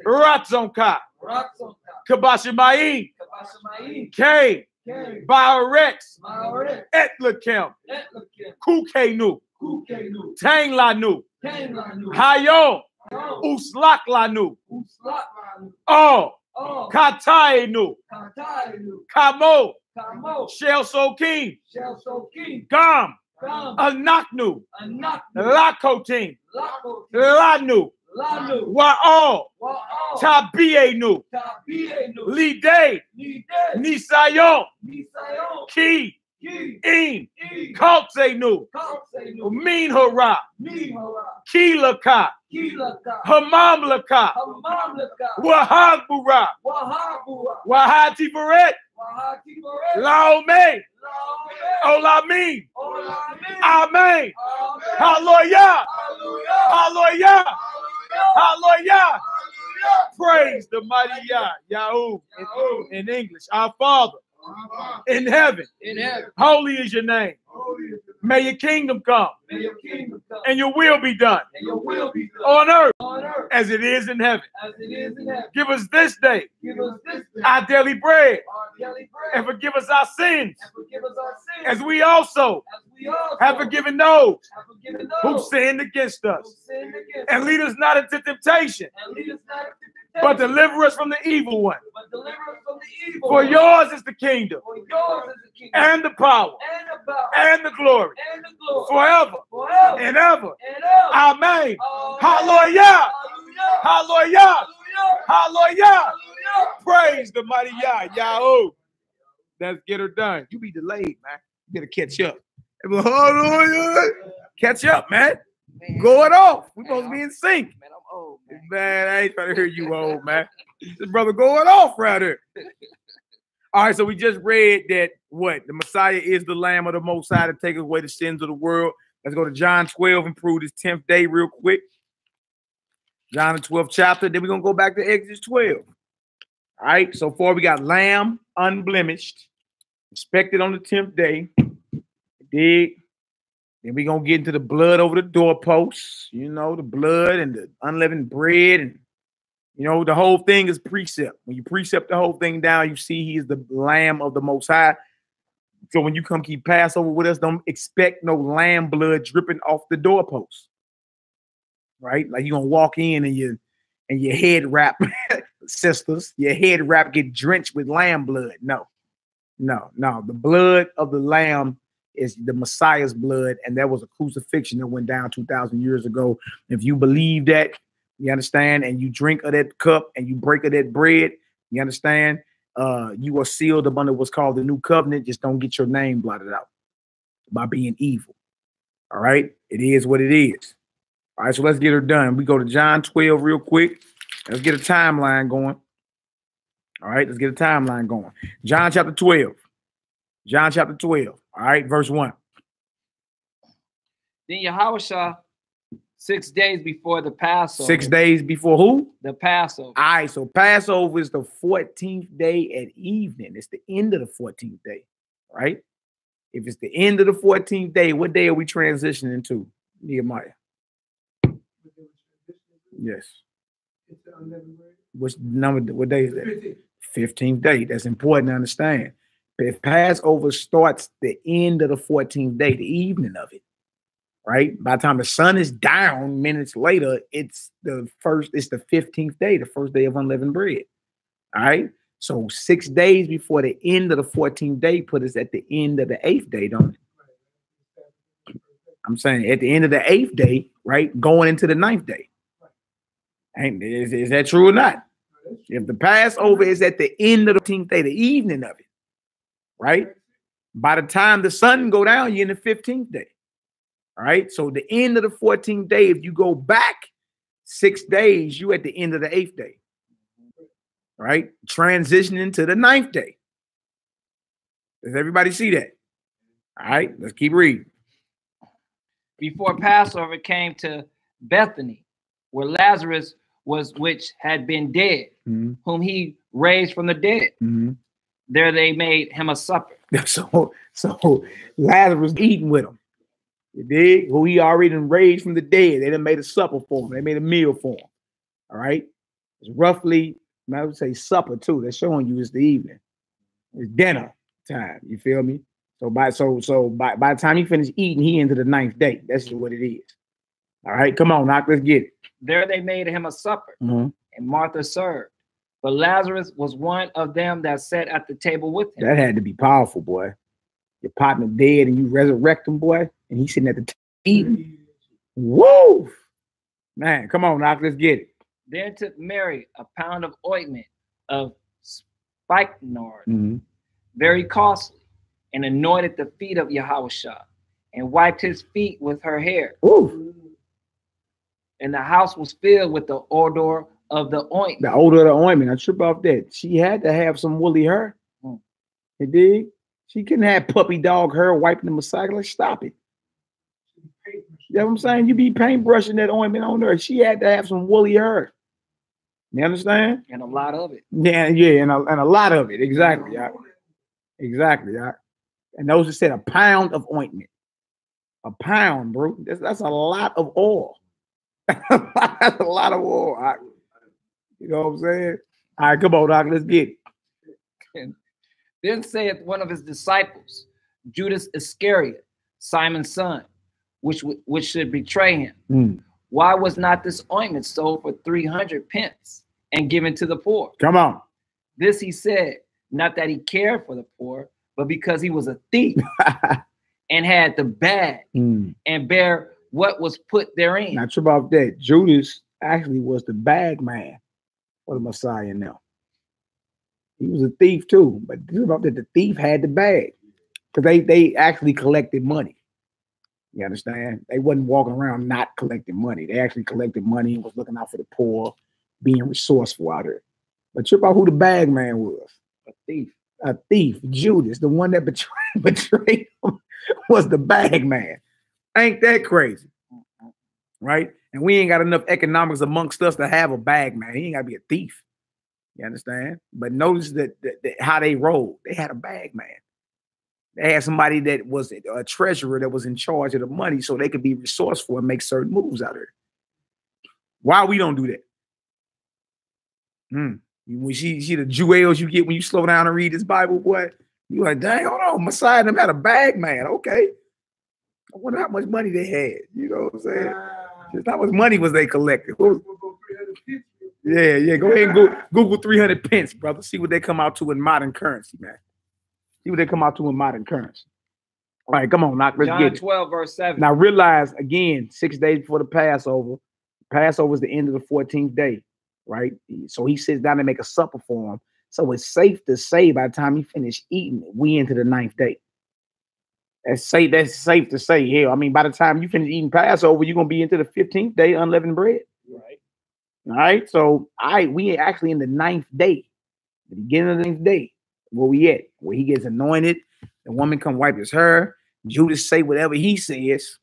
Ratzonka, Kabashimayim, K, Baaretz, Etlakem, Kukenu, Tanglanu, Hayo, Uslaklanu, Katainu, Kamo, Shel Sokim, Gam, Anaknu, Lakotin, Lanu, Wa'o, Tabienu, Lide, Nisayon, Ki, In, Kaltsenu, Minhara, Kilaka, Hamamlaka, Wahabura, Wahati Beret, Laome, Olamin, Amen, Hallelujah, Hallelujah, Hallelujah. Praise the mighty Yah, Yahoo in English. Our Father in heaven, holy is your name. May your kingdom come, and your will be done on earth as it is in heaven. Give us this day our daily bread, and forgive us our sins as we also have forgiven those who sinned against us. And lead us not into temptation, but deliver us from the evil one. For yours is the kingdom, and the power, and the glory, forever and ever. Amen. Hallelujah. Hallelujah. Hallelujah. Praise the mighty Yah, Yahoo. Let's get her done. You be delayed, man. You gotta catch up. Hallelujah. Catch up, man. Going off. We're supposed to be in sync. Man, I'm old, man. Man, I ain't trying to hear you old, man. This brother going off right here. All right, so we just read that what? The Messiah is the Lamb of the Most High to take away the sins of the world. Let's go to John 12 and prove this 10th day real quick. John the 12th chapter. Then we're going to go back to Exodus 12. All right, so far we got lamb, unblemished, inspected on the 10th day. Dig. Then we're going to get into the blood over the doorposts. You know, the blood and the unleavened bread and, You know, the whole thing is precept. When you precept the whole thing down, you see he is the Lamb of the Most High. So when you come keep Passover with us, don't expect no lamb blood dripping off the doorpost. Right? Like you're gonna walk in and your head wrap, sisters, your head wrap get drenched with lamb blood. No. The blood of the lamb is the Messiah's blood, and that was a crucifixion that went down 2,000 years ago. If you believe that, you understand, and you drink of that cup and you break of that bread, you understand, you are sealed up under what's called the new covenant. Just don't get your name blotted out by being evil. All right, it is what it is. All right, so let's get her done. We go to John 12 real quick. Let's get a timeline going. All right, let's get a timeline going. John chapter 12. John chapter 12. All right, verse 1. Then Yahushua, 6 days before the Passover. 6 days before who? The Passover. All right, so Passover is the 14th day at evening. It's the end of the 14th day, right? If it's the end of the 14th day, what day are we transitioning to, Nehemiah? Yes. Which number? What day is that? 15th day. That's important to understand. But if Passover starts the end of the 14th day, the evening of it, right? By the time the sun is down minutes later, it's the 15th day, the first day of unleavened bread. All right. So 6 days before the end of the 14th day put us at the end of the 8th day, don't it? I'm saying at the end of the 8th day, right? Going into the 9th day. Is that true or not? If the Passover is at the end of the 15th day, the evening of it, right? By the time the sun go down, you're in the 15th day. All right. So the end of the 14th day, if you go back 6 days, you at the end of the 8th day. All right. Transitioning to the 9th day. Does everybody see that? All right. Let's keep reading. Before Passover came to Bethany, where Lazarus was, which had been dead, whom he raised from the dead. There they made him a supper. So Lazarus eating with him. You dig? Who he already raised from the dead. They done made a supper for him. They made a meal for him. All right. It's roughly, I would say supper too. They're showing you it's the evening. It's dinner time. You feel me? So by the time he finished eating, he into the 9th day. That's just what it is. All right, come on, Knock, let's get it. There they made him a supper, and Martha served. But Lazarus was one of them that sat at the table with him. That had to be powerful, boy. Your partner dead and you resurrect him, boy, and he's sitting at the table eating. Woo! Man, come on, Knock, let's get it. Then took Mary a pound of ointment of spikenard, very costly, and anointed the feet of Yahushua, and wiped his feet with her hair. Ooh. And the house was filled with the odor of the ointment. The odor of the ointment. I trip off that. She had to have some woolly hair. You dig? She couldn't have puppy dog hair wiping the Messiah. Like, stop it. You know what I'm saying? You be paintbrushing that ointment on her. She had to have some woolly hair. You understand? And a lot of it. Yeah, and a lot of it. Exactly. Exactly. And those that said a pound of ointment. A pound, bro. That's a lot of oil. That's a lot of oil. You know what I'm saying? All right, come on, Doc. Let's get it. Then saith one of his disciples, Judas Iscariot, Simon's son, which should betray him. Why was not this ointment sold for 300 pence and given to the poor? Come on. This he said, not that he cared for the poor, but because he was a thief and had the bag and bear what was put therein. Now, trip off that. Judas actually was the bag man for the Messiah now. He was a thief too, but trip off that the thief had the bag because they actually collected money. You understand? They wasn't walking around not collecting money. They actually collected money and was looking out for the poor, being resourceful out there. But trip out who the bag man was. A thief. A thief. Judas, the one that betrayed him, was the bag man. Ain't that crazy? Right? And we ain't got enough economics amongst us to have a bag man. He ain't got to be a thief. You understand? But notice that how they rolled. They had a bag man. They had somebody that was a treasurer that was in charge of the money so they could be resourceful and make certain moves out of it. Why we don't do that? When you see the jewels you get when you slow down and read this Bible, boy, you like, dang, hold on, Messiah and them had a bag, man. Okay. I wonder how much money they had. You know what I'm saying? Just how much money was they collecting? Yeah. Go ahead and Google 300 pence, brother. See what they come out to in modern currency, man. See what they come out to in modern currency. All right, come on, Knock. Let's get it. John 12, verse 7. Now realize, again, 6 days before the Passover. Passover is the end of the 14th day, right? So he sits down and make a supper for him. So it's safe to say by the time he finished eating, we into the 9th day. That's safe to say. Hell, I mean, by the time you finish eating Passover, you're gonna be into the 15th day, unleavened bread. Right. All right. So we actually in the 9th day, the beginning of the 9th day, where we at, where he gets anointed. The woman come wipe his hair. Judas say whatever he says.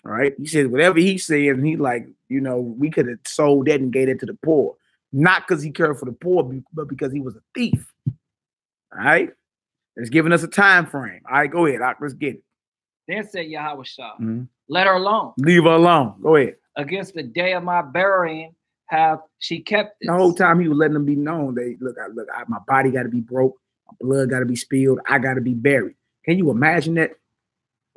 All right. He says whatever he says, and he like, you know, we could have sold that and gave it to the poor, not because he cared for the poor, but because he was a thief. All right. It's giving us a time frame. All right, go ahead. Let's get it. Then said Yahweh, let her alone. Leave her alone. Go ahead. Against the day of my burying have she kept this. The whole time he was letting them be known. My body got to be broke. My blood got to be spilled. I got to be buried. Can you imagine that?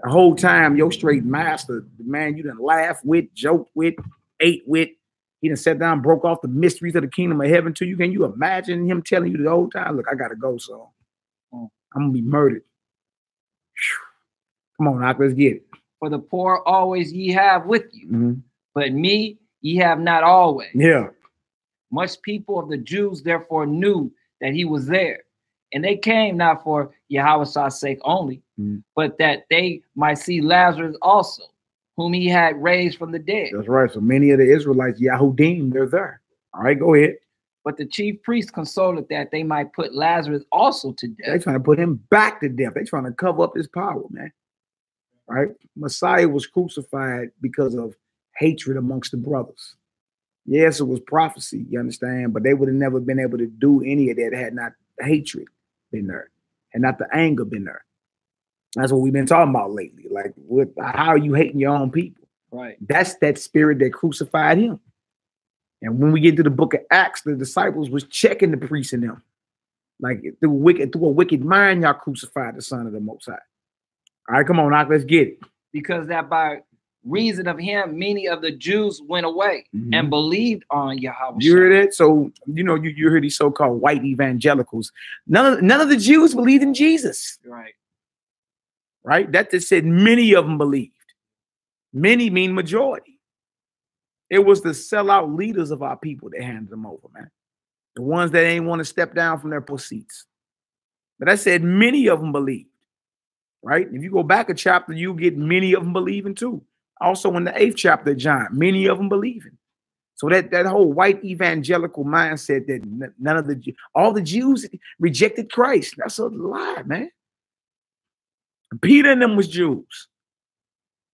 The whole time, your straight master, the man you done laughed with, joked with, ate with, he done sat down, broke off the mysteries of the kingdom of heaven to you. Can you imagine him telling you the whole time, look, I got to go, so I'm going to be murdered. Come on, Doc, let's get it. For the poor always ye have with you, but me ye have not always. Yeah. Much people of the Jews therefore knew that he was there. And they came not for Yahweh's sake only, but that they might see Lazarus also, whom he had raised from the dead. That's right. So many of the Israelites, Yahudim, they're there. All right, go ahead. But the chief priests consulted that they might put Lazarus also to death. They're trying to put him back to death. They're trying to cover up his power, man. All right? Messiah was crucified because of hatred amongst the brothers. Yes, it was prophecy, you understand? But they would have never been able to do any of that had not hatred been there, and not the anger been there. That's what we've been talking about lately. Like, how are you hating your own people? Right. That's that spirit that crucified him. And when we get to the book of Acts, the disciples was checking the priests in them. Like through a wicked mind, y'all crucified the Son of the Most High. All right, come on, Doc, let's get it. Because that by reason of him, many of the Jews went away and believed on Yahweh. You heard it? So, you know, you heard these so-called white evangelicals. None of the Jews believed in Jesus. Right. Right? That just said many of them believed. Many mean majority. It was the sellout leaders of our people that handed them over, man. The ones that ain't want to step down from their seats. But I said many of them believed. Right? If you go back a chapter, you get many of them believing too. Also in the 8th chapter of John, many of them believing. So that whole white evangelical mindset that all the Jews rejected Christ. That's a lie, man. Peter and them was Jews.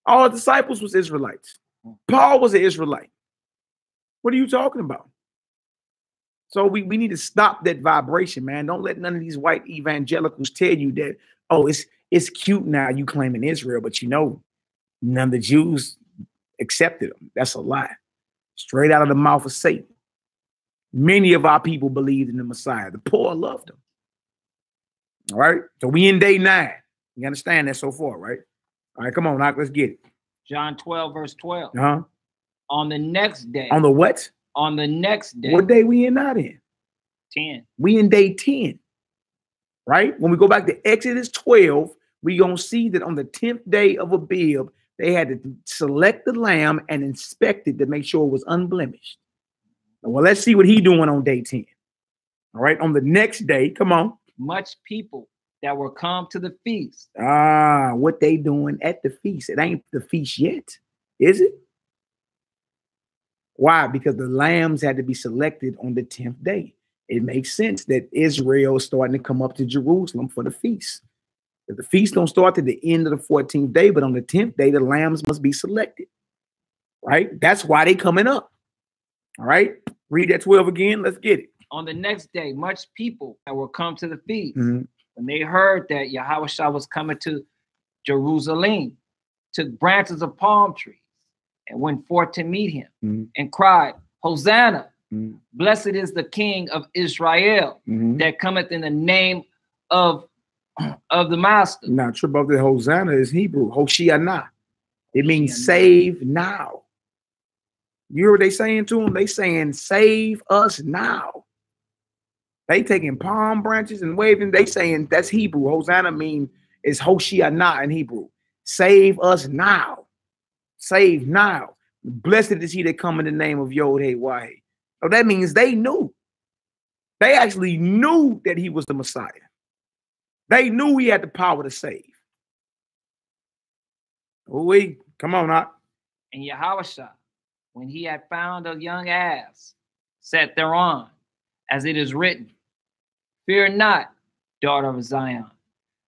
All the disciples was Israelites. Paul was an Israelite. What are you talking about? So we need to stop that vibration, man. Don't let none of these white evangelicals tell you that, oh, it's cute now you claiming Israel, but you know, none of the Jews accepted them. That's a lie. Straight out of the mouth of Satan. Many of our people believed in the Messiah. The poor loved him. All right. So we in day 9. You understand that so far, right? All right, come on, Doc, let's get it. John 12, verse 12. Uh-huh. On the next day. On the what? On the next day. What day we in not in? 10. We in day 10. Right? When we go back to Exodus 12, we gonna see that on the 10th day of Abib, they had to select the lamb and inspect it to make sure it was unblemished. Well, let's see what he doing on day 10. All right, on the next day, come on. Much people that were come to the feast. What they doing at the feast? It ain't the feast yet, is it? Why? Because the lambs had to be selected on the 10th day. It makes sense that Israel is starting to come up to Jerusalem for the feast. If the feast don't start to the end of the 14th day, but on the 10th day, the lambs must be selected. Right? That's why they coming up. All right? Read that 12 again. Let's get it. On the next day, much people that were come to the feast, when they heard that Yahweh was coming to Jerusalem, took branches of palm trees and went forth to meet him and cried, Hosanna, Blessed is the King of Israel that cometh in the name of the Master. Now, trip up the Hosanna is Hebrew, Hoshiana. It means save now. You hear what they saying to him? They saying, save us now. They taking palm branches and waving. They saying that's Hebrew. Hosanna mean is Hoshiana in Hebrew. Save us now. Save now. Blessed is he that come in the name of Yod-Heh-Wah-Heh. So that means they knew. They actually knew that he was the Messiah. They knew he had the power to save. Oh, come on now. And Yahushua, when he had found a young ass, sat thereon, as it is written, fear not, daughter of Zion.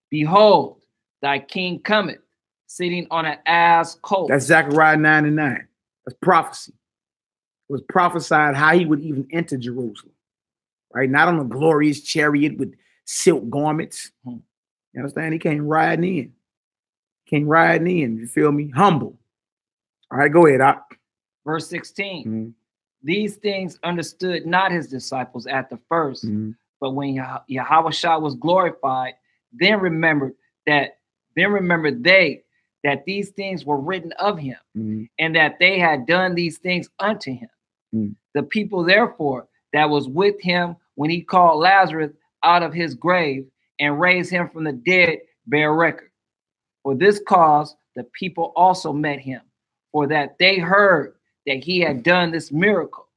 Behold, thy king cometh, sitting on an ass colt. That's Zechariah 9:9. That's prophecy. It was prophesied how he would even enter Jerusalem. Right? Not on a glorious chariot with silk garments. You understand? He came riding in. Came riding in. You feel me? Humble. All right, go ahead. Verse 16. These things understood not his disciples at the first, but when Yahushua was glorified, then remembered they that these things were written of him, and that they had done these things unto him. The people, therefore, that was with him when he called Lazarus out of his grave and raised him from the dead, bear record. For this cause the people also met him, for that they heard that he had done this miracle.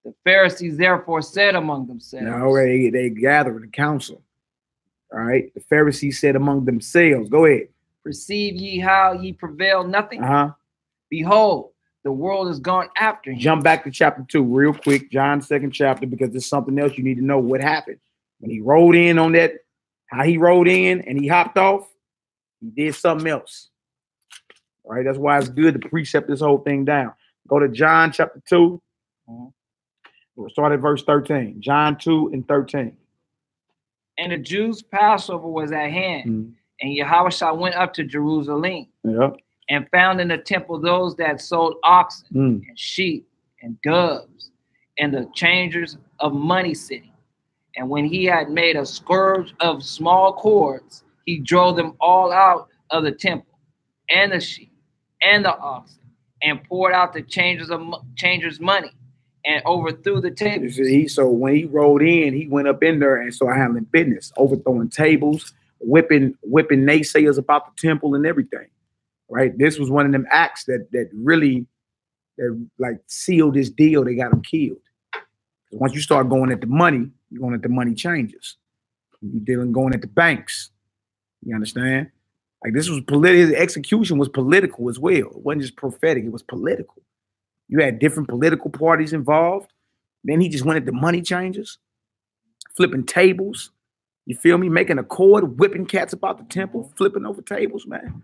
The Pharisees therefore said among themselves. No, they gathered the council. All right. The Pharisees said among themselves. Go ahead. Perceive ye how ye prevail nothing? Behold, the world is gone after him. Jump back to chapter 2 real quick, John's 2nd chapter, because there's something else you need to know what happened. When he rode in on that, how he rode in and he hopped off, he did something else. All right. That's why it's good to precept this whole thing down. Go to John chapter 2. We'll start at verse 13. John 2:13. And the Jews' Passover was at hand, and Yahushua went up to Jerusalem, and found in the temple those that sold oxen and sheep and doves, and the changers of money sitting. And when he had made a scourge of small cords, he drove them all out of the temple, and the sheep, and the oxen, and poured out the changers' money, and overthrew the tables. So when he rode in, he went up in there and started handling business, overthrowing tables, whipping naysayers about the temple and everything. Right? This was one of them acts that really like sealed this deal. They got him killed. Once you start going at the money, you're going at the money changes. You're going at the banks. You understand? Like this was political. His execution was political as well. It wasn't just prophetic. It was political. You had different political parties involved. Then he just went at the money changers, flipping tables. You feel me? Making a cord, whipping cats about the temple, flipping over tables, man.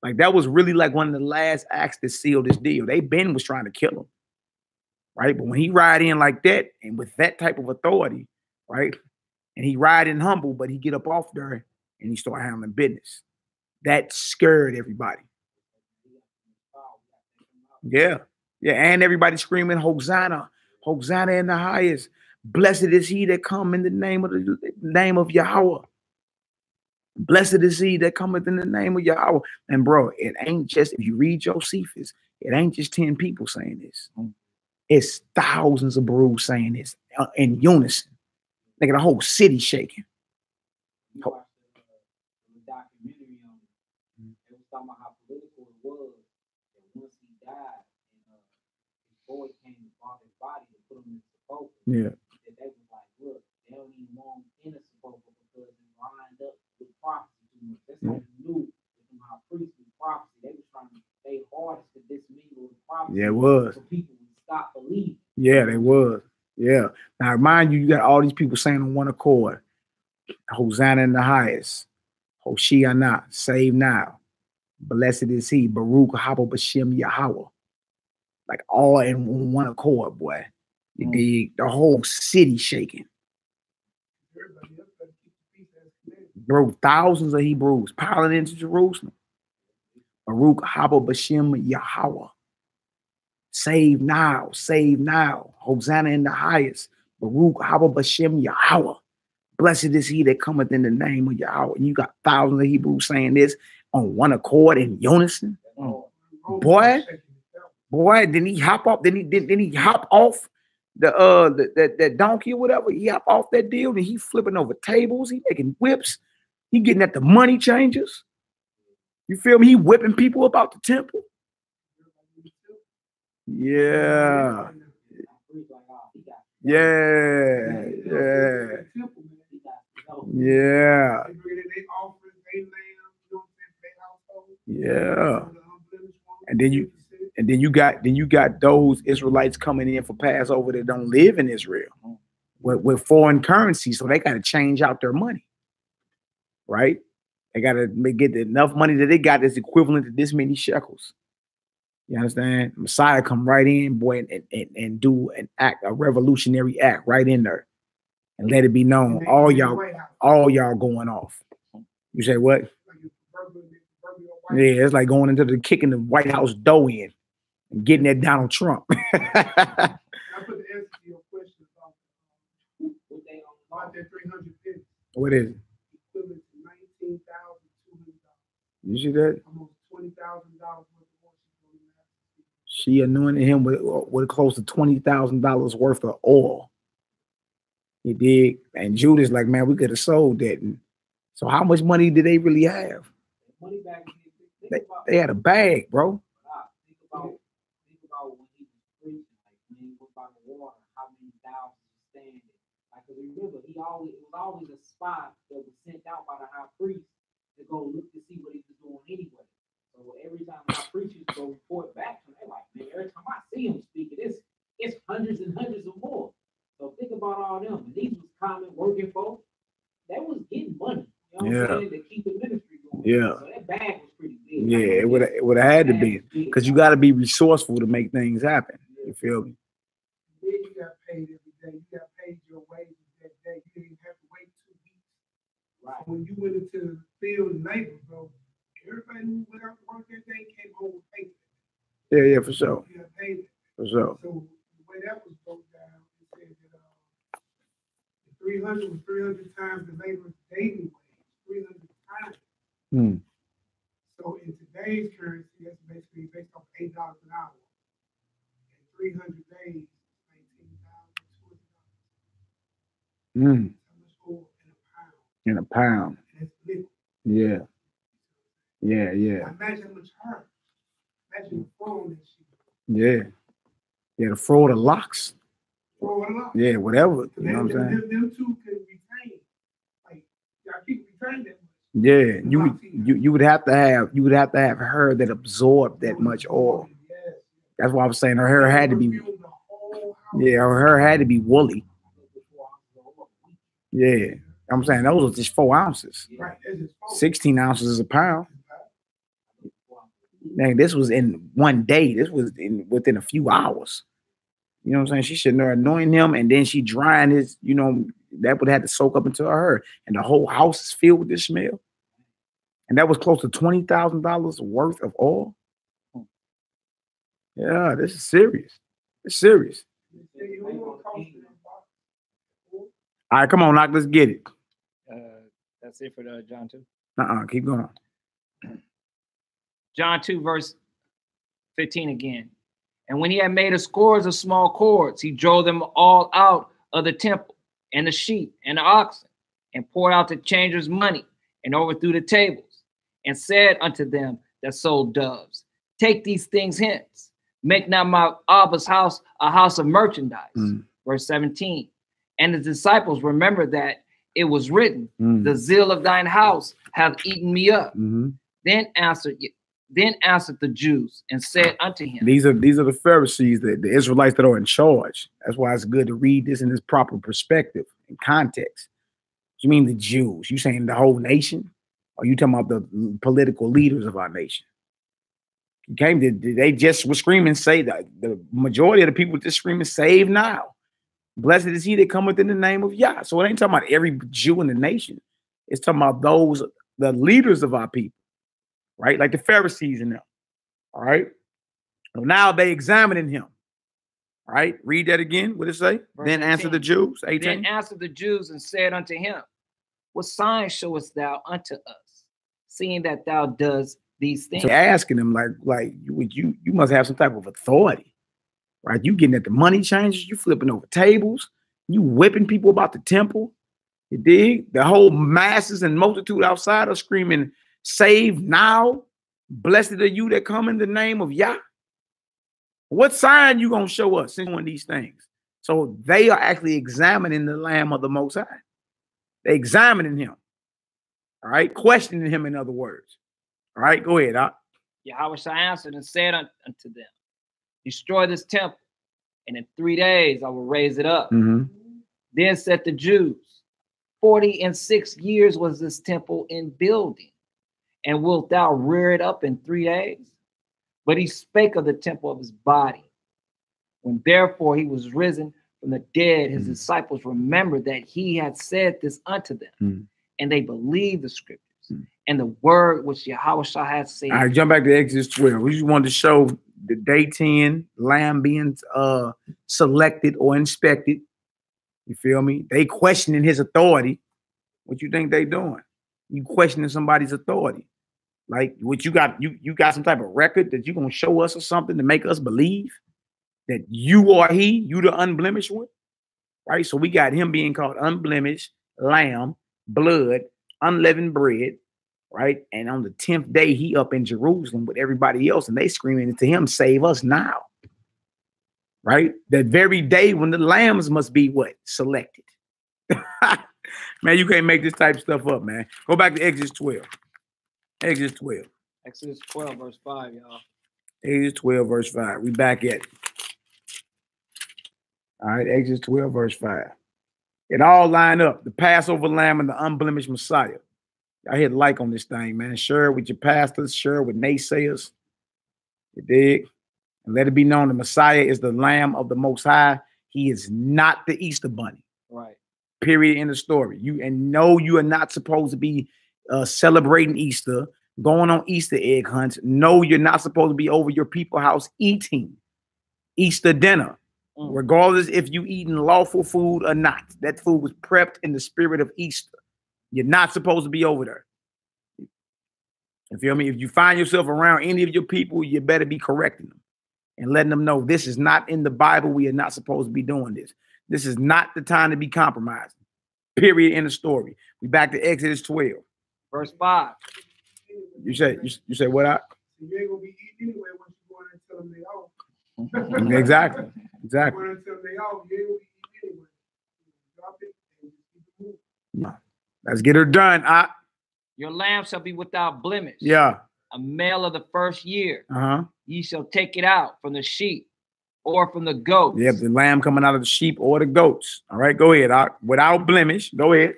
Like that was really like one of the last acts that sealed this deal. Ben was trying to kill him, right? But when he ride in like that and with that type of authority, right? And he ride in humble, but he get up off there and he start handling business. That scared everybody. Yeah. Yeah, and everybody screaming, Hosanna, Hosanna in the highest. Blessed is he that come in the name of Yahweh. Blessed is he that cometh in the name of Yahweh. And bro, it ain't just, if you read Josephus, it ain't just 10 people saying this. It's thousands of brews saying this in unison. Like the whole city shaking. You watched the documentary on it. It was talking about how political it was. And once he died, his boy came and bought his body and put him in the sepulchre. Yeah. And they was like, look, they don't even want him in the sepulchre because it lined up with prophecy too much. That's how you knew from how priests with prophecy. They were trying to stay hardest to dismingle with prophecy. Yeah, it was. So people would stop believing. Yeah, they was. Yeah. Now, mind you, you got all these people saying on one accord, Hosanna in the highest, Hoshiana, save now. Blessed is he, Baruch Haba Bashem Yahweh. Like all in one accord, boy. The whole city shaking. Bro, thousands of Hebrews piling into Jerusalem. Baruch Haba Bashem Yahweh. Save now, save now. Hosanna in the highest. Baruch haba Bashem Yahweh. Blessed is he that cometh in the name of Yahweh. And you got thousands of Hebrews saying this on one accord in unison. Boy, didn't he hop off? Didn't he hop off that donkey or whatever? He hop off that deal and he flipping over tables. He making whips. He getting at the money changers. You feel me? He whipping people about the temple. Yeah. Yeah. Yeah. Yeah. Yeah. And then you got those Israelites coming in for Passover that don't live in Israel with foreign currency, so they got to change out their money, right? They got to get enough money that they got that's equivalent to this many shekels. You understand? Messiah come right in, boy, and do an act, a revolutionary act right in there, and let it be known all y'all going off. You say what? Yeah, it's like going into the kicking the White House door in and getting that Donald Trump. I put the answer to your question about that 350. What is it? Equivalent to $19,200. You see that? Almost $20,000. She anointed him with close to $20,000 worth of oil. He did. And Judas like, man, we could have sold that. And so how much money did they really have? Money back. They had a bag, bro. Think about when he was preaching, like when he was by the water, how many thousands were standing. Like, remember, it was always a spot that was sent out by the high priest to go look to see what he was doing anyway. So every time the high priest used to go report back to him, they're like, man, every time I see him speaking, it's hundreds and hundreds of more. So think about all them. And these was common working folks. They was getting money. You know what I'm saying? To keep the ministry going. Yeah. So that bag was pretty big. Yeah, it would have had to be. Because you got to be resourceful to make things happen. You feel me? Then you got paid every day. You got paid your wages that day. You didn't have to wait 2 weeks. Right. So when you went into the field and labor, bro, everybody who went out to work that day came home with payment. Yeah, for sure. You got paid. For sure. So the way that was broke down, it said that 300 was 300 times the labor's daily wage. 300 times. So in today's currency, that's basically based on $8 an hour. In 300 days, $19,200. How much oil in a pound? And it's liquid. Yeah. Yeah. Now imagine how much herb. Imagine throwing that shit. Yeah. Yeah, the fraud of locks. Fraud of locks. Yeah, whatever. You know what I'm saying? Them two can retain. Like, y'all keep retaining that. Yeah, you would have to have her that absorbed that much oil. That's why I was saying her hair had to be. Yeah, her hair had to be woolly. Yeah, I'm saying those are just 4 ounces. 16 ounces is a pound. Man, this was in one day. This was within a few hours. You know what I'm saying? She should anoint him, and then she drying his. You know, that would have to soak up into her, and the whole house is filled with this smell. And that was close to $20,000 worth of oil. Yeah, this is serious. It's serious. All right, come on, Knock. Let's get it. That's it for John 2. Keep going. John 2, verse 15 again. And when he had made a scores of small cords, he drove them all out of the temple, and the sheep and the oxen, and poured out the changers' money, and overthrew the tables, and said unto them that sold doves, take these things hence, make not my Abba's house a house of merchandise. Verse 17. And the disciples remembered that it was written, the zeal of thine house hath eaten me up. Then answered the Jews and said unto him, these are the Pharisees, the Israelites that are in charge. That's why it's good to read this in its proper perspective and context. You mean the Jews? You saying the whole nation? Or you talking about the political leaders of our nation? They just were screaming, say that the majority of the people just screaming, save now. Blessed is he that cometh in the name of Yah. So it ain't talking about every Jew in the nation. It's talking about the leaders of our people, right? Like the Pharisees and them. All right. So now they examining him. All right, read that again. What did it say? Verse Then 18. answered the Jews. 18. Then answered the Jews and said unto him, what sign showest thou unto us, seeing that thou does these things? So asking him like you must have some type of authority, right? You getting at the money changers, you flipping over tables, you whipping people about the temple. You dig? The whole masses and multitude outside are screaming, "Save now! Blessed are you that come in the name of Yah." What sign you gonna show us in one of these things? So they are actually examining the Lamb of the Most High. They're examining him. All right, questioning him, in other words. All right, go ahead. Yahweh answered and said unto them, destroy this temple, and in 3 days I will raise it up. Then said the Jews, 46 years was this temple in building, and wilt thou rear it up in 3 days? But he spake of the temple of his body. When therefore he was risen from the dead, his disciples remembered that he had said this unto them, and they believed the scriptures and the word which Yahweh had said. All right, jump back to Exodus 12. We just wanted to show the day 10 lamb being selected or inspected. You feel me? They questioning his authority. What you think they doing? You questioning somebody's authority. Like, what you got some type of record that you're gonna show us or something to make us believe that you are he, you the unblemished one, right? So we got him being called unblemished, lamb, blood, unleavened bread, right? And on the 10th day, he up in Jerusalem with everybody else, and they screaming to him, save us now, right? That very day when the lambs must be what? Selected. Man, you can't make this type of stuff up, man. Go back to Exodus 12. Exodus 12. Exodus 12, verse 5, y'all. Exodus 12, verse 5. We back at it. All right, Exodus 12, verse 5. It all line up. The Passover lamb and the unblemished Messiah. I hit like on this thing, man. Share it with your pastors. Share it with naysayers. You dig? And let it be known the Messiah is the Lamb of the Most High. He is not the Easter bunny. Right. Period. In the story. You are not supposed to be celebrating Easter, going on Easter egg hunts. No, you're not supposed to be over your people's house eating Easter dinner, regardless if you eating lawful food or not. That food was prepped in the spirit of Easter. You're not supposed to be over there. You feel me? If you find yourself around any of your people, you better be correcting them and letting them know this is not in the Bible. We are not supposed to be doing this. This is not the time to be compromising. Period. In the story. We back to Exodus 12. Verse 5. You say what up? You ain't gonna be eating anyway once you go in and tell them they off. Exactly. Exactly. You go in and tell them they off, you ain't gonna be eating anyway. Drop it and just keep it moving. No. Let's get her done. Your lamb shall be without blemish. Yeah. A male of the first year. Uh-huh. Ye shall take it out from the sheep or from the goats. Yep, the lamb coming out of the sheep or the goats. All right, go ahead. Without blemish. Go ahead.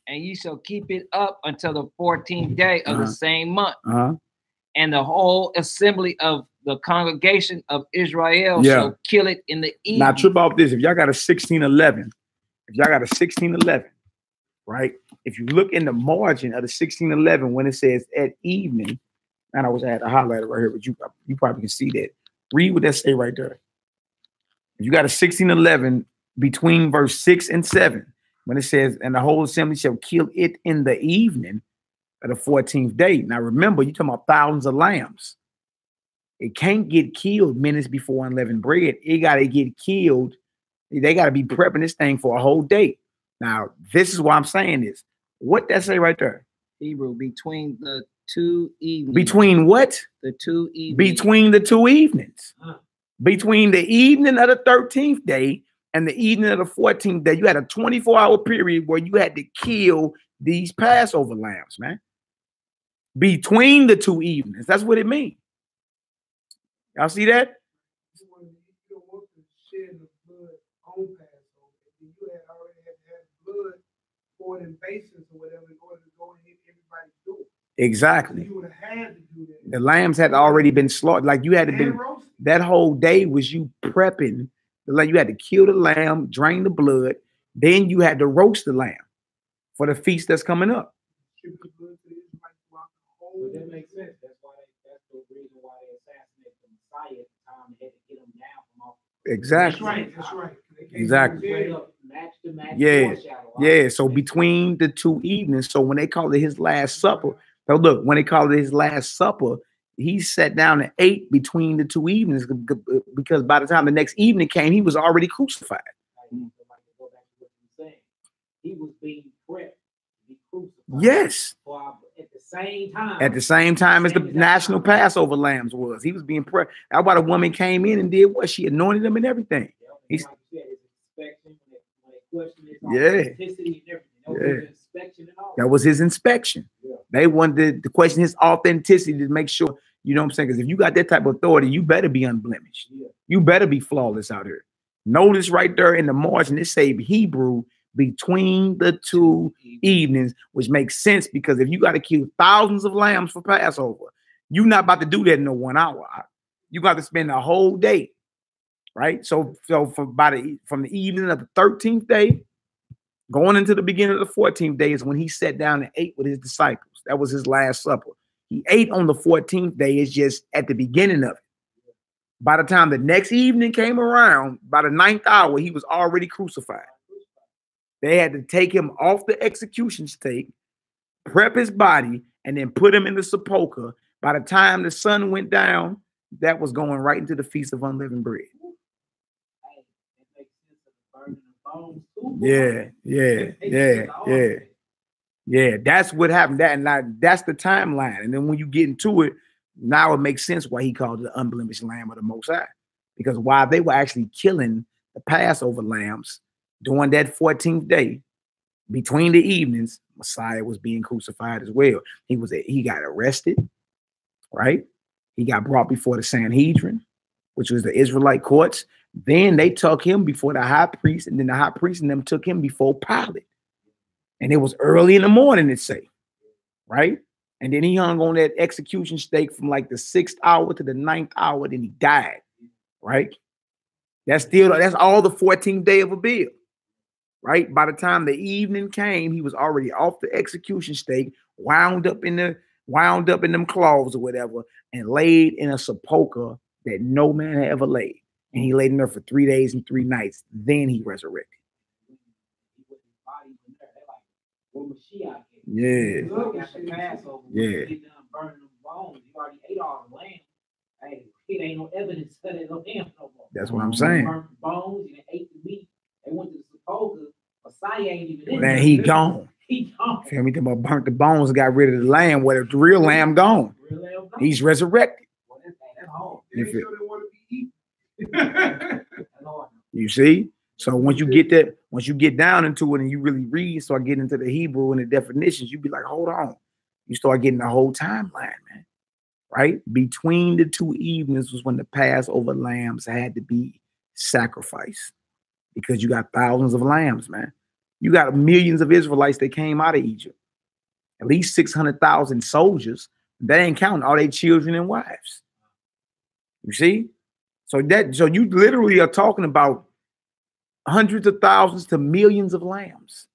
And ye shall keep it up until the 14th day of the same month. And the whole assembly of the congregation of Israel shall kill it in the evening. Now trip off this. If y'all got a 1611, right? If you look in the margin of the 1611, when it says at evening, and I wish I had a highlighter right here, but you probably can see that. Read what that say right there. If you got a 1611 between verse 6 and 7, when it says, and the whole assembly shall kill it in the evening of the 14th day. Now remember, you're talking about thousands of lambs. It can't get killed minutes before unleavened bread. It got to get killed. They got to be prepping this thing for a whole day. Now, this is why I'm saying this. What that say right there? Hebrew, between the two evenings. Between what? The two evenings. Between the two evenings. Between the evening of the 13th day and the evening of the 14th day, you had a 24-hour period where you had to kill these Passover lambs, man. Between the two evenings. That's what it means. Y'all see that? You don't want to shed the blood on Passover. You had already had blood poured in basins or whatever in order to go and hit everybody's door. Exactly. So you would have had to do that. The lambs had already been slaughtered. Like you had to be, that whole day was you prepping. Like you had to kill the lamb, drain the blood, then you had to roast the lamb for the feast that's coming up. But that makes sense. That's the reason why they assassinated the Messiah at the time Exactly. That's right. Exactly. Yeah. Yeah. So between the two evenings, so when they called it his last supper, so look, when they called it his last supper, he sat down and ate between the two evenings because by the time the next evening came, he was already crucified. He was being prepped to be crucified. Yes. At the same time. At the same time as the national Passover lambs was. He was being prepped. That's why the woman came in and did what? She anointed him and everything. He's, that was his inspection. They wanted to question his authenticity to make sure, you know what I'm saying? Because if you got that type of authority, you better be unblemished. You better be flawless out here. Notice right there in the margin, it say Hebrew between the two evenings, which makes sense because if you got to kill thousands of lambs for Passover, you're not about to do that in 1 hour. You got to spend a whole day, right? So from the evening of the 13th day, going into the beginning of the 14th day is when he sat down and ate with his disciples. That was his last supper. He ate on the 14th day. It's just at the beginning of it. By the time the next evening came around, by the 9th hour, he was already crucified. They had to take him off the execution stake, prep his body, and then put him in the sepulcher. By the time the sun went down, that was going right into the Feast of Unleavened Bread. Yeah. That's what happened. That's the timeline. And then when you get into it, now it makes sense why he called it the unblemished Lamb of the Most High. Because while they were actually killing the Passover lambs during that 14th day, between the evenings, Messiah was being crucified as well. He got arrested, right? He got brought before the Sanhedrin, which was the Israelite courts. Then they took him before the high priest, and then the high priest and them took him before Pilate. And it was early in the morning, it say, right? And then he hung on that execution stake from like the 6th hour to the 9th hour, then he died, right? That's all the 14th day of Abib, right? By the time the evening came, he was already off the execution stake, wound up in them claws or whatever, and laid in a sepulcher that no man had ever laid. And he laid in there for 3 days and 3 nights. Then he resurrected. Yeah. Ain't no evidence that it no lamb no more. That's what I'm saying. Bones, you ate the meat. They went to the sepulcher. Messiah ain't even in Man, there. he gone. He gone. Feel me? About burnt the bones and got rid of the lamb. Where the real lamb gone. He's resurrected. Well, that's home. You see? So once you get down into it and you really read, start getting into the Hebrew and the definitions, you be like, hold on. You start getting the whole timeline, man. Right? Between the two evenings was when the Passover lambs had to be sacrificed. Because you got thousands of lambs, man. You got millions of Israelites that came out of Egypt. At least 600,000 soldiers. That ain't counting all their children and wives. You see? So you literally are talking about hundreds of thousands to millions of lambs.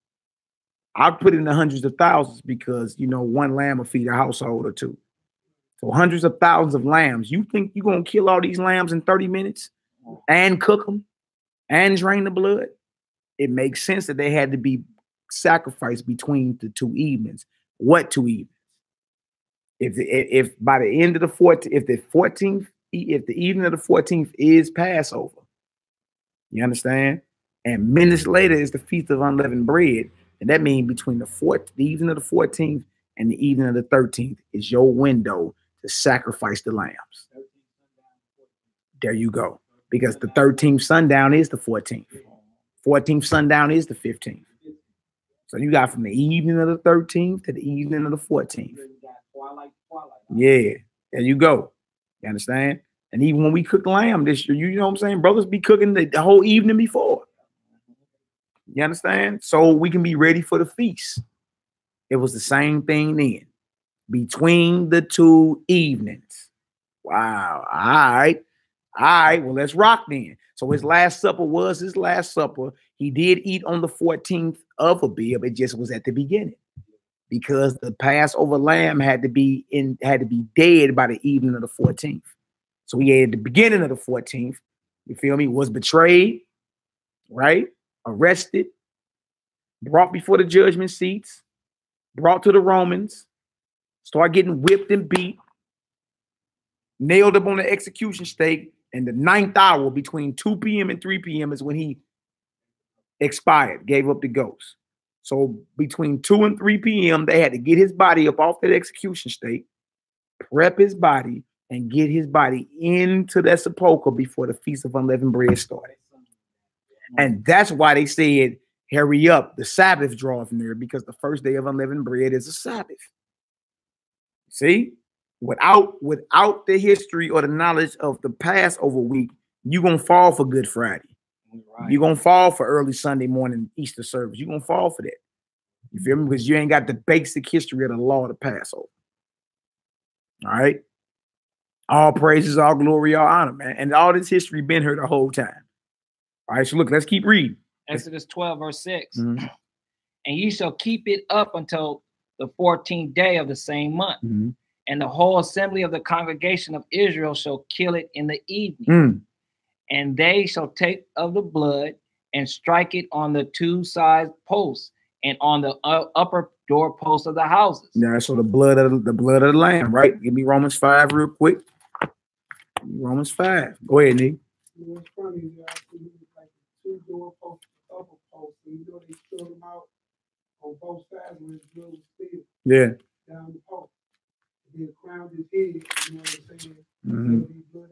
I put in the hundreds of thousands because, you know, one lamb will feed a household or two. So hundreds of thousands of lambs. You think you're going to kill all these lambs in 30 minutes and cook them and drain the blood? It makes sense that they had to be sacrificed between the two evenings. What two evenings? If by the end of the 14th, if the evening of the 14th is Passover, you understand? And minutes later is the Feast of Unleavened Bread. And that means between the evening of the 14th and the evening of the 13th is your window to sacrifice the lambs. There you go. Because the 13th sundown is the 14th. 14th sundown is the 15th. So you got from the evening of the 13th to the evening of the 14th. Yeah, there you go. You understand? And even when we cook lamb this year, you know what I'm saying? Brothers be cooking the whole evening before. You understand? So we can be ready for the feast. It was the same thing then. Between the two evenings. Wow. All right. Well, let's rock then. So his last supper was his last supper. He did eat on the 14th of Abib. It just was at the beginning. Because the Passover lamb had to be dead by the evening of the 14th. So he ate at the beginning of the 14th, You feel me? Was betrayed, right? Arrested, brought before the judgment seats, brought to the Romans, start getting whipped and beat, nailed up on the execution stake, and the 9th hour between 2 p.m. and 3 p.m. is when he expired, gave up the ghost. So between 2 and 3 p.m., they had to get his body up off that execution stake, prep his body, and get his body into that sepulcher before the Feast of Unleavened Bread started. And that's why they said, hurry up, the Sabbath draweth near, because the first day of unleavened bread is a Sabbath. See? Without the history or the knowledge of the Passover week, you're going to fall for Good Friday. Right. You're going to fall for early Sunday morning Easter service. You're going to fall for that. You feel me? Because you ain't got the basic history of the law of the Passover. All right? All praises, all glory, all honor, man. And all this history been here the whole time. All right, so look, let's keep reading. Exodus 12, verse 6. And ye shall keep it up until the 14th day of the same month. And the whole assembly of the congregation of Israel shall kill it in the evening. And they shall take of the blood and strike it on the 2 side posts and on the upper doorposts of the houses. Yeah, so the blood of the lamb, right? Give me Romans 5 real quick. Romans 5. Go ahead, Nick. What's funny is like 2 doorposts, upper posts, and you know they spilled them out on both sides when his blood was spilled. Yeah. Down the post. Then crowned his head, you know what I'm saying? Blood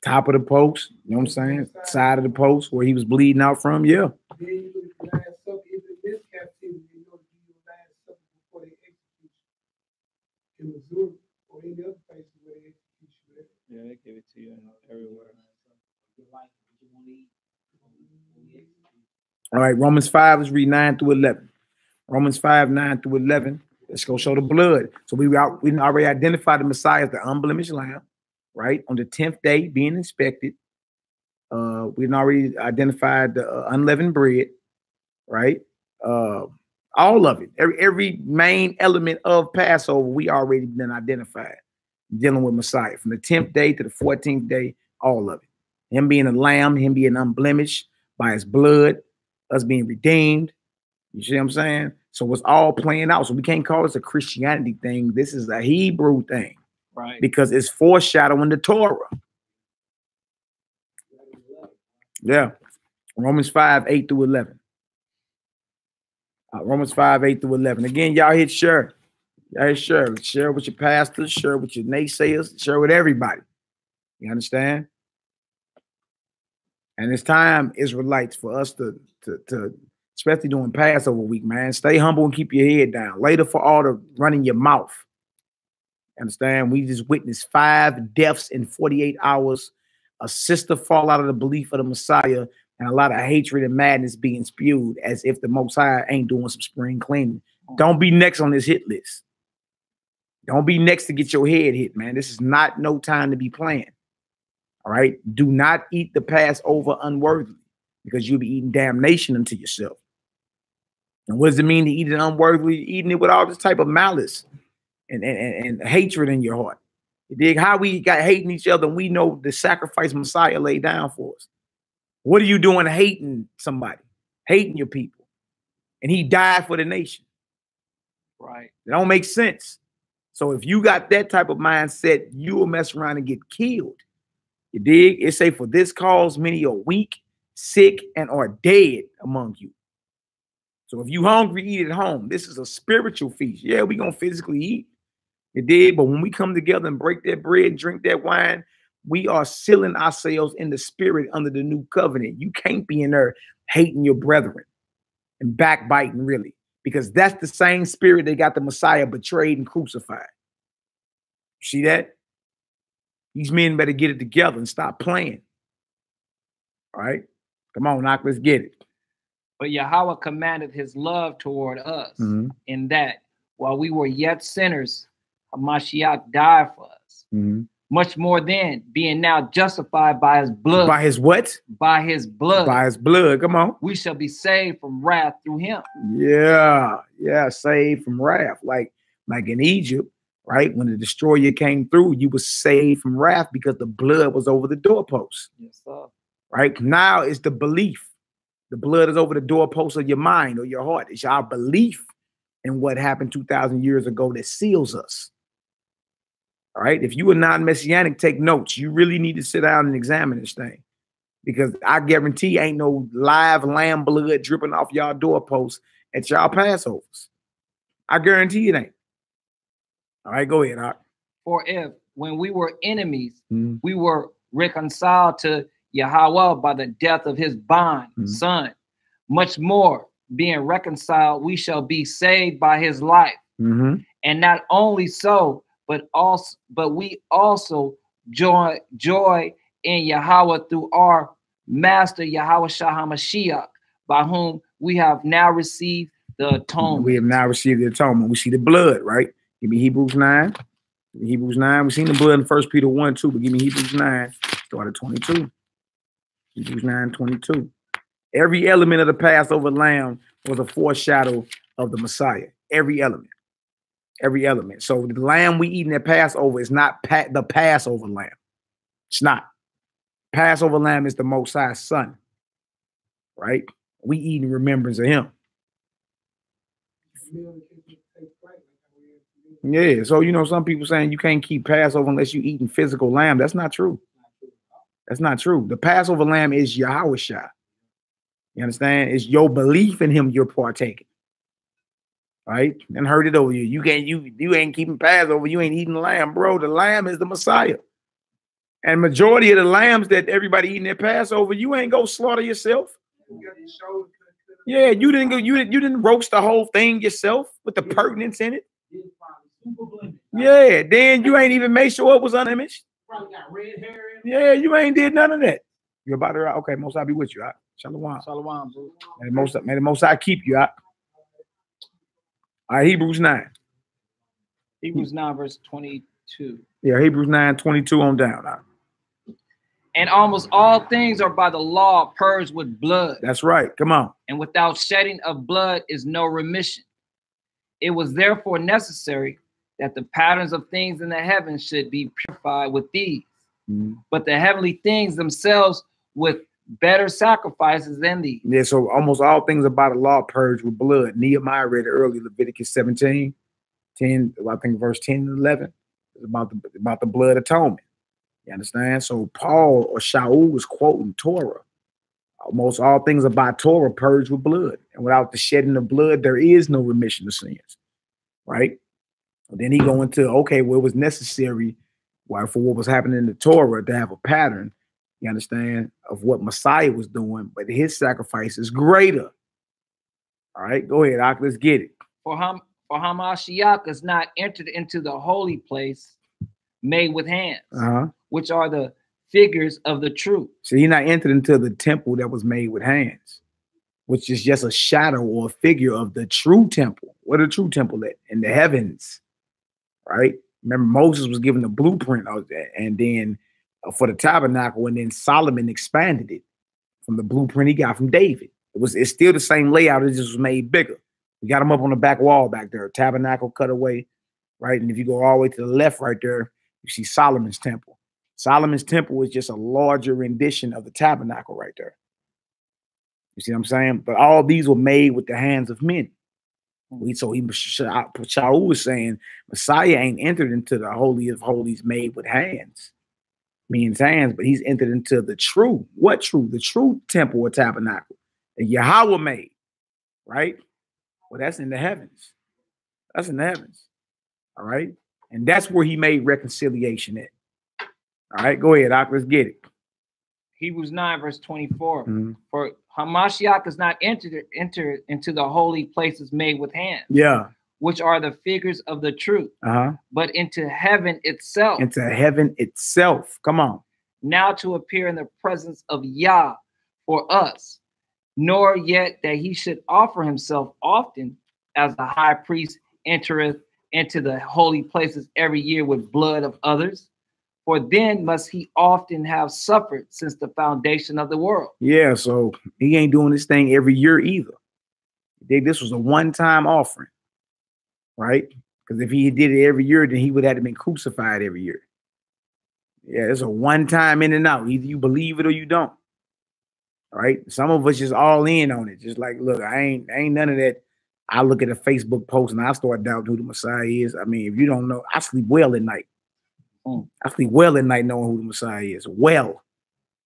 top of the post, you know what I'm saying? Side of the post where he was bleeding out from, yeah. Then you look at the Last Supper, even in this captivity, you know, the Last Supper before they execute you in Missouri or any other places where they execute you. Yeah, they give it to you everywhere. All right, Romans 5, let's read 9 through 11. Romans 5, 9 through 11. Let's go show the blood. So we already identified the Messiah as the unblemished lamb, right? On the 10th day being inspected. We've already identified the unleavened bread, right? All of it. Every main element of Passover, we already been identified. Dealing with Messiah. From the 10th day to the 14th day, all of it. Him being a lamb, him being unblemished by his blood, us being redeemed. You see what I'm saying? So it's all playing out. So we can't call this a Christianity thing. This is a Hebrew thing. Right. Because it's foreshadowing the Torah. Yeah. Romans 5, 8 through 11. Romans 5, 8 through 11. Again, y'all hit share. Y'all hit share. Share with your pastors, share with your naysayers, share with everybody. You understand? And it's time, Israelites, for us to especially during Passover week, man, stay humble and keep your head down. Later for all the running your mouth. Understand? We just witnessed 5 deaths in 48 hours, a sister fall out of the belief of the Messiah, and a lot of hatred and madness being spewed as if the Most High ain't doing some spring cleaning. Don't be next on this hit list. Don't be next to get your head hit, man. This is not no time to be playing. All right? Do not eat the Passover unworthily, because you'll be eating damnation unto yourself. And what does it mean to eat it unworthily? Eating it with all this type of malice and hatred in your heart. You dig how we got hating each other, and we know the sacrifice Messiah laid down for us. What are you doing hating somebody, hating your people? And he died for the nation. Right. It don't make sense. So if you got that type of mindset, you will mess around and get killed. You dig? It say, for this cause many are weak, sick, and are dead among you. So if you hungry, eat at home. This is a spiritual feast. Yeah, we're going to physically eat. You dig? But when we come together and break that bread, drink that wine, we are sealing ourselves in the spirit under the new covenant. You can't be in there hating your brethren and backbiting, really, because that's the same spirit they got the Messiah betrayed and crucified. See that? These men better get it together and stop playing. All right? Come on, Knock, let's get it. But Yahweh commanded his love toward us in that while we were yet sinners, Hamashiach died for us. Much more then, being now justified by his blood. By his what? By his blood. By his blood. Come on. We shall be saved from wrath through him. Yeah. Yeah. Saved from wrath. Like in Egypt, right? When the destroyer came through, you were saved from wrath because the blood was over the doorpost. Yes, sir. Right? Now it's the belief. The blood is over the doorpost of your mind or your heart. It's our belief in what happened 2,000 years ago that seals us. All right? If you are non-messianic, take notes. You really need to sit down and examine this thing, because I guarantee ain't no live lamb blood dripping off y'all doorposts at y'all Passovers. I guarantee it ain't. All right, go ahead, Art. For if, when we were enemies, we were reconciled to Yahweh by the death of his bond son, much more being reconciled, we shall be saved by his life. And not only so, but we also joy in Yahweh through our Master Yahweh Shah HaMashiach, by whom we have now received the atonement. We have now received the atonement. We see the blood, right? Give me Hebrews 9. Hebrews 9. We've seen the blood in 1 Peter 1, 2, but give me Hebrews 9, start at 22. Hebrews 9, 22. Every element of the Passover lamb was a foreshadow of the Messiah. Every element. Every element. So the lamb we eat in that Passover is not the Passover lamb. It's not. Passover lamb is the Most High's son. Right? We eat in remembrance of him. Yeah, so you know, some people saying you can't keep Passover unless you eating physical lamb. That's not true. That's not true. The Passover lamb is Yahweh Shah. You understand? It's your belief in him you're partaking. Right? And heard it over you. You ain't keeping Passover. You ain't eating the lamb, bro. The lamb is the Messiah. And majority of the lambs that everybody eating their Passover, you ain't go slaughter yourself. Yeah, you didn't go. You didn't roast the whole thing yourself with the pertinence in it. Yeah, then you ain't even made sure it was unblemished. Yeah, you ain't did none of that. You're about to, okay, Most High be with you. Right? Shalom. Shalom, bro. May the Most High keep you. Right? All right, Hebrews 9. Hebrews 9, verse 22. Yeah, Hebrews 9, 22 on down. Right? And almost all things are by the law purged with blood. That's right. Come on. And without shedding of blood is no remission. It was therefore necessary that the patterns of things in the heavens should be purified with these, but the heavenly things themselves with better sacrifices than these. Yeah, so almost all things are by the law purged with blood. Nehemiah read it earlier, Leviticus 17, 10, I think verse 10 and 11. It's about the blood atonement. You understand? So Paul or Shaul was quoting Torah. Almost all things are by Torah purged with blood. And without the shedding of blood, there is no remission of sins. Right? And then he go into, okay, well, it was necessary for what was happening in the Torah to have a pattern, you understand, of what Messiah was doing, but his sacrifice is greater. All right, go ahead, Ak, let's get it. For Hamashiach is not entered into the holy place made with hands, which are the figures of the truth. So he not entered into the temple that was made with hands, which is just a shadow or a figure of the true temple. Where the true temple at? In the heavens, right? Remember, Moses was given the blueprint of that, and then for the tabernacle, and then Solomon expanded it from the blueprint he got from David. It's still the same layout. It just was made bigger. We got them up on the back wall back there, tabernacle cutaway, right? And if you go all the way to the left right there, you see Solomon's temple. Solomon's temple is just a larger rendition of the tabernacle right there. You see what I'm saying? But all these were made with the hands of men. So Shaul was saying Messiah ain't entered into the Holy of Holies made with hands, means hands, but he's entered into the true. What true? The true temple or tabernacle that Yahweh made, right? Well, that's in the heavens. That's in the heavens. All right. And that's where he made reconciliation at. All right, go ahead, Ak, let's get it. Hebrews 9, verse 24. For Hamashiach is not entered into the holy places made with hands. Yeah. Which are the figures of the truth. But into heaven itself. Into heaven itself. Come on. Now to appear in the presence of Yah for us, nor yet that he should offer himself often, as the high priest entereth into the holy places every year with blood of others. For then must he often have suffered since the foundation of the world. Yeah, so he ain't doing this thing every year either. This was a one-time offering, right? Because if he did it every year, then he would have been crucified every year. Yeah, it's a one-time in and out. Either you believe it or you don't. All right. Some of us just all in on it. Just like, look, I ain't none of that. I look at a Facebook post and I start doubting who the Messiah is. I mean, if you don't know, I sleep well at night. I sleep well at night knowing who the Messiah is. Well,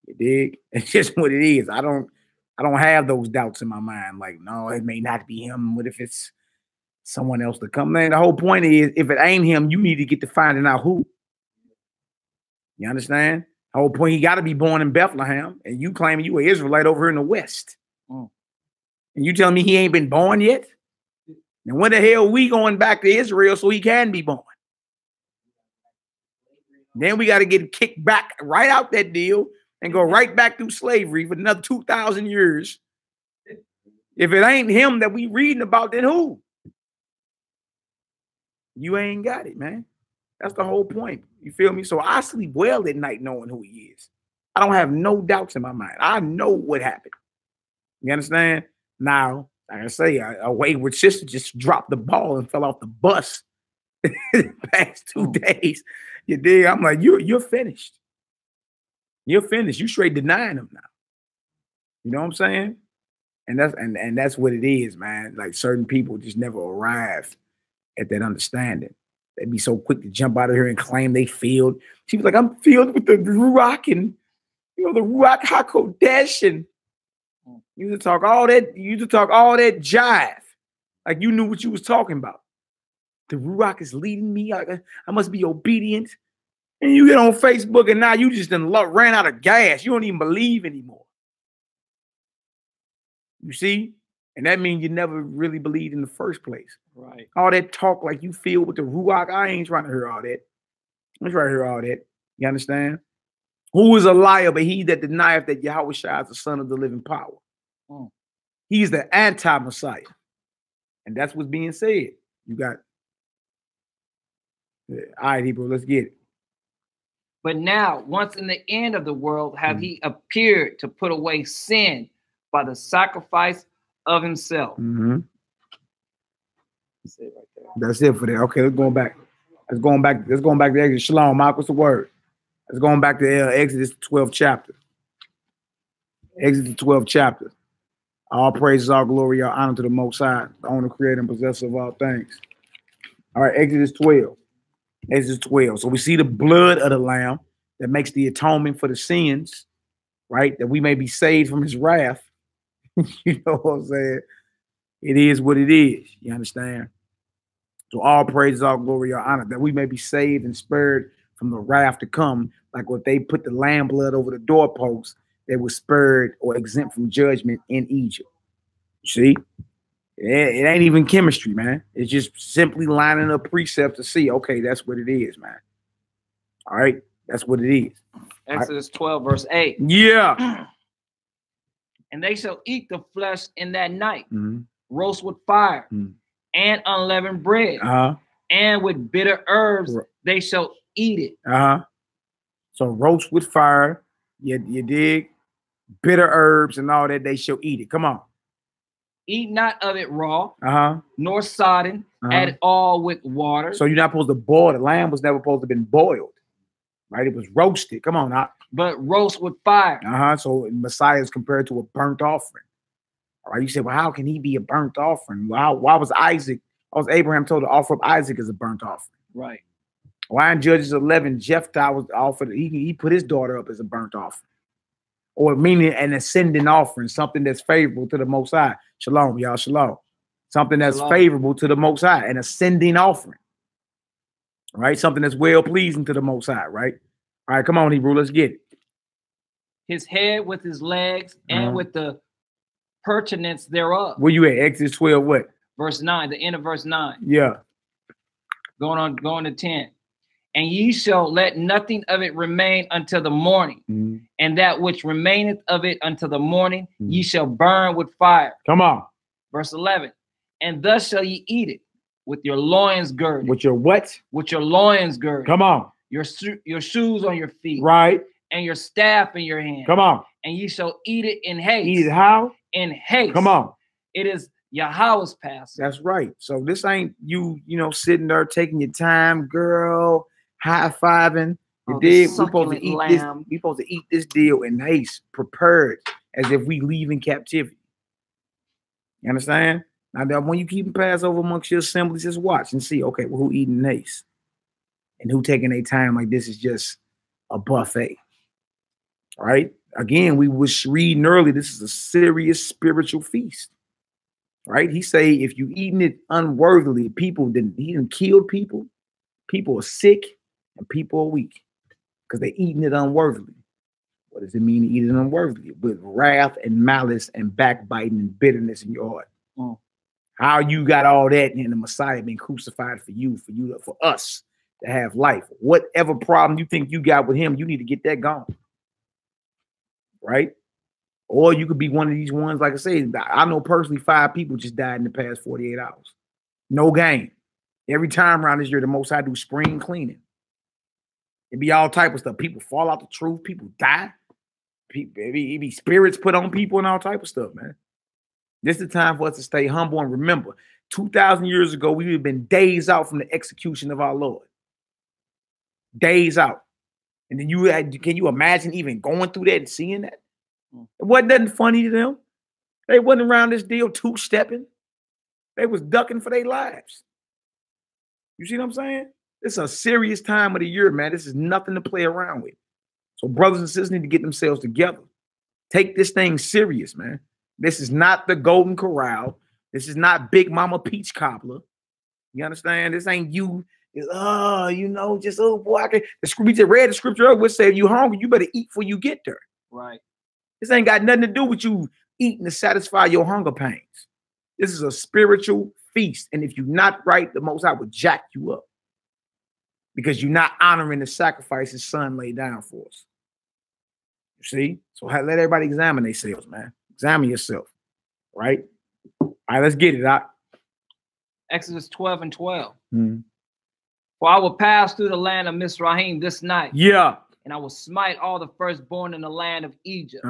you dig? It's just what it is. I don't have those doubts in my mind. Like, no, it may not be him. What if it's someone else to come? Man, the whole point is, if it ain't him, you need to get to finding out who. You understand? The whole point, he got to be born in Bethlehem, and you claiming you an Israelite over here in the West. And you telling me he ain't been born yet? And when the hell we going back to Israel so he can be born? Then we got to get kicked back right out that deal and go right back through slavery for another 2,000 years. If it ain't him that we reading about, then who? You ain't got it, man. That's the whole point. You feel me? So I sleep well at night knowing who he is. I don't have no doubts in my mind. I know what happened. You understand? Now, like I say, a wayward sister just dropped the ball and fell off the bus the past 2 days. You dig? I'm like, you're finished. You're finished. You straight denying him now. You know what I'm saying? And that's what it is, man. Like, certain people just never arrive at that understanding. They'd be so quick to jump out of here and claim they filled. She was like, I'm filled with the Ruach and, the Ruach HaKodesh. And you used to talk all that jive. Like you knew what you was talking about. The Ruach is leading me. I must be obedient. And you get on Facebook and now you just ran out of gas. You don't even believe anymore. You see? And that means you never really believed in the first place. Right. All that talk like you feel with the Ruach, I ain't trying to hear all that. I'm trying to hear all that. You understand? Who is a liar, but he that denieth that Yahushua is the Son of the living power. He's the anti-Messiah. And that's what's being said. You got all right, Hebrew, let's get it. But now, once in the end of the world, have he appeared to put away sin by the sacrifice of himself. That's it right there. That's it for that. Okay, let's go back. Let's go back to Exodus. Shalom, Mark, what's the word? Let's go back to Exodus 12th chapter. Exodus 12th chapter. All praises, all glory, all honor to the Most High, the owner, creator, and possessor of all things. All right, Exodus 12. Exodus 12. So we see the blood of the Lamb that makes the atonement for the sins, right? That we may be saved from his wrath. You know what I'm saying? It is what it is. You understand? So all praise, all glory, all honor, that we may be saved and spared from the wrath to come. Like what they put the lamb blood over the doorposts, they were spared or exempt from judgment in Egypt. See? It ain't even chemistry, man. It's just simply lining up precepts to see, okay, that's what it is, man. All right? That's what it is. Exodus 12, verse 8. Yeah. And they shall eat the flesh in that night, roast with fire, and unleavened bread, and with bitter herbs they shall eat it. So roast with fire, you dig? Bitter herbs and all that, they shall eat it. Come on. Eat not of it raw, nor sodden at all with water. So you're not supposed to boil. The lamb was never supposed to have been boiled, right? It was roasted. Come on now. But roast with fire. So Messiah is compared to a burnt offering. All right. You say, well, how can he be a burnt offering? Why was Abraham told to offer up Isaac as a burnt offering? Right. Why in Judges 11, Jephthah was offered, he put his daughter up as a burnt offering. Or meaning an ascending offering, something that's favorable to the Most High. Shalom, y'all, shalom. Something that's favorable to the Most High, an ascending offering. Right? Something that's well-pleasing to the Most High, right? All right, come on, Hebrew, let's get it. His head with his legs and with the pertinence thereof. Where you at? Exodus 12, what? Verse 9, the end of verse 9. Yeah. Going to 10. And ye shall let nothing of it remain until the morning. And that which remaineth of it until the morning, ye shall burn with fire. Come on. Verse 11. And thus shall ye eat it with your loins girded. With your what? With your loins girded. Come on. Your shoes on your feet. Right. And your staff in your hand. Come on. And ye shall eat it in haste. Eat it how? In haste. Come on. It is Yahweh's Passover. That's right. So this ain't you, sitting there taking your time, girl, high-fiving. You did. We're supposed to eat this. We're supposed to eat this deal in haste, prepared, as if we leave in captivity. You understand? Now that when you keep Passover amongst your assemblies, just watch and see, okay, well, who eating in haste? And who taking their time like this is just a buffet. All right? Again, we was reading earlier, this is a serious spiritual feast. Right? He say if you eating it unworthily, he didn't kill people. People are sick and people are weak because they're eating it unworthily. What does it mean to eat it unworthily? With wrath and malice and backbiting and bitterness in your heart. Mm. How you got all that and the Messiah being crucified for us to have life. Whatever problem you think you got with him, you need to get that gone. Right? Or you could be one of these ones, like I said, I know personally 5 people just died in the past 48 hours. No game. Every time around this year, the most I do spring cleaning. It be all type of stuff. People fall out the truth. People die. It be spirits put on people and all type of stuff, man. This is the time for us to stay humble and remember, 2,000 years ago, we would have been days out from the execution of our Lord. Days out. And then can you imagine even going through that and seeing that? It wasn't nothing funny to them. They wasn't around this deal two-stepping. They was ducking for their lives. You see what I'm saying? It's a serious time of the year, man. This is nothing to play around with. So brothers and sisters need to get themselves together. Take this thing serious, man. This is not the Golden Corral. This is not Big Mama Peach Cobbler. You understand? This ain't you. We just, oh boy, we just read the scripture up. We'll say, if you hungry, you better eat before you get there. Right. This ain't got nothing to do with you eating to satisfy your hunger pains. This is a spiritual feast. And if you're not right, the Most High will jack you up because you're not honoring the sacrifice his son laid down for us. You see? So let everybody examine themselves, man. Examine yourself. Right? All right, let's get it out. Exodus 12:12. Mm-hmm. For I will pass through the land of Mizraim this night. Yeah. And I will smite all the firstborn in the land of Egypt,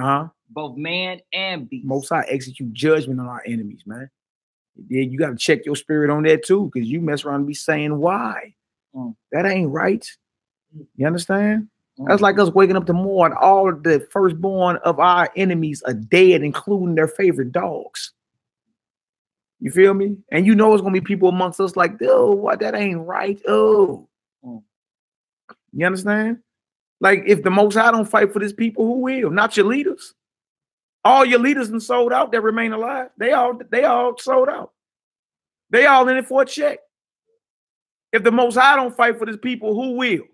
both man and beast. Most High execute judgment on our enemies, man. You got to check your spirit on that too, because you mess around and be saying why. That ain't right. You understand? That's like us waking up tomorrow and all the firstborn of our enemies are dead, including their favorite dogs. You feel me? And you know it's gonna be people amongst us like, oh, what? That ain't right. Oh, you understand? Like, if the Most High don't fight for this people, who will? Not your leaders. All your leaders and sold out that remain alive. They all sold out. They all in it for a check. If the Most High don't fight for this people, who will?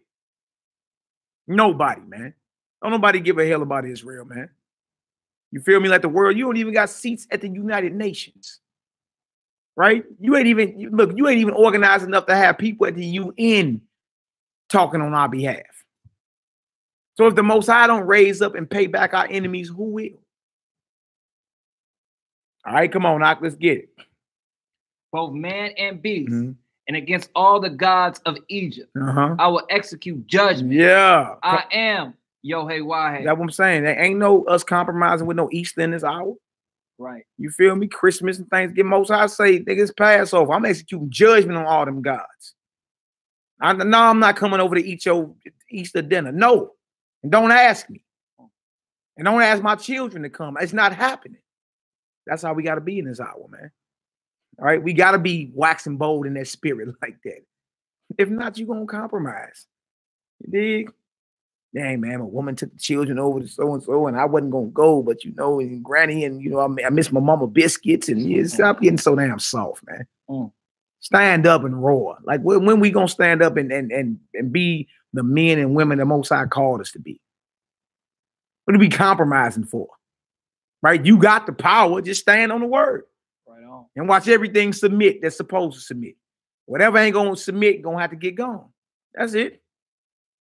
Nobody, man. Don't nobody give a hell about Israel, man. You feel me? Like the world, you don't even got seats at the United Nations. Right? You ain't even organized enough to have people at the UN talking on our behalf. So if the Most High don't raise up and pay back our enemies, who will? All right, come on, Doc, let's get it. Both man and beast, and against all the gods of Egypt, I will execute judgment. Yeah. I am Yahweh. That's what I'm saying. There ain't no us compromising with no Easter in this hour. Right. You feel me? Christmas and Thanksgiving. Most High say, nigga, it's Passover. I'm executing judgment on all them gods. I'm not coming over to eat your Easter dinner. No. And don't ask me. And don't ask my children to come. It's not happening. That's how we got to be in this hour, man. All right? We got to be waxing bold in that spirit like that. If not, you're going to compromise. You dig? Dang, man, a woman took the children over to so-and-so, and I wasn't going to go, but, and granny, and, I miss my mama biscuits, and stop getting so damn soft, man. Stand up and roar. Like, when we going to stand up and be the men and women the Most High called us to be? What are we compromising for? Right? You got the power. Just stand on the word. Right on. And watch everything submit that's supposed to submit. Whatever ain't going to submit, going to have to get gone. That's it.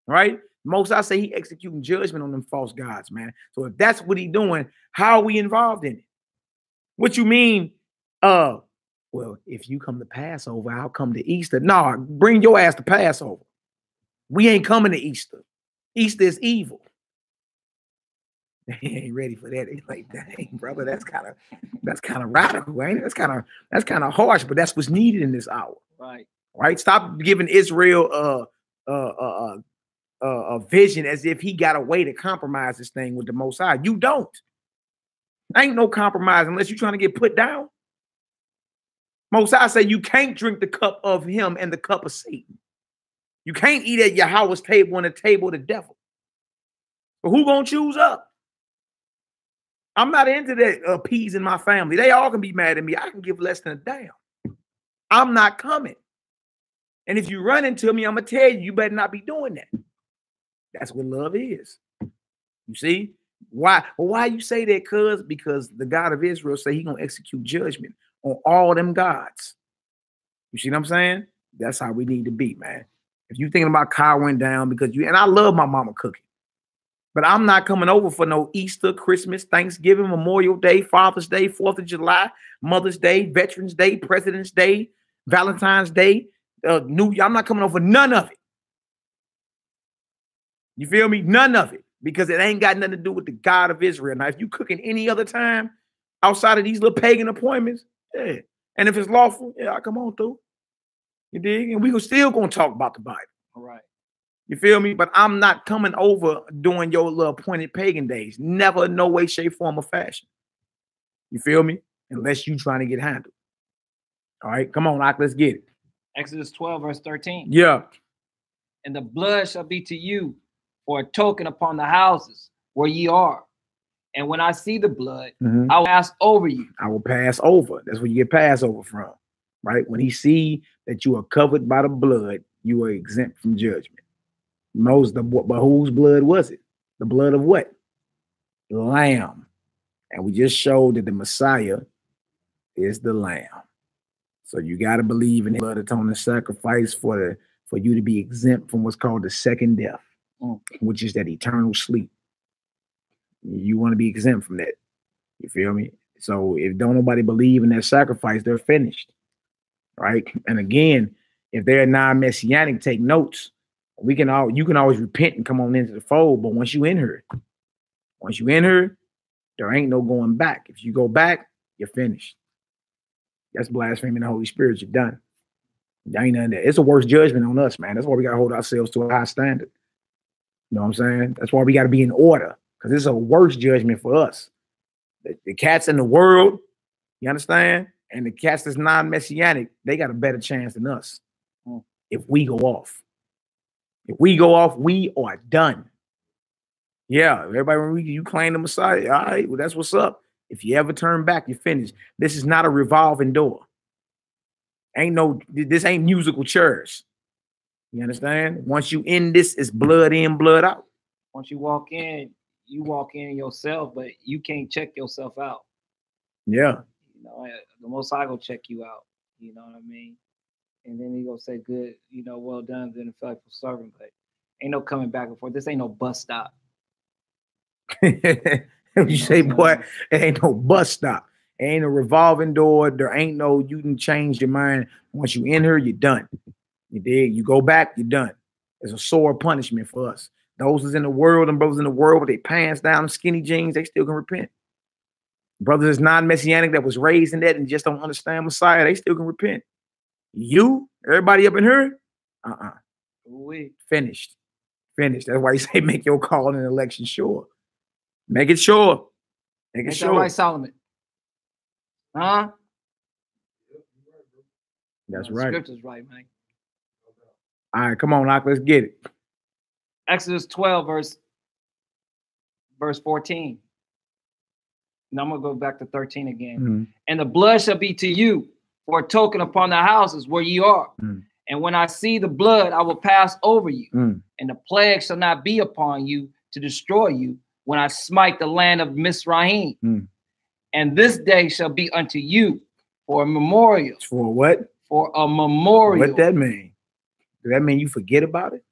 Right? Most I say he executing judgment on them false gods, man. So if that's what he doing, how are we involved in it? What you mean? Well, if you come to Passover, I'll come to Easter. Nah, bring your ass to Passover. We ain't coming to Easter. Easter is evil. They ain't ready for that. They like, dang, brother, that's kind of radical, ain't it? That's kind of harsh, but that's what's needed in this hour. Right. Right. Stop giving Israel a vision as if he got a way to compromise this thing with the Most High. You don't. Ain't no compromise unless you're trying to get put down. Most High say you can't drink the cup of him and the cup of Satan. You can't eat at Yahweh's table and the table of the devil. But who gonna choose up? I'm not into that appeasing my family. They all can be mad at me. I can give less than a damn. I'm not coming. And if you run into me, I'm gonna tell you, you better not be doing that. That's what love is. You see? Why? Well, why you say that? Because the God of Israel say he gonna execute judgment on all them gods. You see what I'm saying? That's how we need to be, man. If you thinking about cowering down because you, and I love my mama cooking, but I'm not coming over for no Easter, Christmas, Thanksgiving, Memorial Day, Father's Day, 4th of July, Mother's Day, Veterans Day, President's Day, Valentine's Day, New Year. I'm not coming over for none of it. You feel me? None of it. Because it ain't got nothing to do with the God of Israel. Now, if you cooking any other time outside of these little pagan appointments, yeah. And if it's lawful, yeah, I'll come on through. You dig? And we still gonna talk about the Bible. All right. You feel me? But I'm not coming over during your little appointed pagan days. Never, no way, shape, form, or fashion. You feel me? Unless you trying to get handled. All right, come on, Ak, let's get it. Exodus 12, verse 13. Yeah. And the blood shall be to you for a token upon the houses where ye are. And when I see the blood, I will pass over you. I will pass over. That's where you get Passover from, right? When he see that you are covered by the blood, you are exempt from judgment. But whose blood was it? The blood of what? Lamb. And we just showed that the Messiah is the Lamb. So you got to believe in the blood atonement sacrifice for you to be exempt from what's called the second death, which is that eternal sleep. You want to be exempt from that. You feel me? So if don't nobody believe in that sacrifice, they're finished. Right? And again, if they're non-messianic, take notes. You can always repent and come on into the fold, but once you enter, there ain't no going back. If you go back, you're finished. That's blaspheming the Holy Spirit. You're done. There ain't nothing there. It's a worse judgment on us, man. That's why we gotta hold ourselves to a high standard. You know what I'm saying? That's why we gotta be in order, because it's a worse judgment for us. The cats in the world, you understand? And the cats that's non-messianic, they got a better chance than us if we go off. If we go off, we are done. Yeah, everybody, when you claim the Messiah, all right, well, that's what's up. If you ever turn back, you're finished. This is not a revolving door. This ain't musical chairs. You understand? Once you in this, it's blood in, blood out. Once you walk in yourself, but you can't check yourself out. Yeah. You know, the Most High gonna check you out. You know what I mean? And then he gonna say, good, well done, good and faithful servant. But ain't no coming back and forth. This ain't no bus stop. You say, boy, it ain't no bus stop. It ain't a revolving door. There ain't no, you can change your mind. Once you in here, you're done. You dig? You go back, you're done. It's a sore punishment for us. Those who's in the world and brothers in the world with their pants down and skinny jeans, they still can repent. Brothers is non-messianic that was raised in that and just don't understand Messiah, they still can repent. You, everybody up in here, finished. Finished. That's why you say make your call in an election sure. Make it sure. Make it sure. That right, Solomon? Huh? That's right. Scripture's right, man. All right, come on, Ak, let's get it. Exodus 12, verse 14. Now I'm going to go back to 13 again. And the blood shall be to you for a token upon the houses where ye are. And when I see the blood, I will pass over you. And the plague shall not be upon you to destroy you when I smite the land of Mizraim. And this day shall be unto you for a memorial. For what? For a memorial. What that mean? Does that mean you forget about it?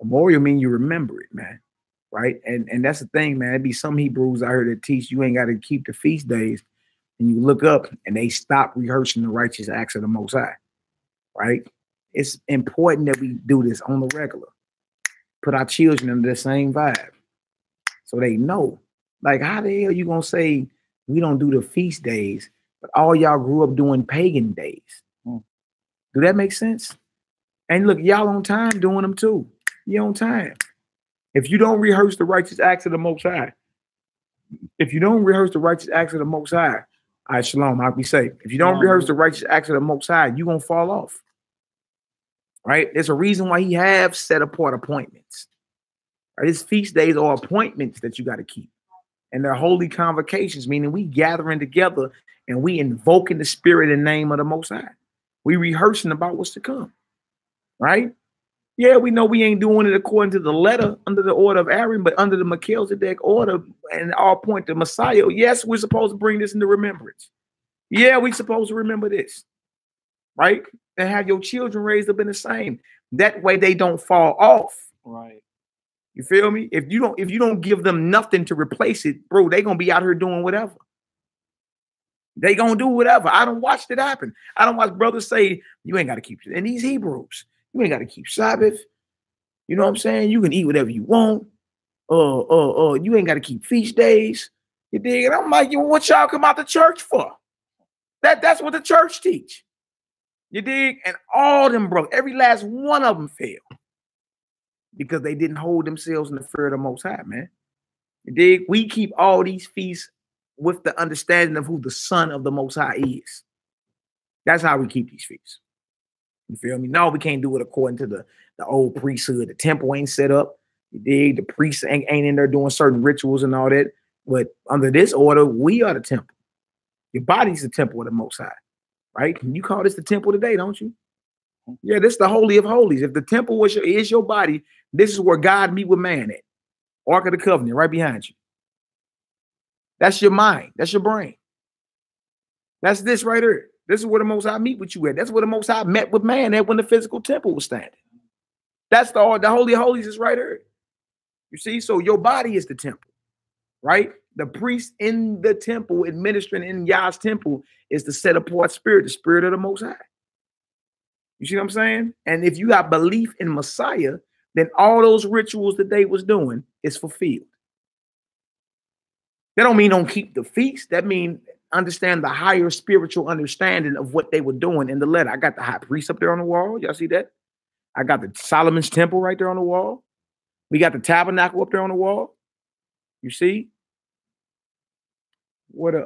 Memorial mean you remember it, man. Right? And that's the thing, man. It'd be some Hebrews out here that teach you ain't got to keep the feast days. And you look up and they stop rehearsing the righteous acts of the Most High. Right? It's important that we do this on the regular. Put our children under the same vibe so they know Like, how the hell you gonna say we don't do the feast days, but all y'all grew up doing pagan days? Do that make sense? And look, y'all on time doing them too. You on time. If you don't rehearse the righteous acts of the Most High, if you don't rehearse the righteous acts of the Most High, all right, shalom, I'll be safe. If you don't rehearse the righteous acts of the Most High, you're going to fall off. Right? There's a reason why he have set apart appointments. Right? His feast days are appointments that you got to keep. And they're holy convocations, meaning we gathering together and we invoking the spirit and name of the Most High. We rehearsing about what's to come. Right? Yeah, we know we ain't doing it according to the letter under the order of Aaron, but under the MELCHIZEDEK order and all point to Messiah. Yes, we're supposed to bring this into remembrance. Yeah, we're supposed to remember this, right? And have your children raised up in the same. That way they don't fall off. Right. You feel me? If you don't give them nothing to replace it, bro, they gonna be out here doing whatever. They gonna do whatever. I don't watch it happen. I don't watch brothers say you ain't got to keep it. And these Hebrews. You ain't got to keep Sabbath. You know what I'm saying? You can eat whatever you want. You ain't got to keep feast days. You dig? And I'm like, what y'all come out to church for? That's what the church teach. You dig? And all them brothers, every last one of them failed because they didn't hold themselves in the fear of the Most High, man. You dig? We keep all these feasts with the understanding of who the Son of the Most High is. That's how we keep these feasts. You feel me? No, we can't do it according to the old priesthood. The temple ain't set up. You dig? The priests ain't in there doing certain rituals and all that. But under this order, we are the temple. Your body's the temple of the Most High, right? You call this the temple today, don't you? Yeah, this is the Holy of Holies. If the temple is your body, this is where God meet with man at. Ark of the Covenant, right behind you. That's your mind. That's your brain. That's this right here. This is where the Most High meet with you at. That's where the Most High met with man at when the physical temple was standing. That's the Holy of Holies is right here. You see, so your body is the temple, right? The priest in the temple, administering in Yah's temple, is the set apart spirit, the spirit of the Most High. You see what I'm saying? And if you got belief in Messiah, then all those rituals that they was doing is fulfilled. That don't mean don't keep the feast. That mean understand the higher spiritual understanding of what they were doing in the letter. I got the high priest up there on the wall. Y'all see that? I got the Solomon's temple right there on the wall. We got the tabernacle up there on the wall. You see? What I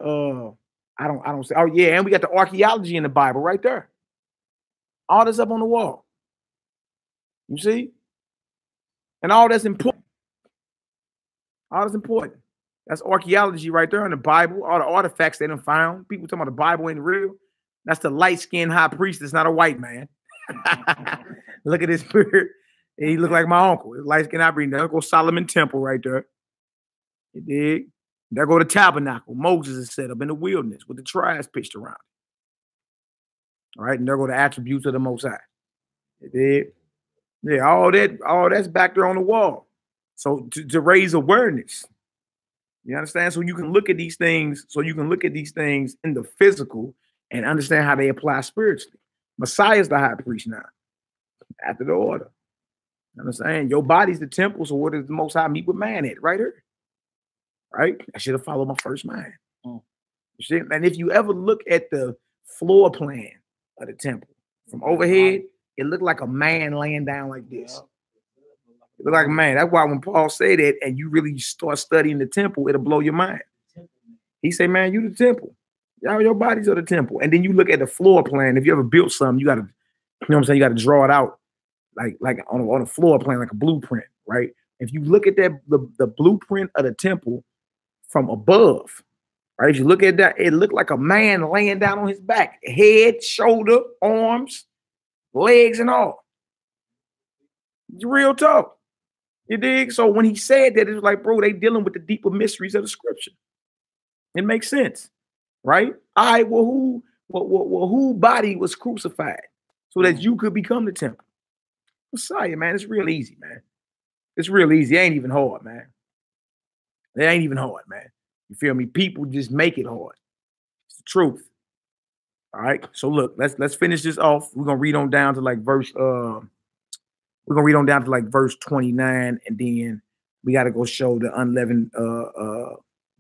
don't say. Oh, yeah, and we got the archaeology in the Bible right there. All this up on the wall. You see? And all that's important. All that's important. That's archaeology right there in the Bible. All the artifacts they done found. People talking about the Bible ain't real. That's the light-skinned high priest. That's not a white man. Look at his beard. He look like my uncle. Light-skinned high priest. There go Solomon Temple right there. You dig? There go the tabernacle. Moses is set up in the wilderness with the tribes pitched around. All right, and there go the attributes of the Most High. You dig? Yeah, all that's back there on the wall. So to raise awareness. You understand? So you can look at these things. So you can look at these things in the physical and understand how they apply spiritually. Messiah is the high priest now, after the order. You understand? Your body's the temple. So where does the Most High meet with man at? Right here. Right? I should have followed my first mind. You see? And if you ever look at the floor plan of the temple from overhead, it looked like a man laying down like this. It looked like a man. That's why when Paul said that and you really start studying the temple, it'll blow your mind. He said, man, you the temple. Y'all, your bodies are the temple. And then you look at the floor plan. If you ever built something, you got to, you know what I'm saying? You got to draw it out like on a floor plan, like a blueprint, right? If you look at that, the blueprint of the temple from above, right? If you look at that, it looked like a man laying down on his back, head, shoulder, arms, legs, and all. It's real talk. You dig? So when he said that, it was like, bro, they dealing with the deeper mysteries of the scripture. It makes sense, right? All right, well, who body was crucified so that you could become the temple? Messiah, man. It's real easy, man. It's real easy. It ain't even hard, man. It ain't even hard, man. You feel me? People just make it hard. It's the truth. All right. So look, let's finish this off. We're gonna read on down to like verse 29, and then we got to go show the unleavened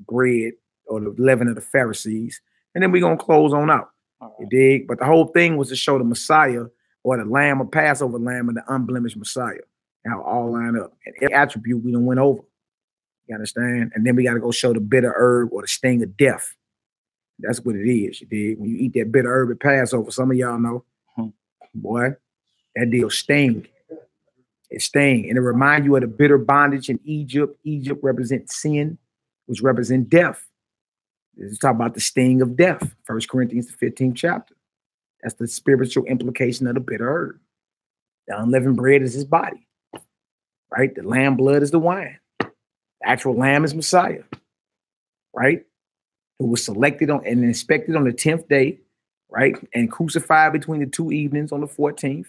bread or the leaven of the Pharisees. And then we're going to close on out. All You right. dig? But the whole thing was to show the Messiah or the lamb, or Passover lamb, and the unblemished Messiah. How all line up. And every attribute we done went over. You understand? And then we got to go show the bitter herb or the sting of death. That's what it is, you dig? When you eat that bitter herb at Passover, some of y'all know, boy, that deal sting. It sting. And it reminds you of the bitter bondage in Egypt. Egypt represents sin, which represents death. It's talking about the sting of death. 1 Corinthians, the 15th chapter. That's the spiritual implication of the bitter herb. The unleavened bread is his body, right? The lamb blood is the wine. The actual lamb is Messiah, right? Who was selected on and inspected on the 10th day, right? And crucified between the 2 evenings on the 14th,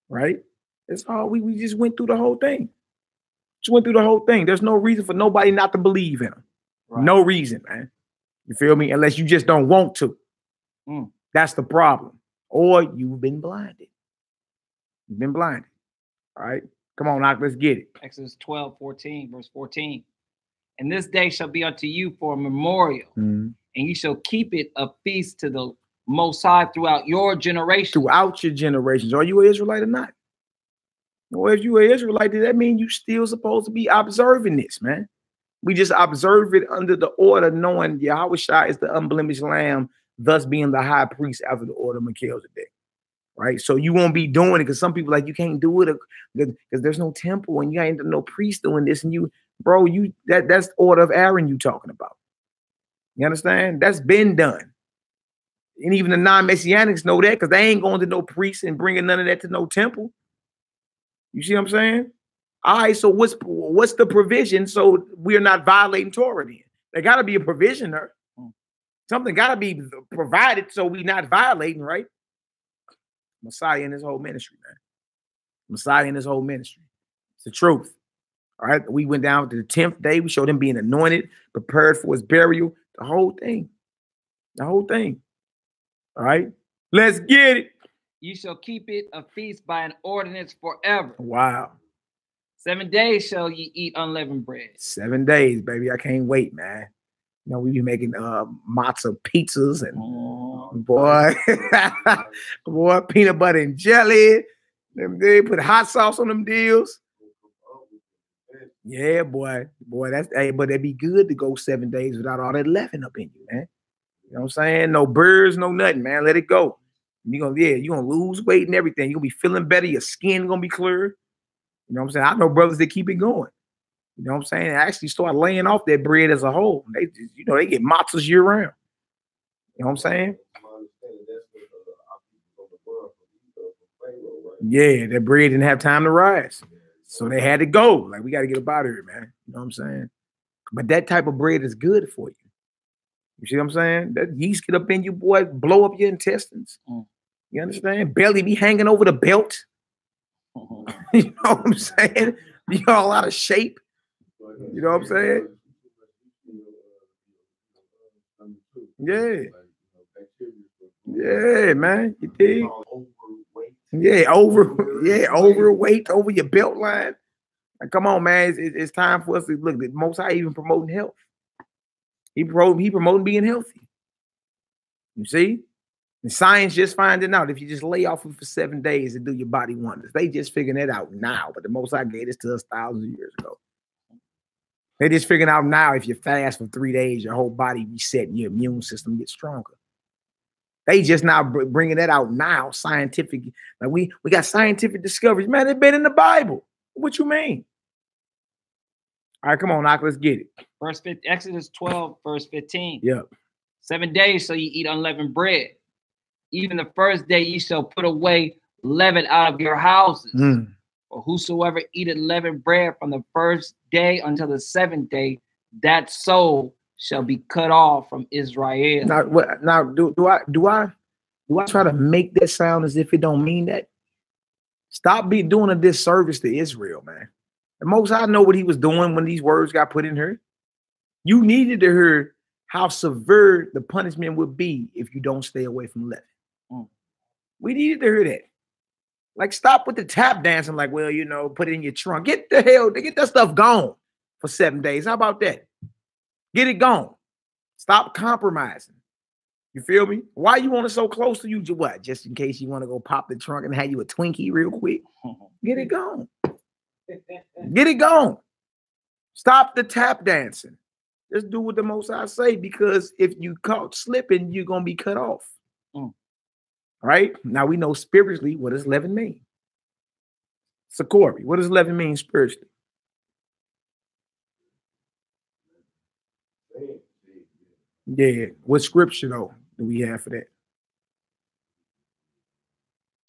right? That's all. We just went through the whole thing. Just went through the whole thing. There's no reason for nobody not to believe in him. Right. No reason, man. You feel me? Unless you just don't want to. That's the problem. Or you've been blinded. You've been blinded. All right? Come on, Doc, let's get it. Exodus 12:14, verse 14. And this day shall be unto you for a memorial, and you shall keep it a feast to the Most High throughout your generations. Throughout your generations. Are you an Israelite or not? Well, if you an Israelite, does that mean you still supposed to be observing this, man? We just observe it under the order, knowing Yahushua is the unblemished lamb, thus being the high priest after the order of Melchizedek, right? So you won't be doing it because some people like, you can't do it because there's no temple and you ain't no priest doing this. And you, bro, that's the order of Aaron you talking about. You understand? That's been done. And even the non-Messianics know that because they ain't going to no priest and bringing none of that to no temple. You see what I'm saying? All right, so what's the provision so we're not violating Torah then? There got to be a provision there. Something got to be provided so we're not violating, right? Messiah in his whole ministry, man. Messiah in his whole ministry. It's the truth. All right, we went down to the 10th day. We showed him being anointed, prepared for his burial. The whole thing. The whole thing. All right, let's get it. You shall keep it a feast by an ordinance forever. Wow. 7 days shall ye eat unleavened bread. 7 days, baby. I can't wait, man. You know, we be making matzo pizzas and boy, boy, peanut butter and jelly. They put hot sauce on them deals. Yeah, boy. Boy, that's but it'd be good to go 7 days without all that leaven up in you, man. You know what I'm saying? No birds, no nothing, man. Let it go. You're gonna lose weight and everything. You're gonna be feeling better, your skin gonna be clear. You know what I'm saying? I know brothers that keep it going. You know what I'm saying? They actually start laying off that bread as a whole. They just, they get matzahs year round. You know what I'm saying? Yeah, that bread didn't have time to rise. So they had to go. Like, we got to get up out of here, man. You know what I'm saying? But that type of bread is good for you. You see what I'm saying? That yeast get up in you, boy, blow up your intestines. You understand? Belly be hanging over the belt. You know what I'm saying? You all out of shape. You know what I'm saying? Yeah. Yeah, man. You dig? Yeah, overweight over your belt line. Like, come on, man. It's time for us to look. The Most High even promoting health. He promoting being healthy. You see? And science just finding out if you just lay off for 7 days and do your body wonders. They just figuring that out now, but the Most High gave this to us thousands of years ago. They just figuring out now if you fast for 3 days, your whole body reset and your immune system gets stronger. They just now bringing that out now, scientific. Like we got scientific discoveries. Man, they've been in the Bible. What you mean? All right, come on, Doc, let's get it. Verse 15, Exodus 12, verse 15. Yep. 7 days shall ye eat unleavened bread. Even the first day ye shall put away leaven out of your houses. For whosoever eateth leavened bread from the first day until the 7th day, that soul shall be cut off from Israel. Now, do I try to make that sound as if it don't mean that? Stop doing a disservice to Israel, man. The Most High know what he was doing when these words got put in here. You needed to hear how severe the punishment would be if you don't stay away from leaven. We needed to hear that. Like, stop with the tap dancing like, well, put it in your trunk. Get that stuff gone for 7 days. How about that? Get it gone. Stop compromising. You feel me? Why you want it so close to you? What? Just in case you want to go pop the trunk and have you a Twinkie real quick? Get it gone. Get it gone. Stop the tap dancing. Just do what the Most High say, because if you caught slipping, you're going to be cut off. Right? Now we know spiritually what does leaven mean. Sakori, what does leaven mean spiritually? Yeah. What scripture, though, do we have for that?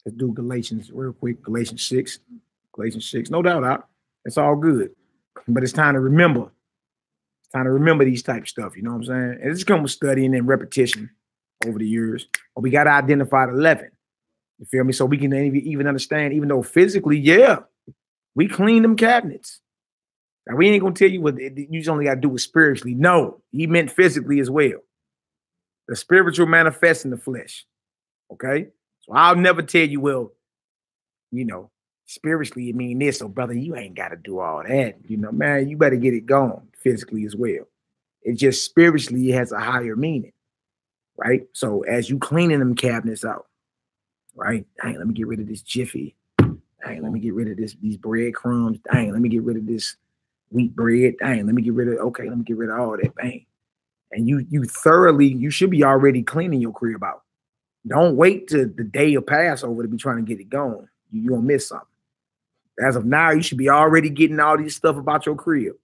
Let's do Galatians real quick. Galatians 6. Galatians 6. No doubt out. It's all good. But it's time to remember. It's time to remember these type of stuff. You know what I'm saying? And it's come with studying and repetition over the years. But we got to identify the leaven. You feel me? So we can even understand, even though physically, yeah, we clean them cabinets. Now, we ain't going to tell you what you just only got to do with spiritually. No, he meant physically as well. The spiritual manifests in the flesh. Okay? So I'll never tell you, well, you know, spiritually it mean this. So, brother, you ain't got to do all that. You know, man, you better get it going physically as well. It just spiritually has a higher meaning. Right? So as you cleaning them cabinets out, right? Dang, let me get rid of this Jiffy. Dang, let me get rid of these breadcrumbs. Dang, let me get rid of this wheat bread. Dang, let me get rid of, okay, let me get rid of all that. Bang. And you should be already cleaning your crib out. Don't wait to the day of Passover to be trying to get it going. You're going to miss something. As of now, you should be already getting all these stuff about your crib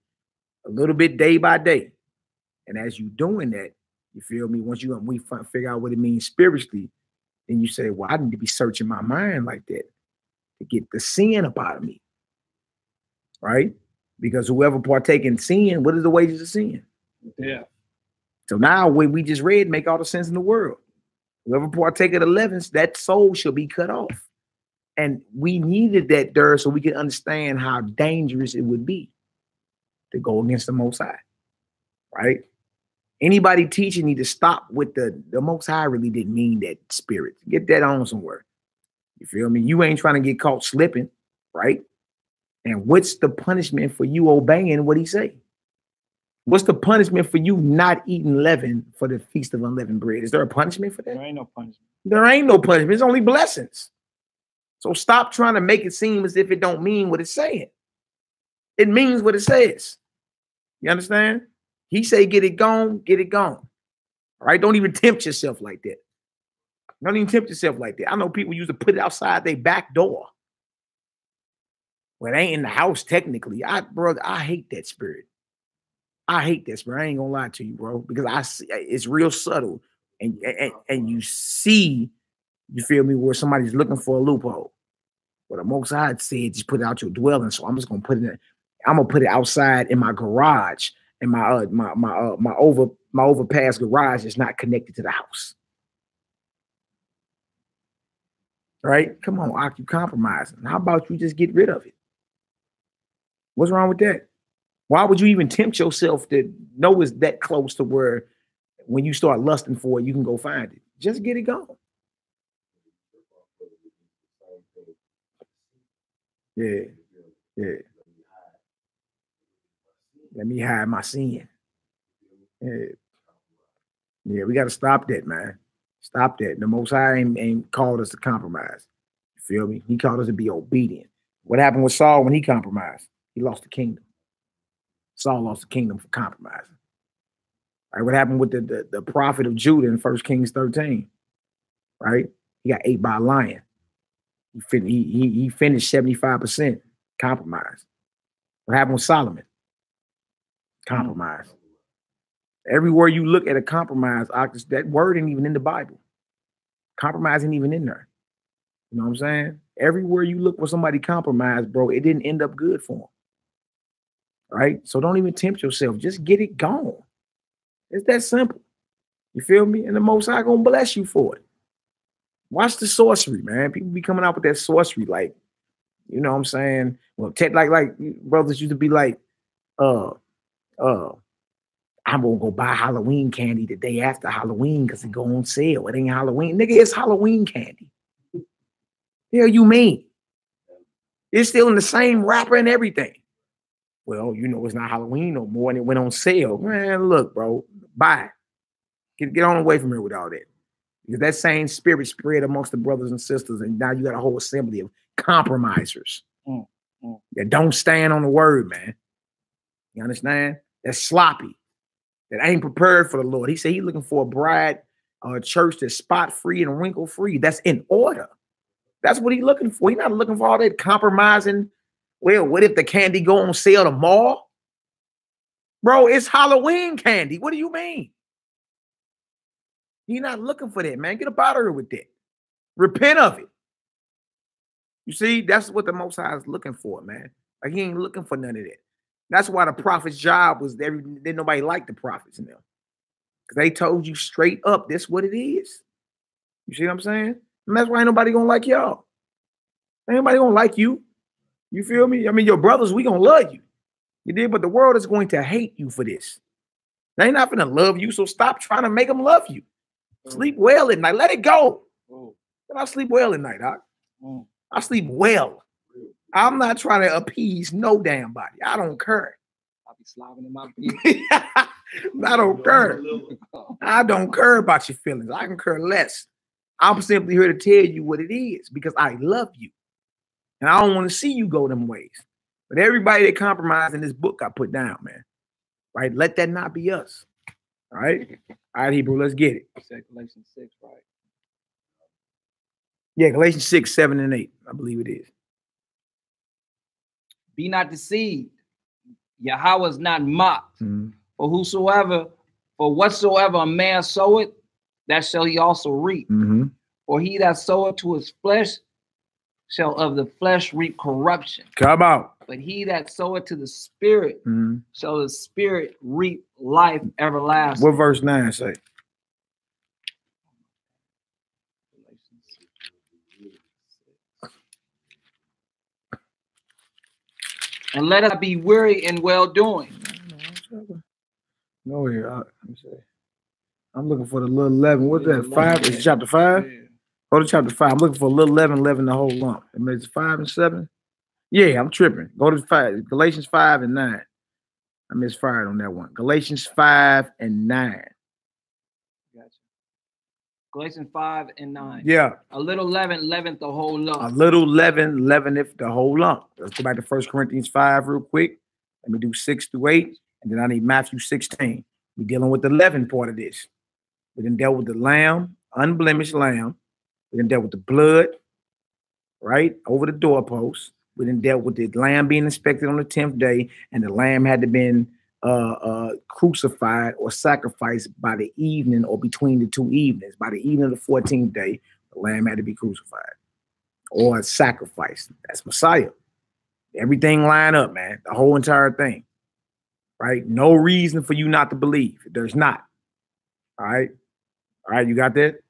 a little bit day by day. And as you doing that, you feel me? Once we figure out what it means spiritually, then you say, well, I need to be searching my mind like that to get the sin up out of me. Right? Because whoever partake in sin, what is the wages of sin? Yeah. So now what we just read make all the sense in the world. Whoever partake of the leavens, that soul shall be cut off. And we needed that there so we could understand how dangerous it would be to go against the Most High. Right? Anybody teaching need to stop with the Most High really didn't mean that spirit. Get that on somewhere. You feel me? You ain't trying to get caught slipping, right? And what's the punishment for you obeying what he say? What's the punishment for you not eating leaven for the Feast of Unleavened Bread? Is there a punishment for that? There ain't no punishment. There ain't no punishment. It's only blessings. So stop trying to make it seem as if it don't mean what it's saying. It means what it says. You understand? He say, get it gone, get it gone. All right? Don't even tempt yourself like that. Don't even tempt yourself like that. I know people used to put it outside their back door. Well, it ain't in the house technically. Brother, I hate that spirit. I hate that spirit. I ain't gonna lie to you, bro, because I see it's real subtle, and you see, you feel me, where somebody's looking for a loophole. But the Most High said, just put it out your dwelling. So I'm just gonna put it. I'm gonna put it outside in my garage, and my overpass garage is not connected to the house. Right? Come on, you compromising. How about you just get rid of it? What's wrong with that? Why would you even tempt yourself to know it's that close to where when you start lusting for it, you can go find it? Just get it gone. Yeah. Yeah. Let me hide my sin. Yeah. Yeah, we got to stop that, man. Stop that. The Most High ain't called us to compromise. You feel me? He called us to be obedient. What happened with Saul when he compromised? He lost the kingdom. Saul lost the kingdom for compromising. All right, what happened with the prophet of Judah in 1 Kings 13? Right? He got ate by a lion. He finished 75% compromise. What happened with Solomon? Compromise. Everywhere you look at a compromise, that word ain't even in the Bible. Compromise ain't even in there. You know what I'm saying? Everywhere you look for somebody compromised, bro, it didn't end up good for them. Right? So don't even tempt yourself. Just get it gone. It's that simple. You feel me? And the Most High gonna bless you for it. Watch the sorcery, man. People be coming out with that sorcery, like, you know what I'm saying? Well, like brothers used to be like, I'm gonna go buy Halloween candy the day after Halloween because it go on sale. It ain't Halloween. Nigga, it's Halloween candy. The hell you mean? It's still in the same wrapper and everything. Well, you know, it's not Halloween no more, and it went on sale. Man, look, bro, buy it. Get on away from here with all that. Because that same spirit spread amongst the brothers and sisters, and now you got a whole assembly of compromisers that don't stand on the word, man. You understand? That's sloppy. That ain't prepared for the Lord. He said he's looking for a bride, a church that's spot-free and wrinkle-free. That's in order. That's what he's looking for. He's not looking for all that compromising. Well, what if the candy go on sale tomorrow? Bro, it's Halloween candy. What do you mean? You're not looking for that, man. Get up out of here with that. Repent of it. You see, that's what the Most High is looking for, man. Like, he ain't looking for none of that. That's why the prophet's job was there. Didn't nobody like the prophets in them. Because they told you straight up, this what it is. You see what I'm saying? And that's why ain't nobody gonna like y'all. Ain't nobody gonna like you. You feel me? I mean, your brothers, we gonna love you. You did, but the world is going to hate you for this. They ain't not gonna love you, so stop trying to make them love you. Sleep well at night. Let it go. But I sleep well at night, Doc. I sleep well. I'm not trying to appease no damn body. I don't care. I'll be slobbing in my beard. I don't care. I don't care about your feelings. I can care less. I'm simply here to tell you what it is because I love you. And I don't want to see you go them ways. But everybody that compromised in this book I put down, man. Right? Let that not be us. All right? All right, Hebrew, let's get it. Galatians 6, right? Yeah, Galatians 6, 7, and 8. I believe it is. Be not deceived. Yahweh is not mocked. For whatsoever a man soweth, that shall he also reap. For he that soweth to his flesh shall of the flesh reap corruption. Come out. But he that soweth to the spirit shall the spirit reap life everlasting. What verse 9 say? And let us be weary in well doing. No, here. Let me say. I'm looking for the little 11. What's that? 5? Is it chapter 5? Yeah. Go to chapter 5. I'm looking for a little 11, the whole lump. I mean, it's 5 and 7. Yeah, I'm tripping. Go to 5. Galatians 5 and 9. I misfired on that one. Galatians 5 and 9. Gotcha. Galatians 5 and 9. Yeah. A little leaven leaveneth the whole lump. A little leaven leaveneth the whole lump. Let's go back to 1 Corinthians 5 real quick. Let me do 6 through 8. And then I need Matthew 16. We're dealing with the leaven part of this. We done dealt with the lamb, unblemished lamb. We done dealt with the blood, right, over the doorpost. We done dealt with the lamb being inspected on the 10th day, and the lamb had to been crucified or sacrificed by the evening or between the two evenings. By the evening of the 14th day, the lamb had to be crucified or sacrificed. That's Messiah. Everything line up, man. The whole entire thing, right? No reason for you not to believe. There's not. All right. All right, you got that?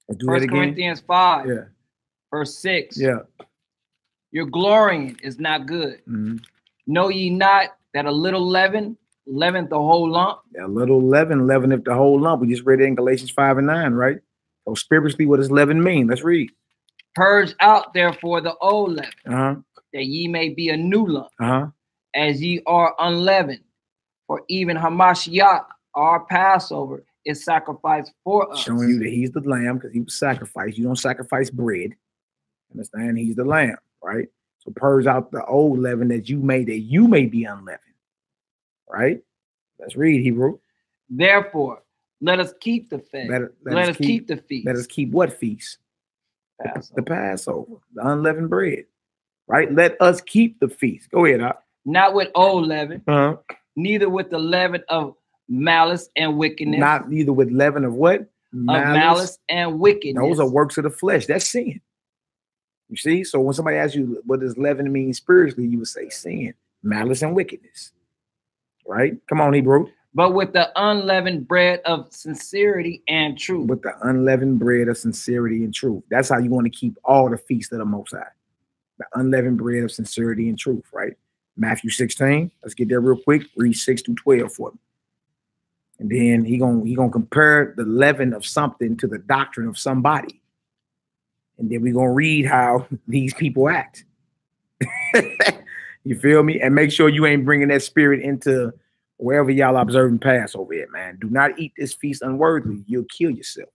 Let's do that again. 1 Corinthians 5, yeah. Verse 6. Yeah. Your glorying is not good. Know ye not that a little leaven leaveneth the whole lump? A little leaven leaveneth the whole lump. We just read it in Galatians 5 and 9, right? So spiritually, what does leaven mean? Let's read. Purge out therefore the old leaven, that ye may be a new lump, as ye are unleavened. For even Hamashiach, our Passover, is sacrificed for us. Showing you that he's the lamb because he was sacrificed. You don't sacrifice bread. Understand? He's the lamb, right? So purge out the old leaven that you may be unleavened. Right? Let's read, Hebrew. Therefore, let us keep the feast. Let us keep the feast. Let us keep what feast? Passover. The Passover, the unleavened bread. Right? Let us keep the feast. Go ahead, Not with old leaven, neither with the leaven of malice and wickedness. Not neither with leaven of what? Malice and wickedness. Those are works of the flesh. That's sin. You see? So when somebody asks you what does leaven mean spiritually, you would say sin, malice and wickedness. Right? Come on, Hebrew. But with the unleavened bread of sincerity and truth. With the unleavened bread of sincerity and truth. That's how you want to keep all the feasts of the Most High. The unleavened bread of sincerity and truth, right? Matthew 16. Let's get there real quick. Read 6 through 12 for me. And then he gonna compare the leaven of something to the doctrine of somebody. And then we're gonna read how these people act. You feel me? And make sure you ain't bringing that spirit into wherever y'all observing Passover at, man. Do not eat this feast unworthily. You'll kill yourself.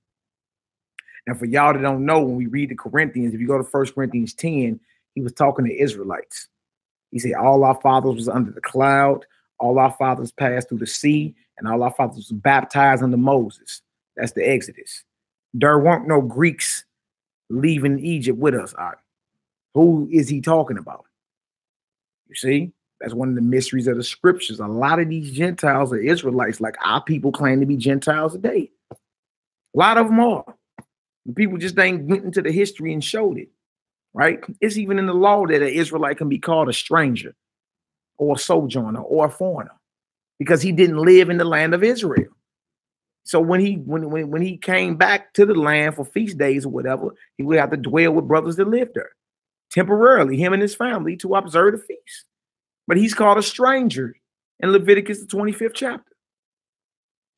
And for y'all that don't know, when we read the Corinthians, if you go to 1 Corinthians 10, he was talking to Israelites. He said, all our fathers was under the cloud. All our fathers passed through the sea. And all our fathers was baptized under Moses. That's the Exodus. There weren't no Greeks leaving Egypt with us. Who is he talking about? You see, that's one of the mysteries of the scriptures. A lot of these Gentiles are Israelites, like our people claim to be Gentiles today. A lot of them are. The people just ain't went into the history and showed it, right? It's even in the law that an Israelite can be called a stranger or a sojourner or a foreigner because he didn't live in the land of Israel. So when he came back to the land for feast days or whatever, he would have to dwell with brothers that lived there temporarily, him and his family, to observe the feast. But he's called a stranger in Leviticus, the 25th chapter.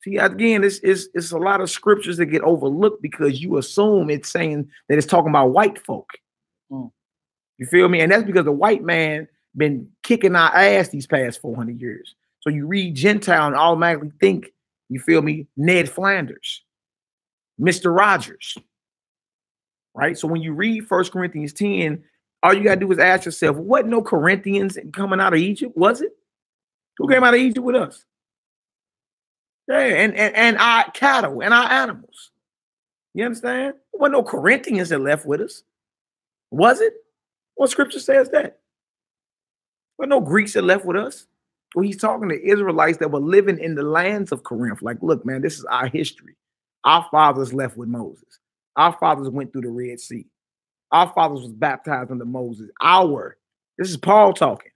See, again, it's a lot of scriptures that get overlooked because you assume it's saying that it's talking about white folk. You feel me? And that's because the white man been kicking our ass these past 400 years. So you read Gentile and automatically think, you feel me, Ned Flanders, Mr. Rogers, right? So when you read 1 Corinthians 10, all you got to do is ask yourself, what no Corinthians coming out of Egypt, was it? Who came out of Egypt with us? Yeah, and our cattle and our animals. You understand? There wasn't no Corinthians that left with us. Was it? What scripture says that? There were no Greeks that left with us. Well, he's talking to Israelites that were living in the lands of Corinth. Like, look, man, this is our history. Our fathers left with Moses. Our fathers went through the Red Sea. Our fathers was baptized under Moses. This is Paul talking.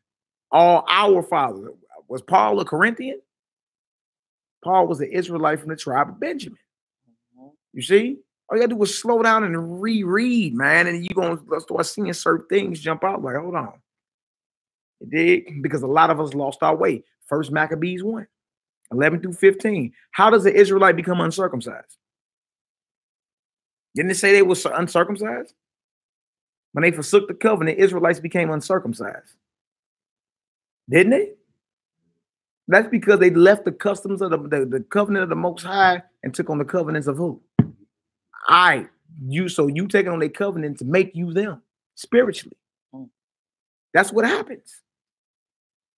All our fathers. Was Paul a Corinthian? Paul was an Israelite from the tribe of Benjamin. You see? All you gotta do is slow down and reread, man, and you're gonna start seeing certain things jump out. Like, hold on. It did, because a lot of us lost our way. First Maccabees 1, 11 through 15. How does the Israelite become uncircumcised? Didn't it say they were uncircumcised? When they forsook the covenant, Israelites became uncircumcised. Didn't they? That's because they left the customs of the covenant of the Most High and took on the covenants of who? So you taking on a covenant to make you them spiritually. That's what happens.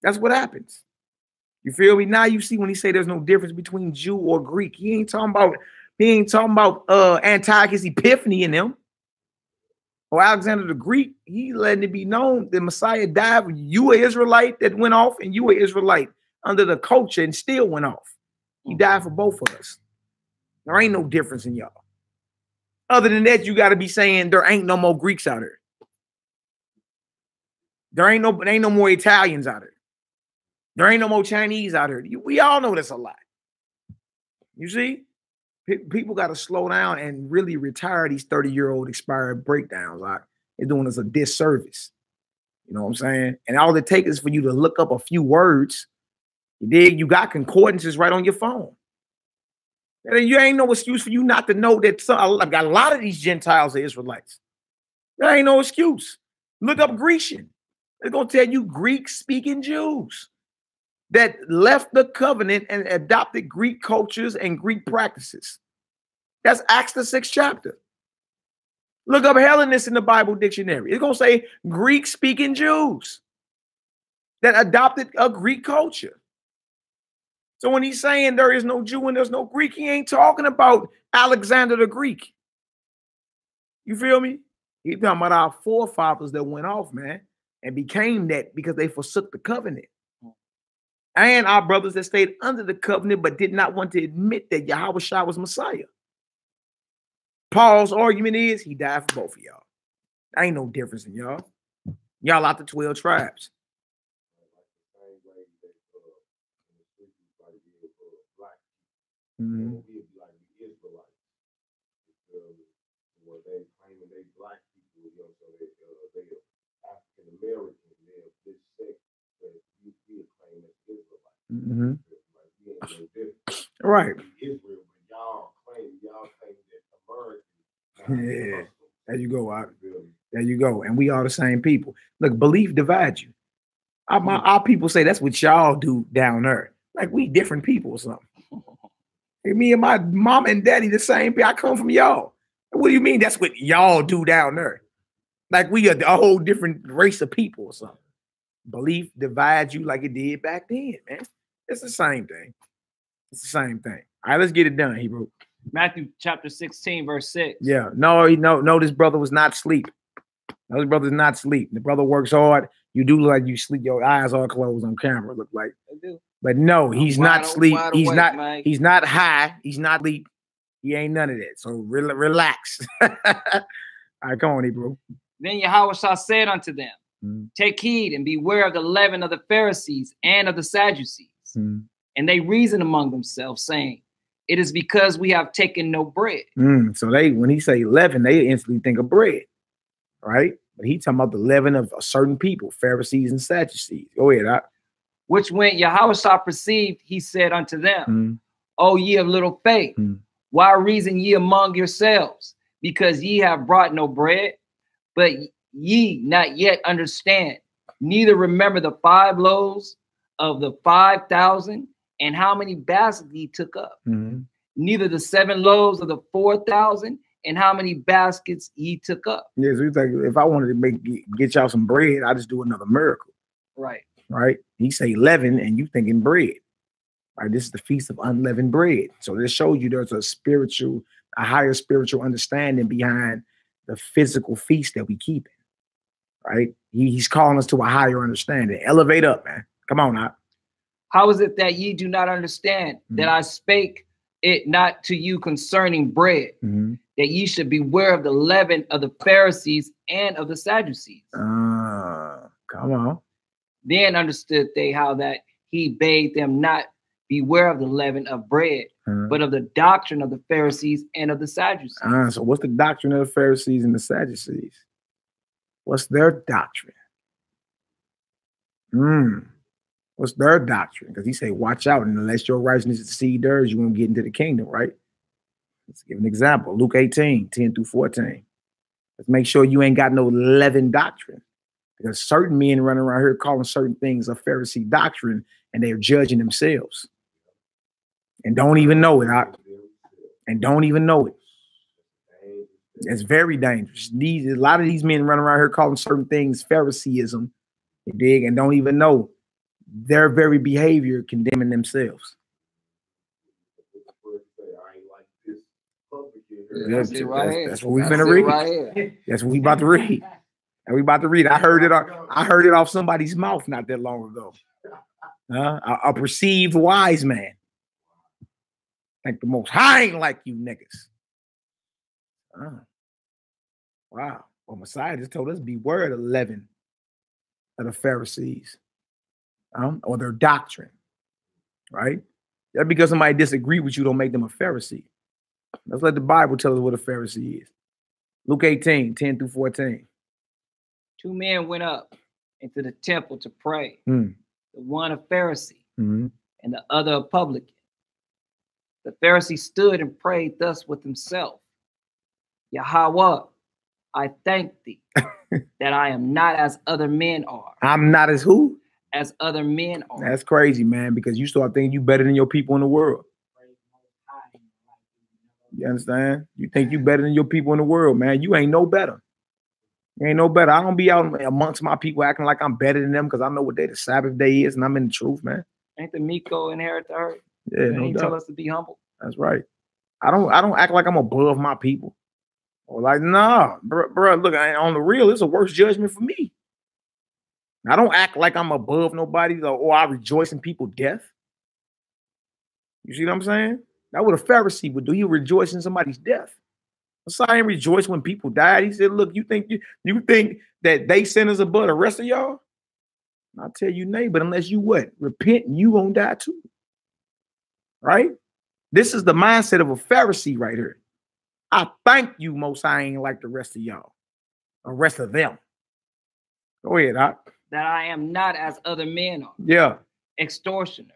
That's what happens. You feel me? Now you see when he say there's no difference between Jew or Greek. He ain't talking about Antiochus Epiphanes in them. Or Alexander the Greek. He letting it be known that Messiah died. You an Israelite that went off, and you an Israelite under the culture and still went off. He died for both of us. There ain't no difference in y'all. Other than that, you got to be saying there ain't no more Greeks out there. There ain't no more Italians out there. There ain't no more Chinese out here. We all know that's a lie. You see? People got to slow down and really retire these 30-year-old expired breakdowns. Like, they're doing us a disservice. You know what I'm saying? And all it takes is for you to look up a few words. You dig? You got concordances right on your phone. And you ain't no excuse for you not to know that I've got a lot of these Gentiles are Israelites. There ain't no excuse. Look up Grecian. They're going to tell you Greek-speaking Jews that left the covenant and adopted Greek cultures and Greek practices. That's Acts the 6th chapter. Look up Hellenists in the Bible dictionary. It's going to say Greek-speaking Jews that adopted a Greek culture. So when he's saying there is no Jew and there's no Greek, he ain't talking about Alexander the Greek. You feel me? He's talking about our forefathers that went off, man, and became that because they forsook the covenant. And our brothers that stayed under the covenant but did not want to admit that Yahweh Shah was Messiah. Paul's argument is he died for both of y'all. There ain't no difference in y'all. Y'all out the 12 tribes. Mm-hmm. Mm-hmm. Right. Yeah. There you go. There you go. And we are the same people. Look, belief divides you. Our people say that's what y'all do down there. Like we different people or something. Hey, me and my mom and daddy the same. I come from y'all. What do you mean that's what y'all do down there? Like we are a whole different race of people or something. Belief divides you like it did back then, man. It's the same thing. It's the same thing. All right, let's get it done, Hebrew. Matthew chapter 16, verse 6. Yeah. No, this brother was not asleep. No, this brother's not asleep. The brother works hard. You do look like you sleep. Your eyes are closed on camera, look like. I do. But no, he's not asleep. He's awake, not. Mike. He's not high. He's not asleep. He ain't none of that. So relax. All right, come on, Hebrew. Then Yahushua said unto them, take heed and beware of the leaven of the Pharisees and of the Sadducees. And they reasoned among themselves, saying, it is because we have taken no bread. So when he say leaven, they instantly think of bread, right? But he talking about the leaven of a certain people, Pharisees and Sadducees. Go ahead. Which when Yahushua perceived, he said unto them, O ye of little faith, why reason ye among yourselves? Because ye have brought no bread, but ye not yet understand, neither remember the 5 loaves of the 5,000, and how many baskets ye took up, neither the 7 loaves of the 4,000, and how many baskets ye took up. Yeah, so he's like, if I wanted to get y'all some bread, I just do another miracle. Right. Right. He say leaven, and you thinking bread. Right. This is the feast of unleavened bread. So this shows you there's a higher spiritual understanding behind the physical feast that we keep. Right. He's calling us to a higher understanding. Elevate up, man. Come on now. How is it that ye do not understand that I spake it not to you concerning bread, that ye should beware of the leaven of the Pharisees and of the Sadducees? Come on. Then understood they how that he bade them not beware of the leaven of bread, but of the doctrine of the Pharisees and of the Sadducees. So what's the doctrine of the Pharisees and the Sadducees? What's their doctrine? What's their doctrine? Because he say, watch out, and unless your righteousness exceed theirs, you won't get into the kingdom, right? Let's give an example. Luke 18, 10 through 14. Let's make sure you ain't got no leavened doctrine. Because certain men running around here calling certain things a Pharisee doctrine, and they're judging themselves. And don't even know it. And don't even know it. It's very dangerous. A lot of these men running around here calling certain things Phariseeism, you dig, and don't even know their very behavior condemning themselves. That's what we finna read. Right, that's what we about to read. And we about to read. I heard it off somebody's mouth not that long ago. A perceived wise man. Like the Most High ain't like you niggas. Wow. Well, Messiah just told us beware of the leaven of the Pharisees. Or their doctrine, right? That because somebody disagree with you don't make them a Pharisee. Let's let the Bible tell us what a Pharisee is. Luke 18, 10 through 14. 2 men went up into the temple to pray. The one a Pharisee and the other a publican. The Pharisee stood and prayed thus with himself. Yahweh, I thank thee that I am not as other men are. I'm not as who? As other men are. That's crazy, man, because you start thinking you better than your people in the world. You understand? You think you better than your people in the world, man. You ain't no better. You ain't no better. I don't be out amongst my people acting like I'm better than them because I know what day the Sabbath day is and I'm in the truth, man. Ain't the Miko inherit the earth? Yeah, no he doubt. tell us to be humble. That's right. I don't act like I'm above my people. Or like, nah, bro, look, on the real, it's a worse judgment for me. I don't act like I'm above nobody or I rejoice in people's death. You see what I'm saying? That's what a Pharisee would do. He rejoice in somebody's death. Messiah didn't rejoice when people died. He said, look, you think that they sinners above the rest of y'all? I'll tell you, nay, but unless you what? Repent, you won't die too. Right? This is the mindset of a Pharisee right here. I thank you, Most High ain't like the rest of y'all. The rest of them. Go ahead, Doc. That I am not as other men are. Yeah. Extortioners,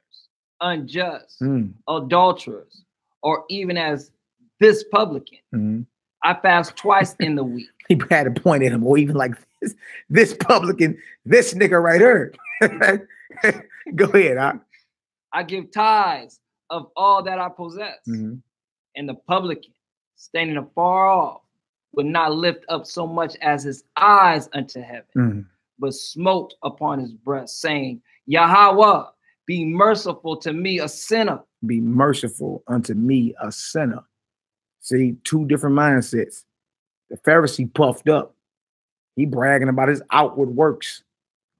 unjust, adulterers, or even as this publican. I fast twice in the week. He had to point at him, or even like this publican, this nigga right here. Go ahead. I give tithes of all that I possess. Mm-hmm. And the publican, standing afar off, would not lift up so much as his eyes unto heaven, Mm-hmm. but smote upon his breast, saying, Yahweh, be merciful to me, a sinner. Be merciful unto me, a sinner. See, two different mindsets. The Pharisee puffed up. He bragging about his outward works,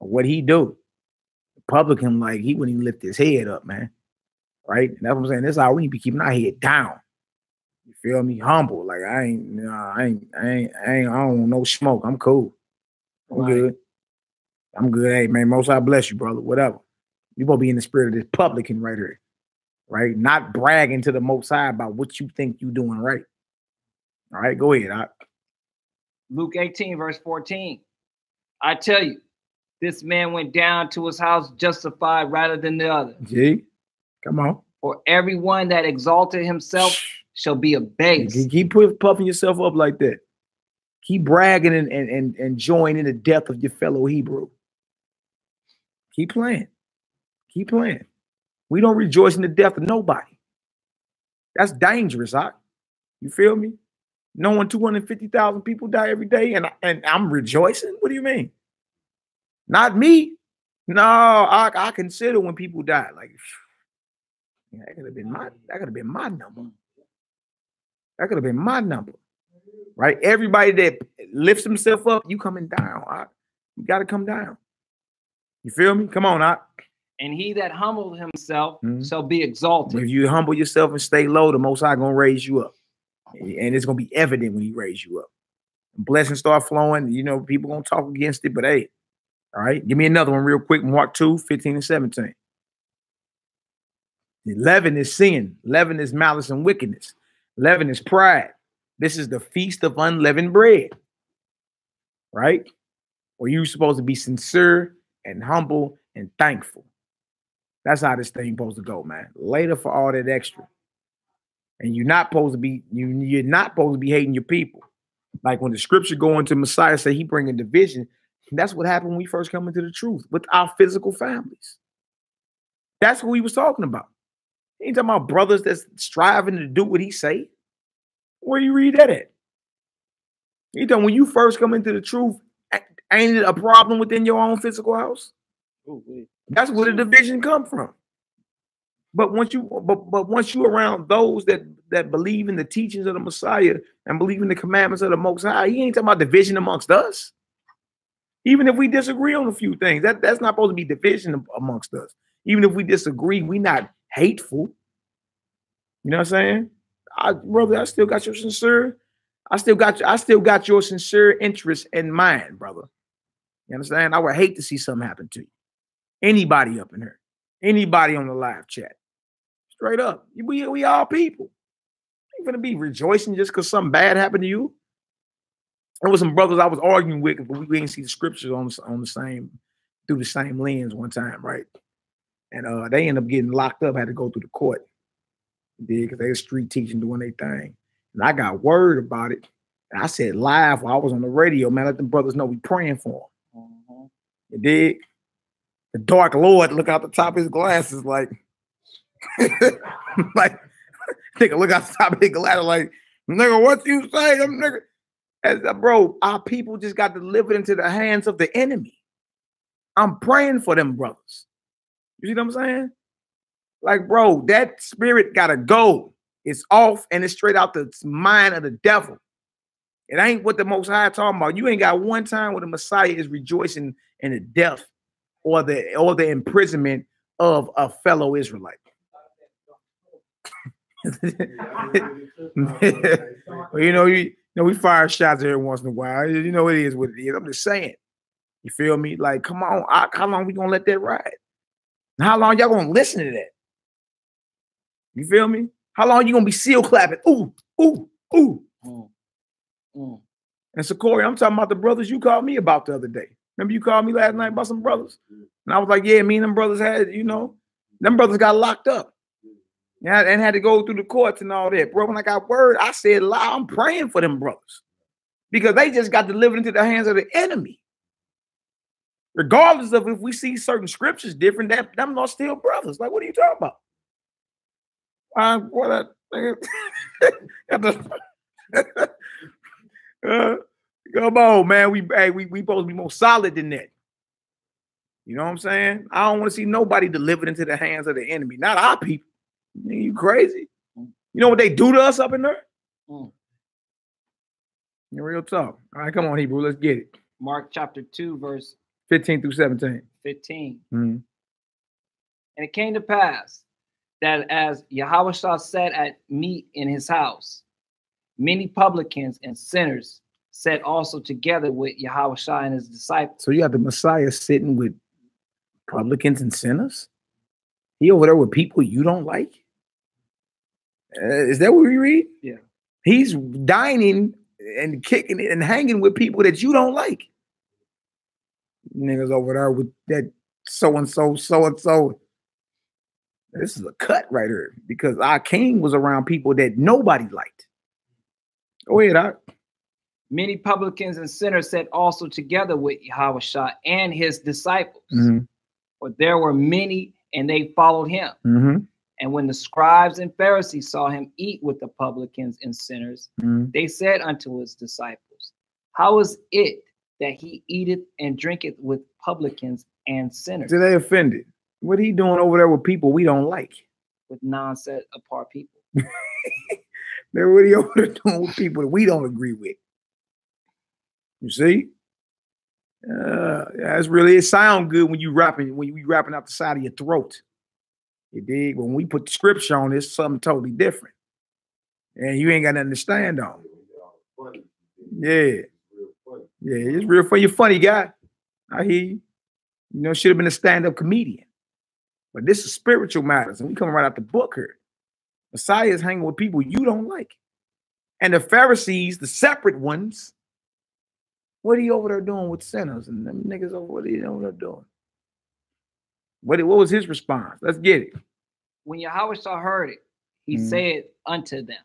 or what he do. The publican, like, he wouldn't even lift his head up, man. Right? And that's what I'm saying. That's how we need to be keeping our head down. You feel me? Humble. Like, I don't want no smoke. I'm cool. I'm good. I'm good. Hey, man, most I bless you, brother. Whatever. You gonna be in the spirit of this publican right here. Right? Not bragging to the Most High about what you think you doing right. All right, go ahead. Luke 18, verse 14. I tell you, this man went down to his house justified rather than the other. Gee, come on. For everyone that exalted himself shall be abased. Keep puffing yourself up like that. Keep bragging and joining the death of your fellow Hebrew. Keep playing. Keep playing. We don't rejoice in the death of nobody. That's dangerous, huh? You feel me? Knowing 250,000 people die every day and I'm rejoicing? What do you mean? Not me. No, I consider when people die. Like, that could have been my number. That could have been my number. Right? Everybody that lifts himself up, you coming down. You got to come down. You feel me? Come on, And he that humbled himself shall be exalted. If you humble yourself and stay low, the Most High gonna raise you up. And it's gonna be evident when he raise you up. Blessings start flowing. You know, people gonna talk against it, but hey, all right. Give me another one real quick. Mark 2, 15 and 17. 11 is sin. 11 is malice and wickedness. 11 is pride. This is the feast of unleavened bread. Right? Where you're supposed to be sincere and humble and thankful. That's how this thing supposed to go, man. Later for all that extra. And you're not supposed to be, you're not supposed to be hating your people. Like when the scripture going to Messiah say he bringing division, that's what happened when we first come into the truth with our physical families. That's what he was talking about. He ain't talking about brothers that's striving to do what he say. Where you read that at? He talking when you first come into the truth, ain't it a problem within your own physical house? That's where the division come from. But once you around those that believe in the teachings of the Messiah and believe in the commandments of the Most High, he ain't talking about division amongst us. Even if we disagree on a few things, that's not supposed to be division amongst us. Even if we disagree, we not hateful. You know what I'm saying? Brother, I still got your sincere. I still got your sincere interest in mind, brother. You understand? I would hate to see something happen to you. Anybody up in here, anybody on the live chat, straight up, we all people. Ain't gonna be rejoicing just because something bad happened to you. There was some brothers I was arguing with, but we didn't see the scriptures on the same through the same lens one time, right? And they ended up getting locked up, had to go through the court. Because they were street teaching, doing their thing. And I got word about it. And I said live while I was on the radio, man, let them brothers know we praying for them. You dig? The dark Lord look out the top of his glasses like, like, nigga, look out the top of his glasses like, nigga, what you say? Nigga. Bro, our people just got delivered into the hands of the enemy. I'm praying for them brothers. You see what I'm saying? Like, bro, that spirit gotta go. It's off and it's straight out the mind of the devil. It ain't what the Most High talking about. You ain't got one time where the Messiah is rejoicing in the death or the imprisonment of a fellow Israelite. Well, we fire shots every once in a while. You know, it is what it is. I'm just saying. You feel me? Like, come on, how long we gonna let that ride? How long y'all gonna listen to that? You feel me? How long you gonna be seal clapping? Ooh, ooh, ooh. And so, Corey, I'm talking about the brothers you called me about the other day. Remember you called me last night about some brothers? And I was like, yeah, me and them brothers had, them brothers got locked up. Yeah, and had to go through the courts and all that. Bro, when I got word, I said, I'm praying for them brothers. Because they just got delivered into the hands of the enemy. Regardless of if we see certain scriptures different, them are still brothers. Like, what are you talking about? Come on, man. We supposed to be more solid than that. You know what I'm saying? I don't want to see nobody delivered into the hands of the enemy. Not our people. You crazy? You know what they do to us up in there? Real talk. All right, come on, Hebrew. Let's get it. Mark chapter 2, verse 15 through 17. 15. Mm-hmm. And it came to pass that as Yahushua sat at meat in his house, many publicans and sinners sat also together with Yahushua and his disciples. So you have the Messiah sitting with publicans and sinners? He over there with people you don't like? Is that what we read? Yeah. He's dining and kicking it and hanging with people that you don't like. Niggas over there with that so-and-so, so-and-so. This is a cut right here because our king was around people that nobody liked. Go ahead, Doc. Many publicans and sinners sat also together with Yahushua and his disciples. For there were many, and they followed him. And when the scribes and Pharisees saw him eat with the publicans and sinners, they said unto his disciples, how is it that he eateth and drinketh with publicans and sinners? So they offended. What he doing over there with people we don't like? With non-set apart people. They're what he over there doing with people that we don't agree with. You see? That's really, it sound good when you rapping out the side of your throat. You dig? When we put the scripture on, it's something totally different. And you ain't got nothing to stand on. Yeah. Yeah, it's real funny. You're a funny guy. I hear you. You know, should have been a stand-up comedian. But this is spiritual matters, and we coming right out the book here. Messiah is hanging with people you don't like. And the Pharisees, the separate ones, what are you over there doing with sinners? And them niggas over, what are you over there doing? What was his response? Let's get it. When Yahushua heard it, he said unto them,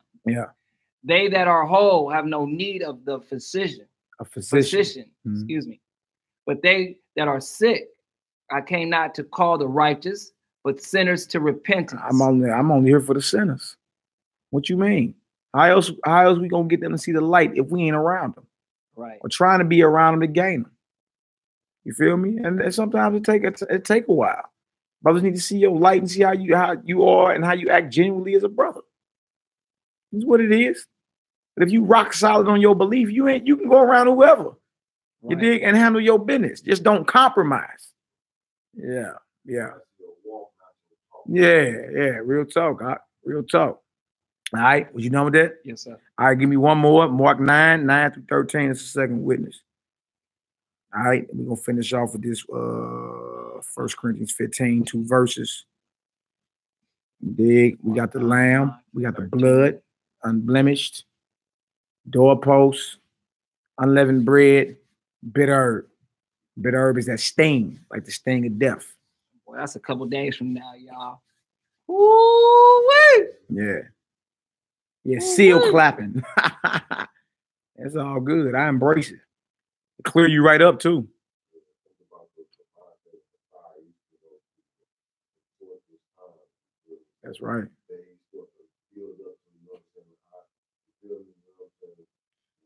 they that are whole have no need of the physician. A physician, excuse me. But they that are sick, I came not to call the righteous, but sinners to repentance. I'm only here for the sinners. What you mean? How else we gonna get them to see the light if we ain't around them? Right. Or trying to be around them to gain them. You feel me? And sometimes it take a while. Brothers need to see your light and see how you are and how you act genuinely as a brother. That's what it is. But if you rock solid on your belief, you can go around whoever. Right. You dig? And handle your business. Just don't compromise. Yeah. Real talk. Real talk. All right. Was you done with that? Yes, sir. All right, give me one more. Mark 9 through 13 is the second witness. All right, we're gonna finish off with this 1 Corinthians 15, 2 verses. Dig, we got the lamb, we got the blood, unblemished, doorposts, unleavened bread, bitter herb. Bitter herb is that sting, like the sting of death. Well, that's a couple days from now, y'all. Woo-wee! Yeah, seal clapping. That's all good. I embrace it. Clear you right up too. That's right.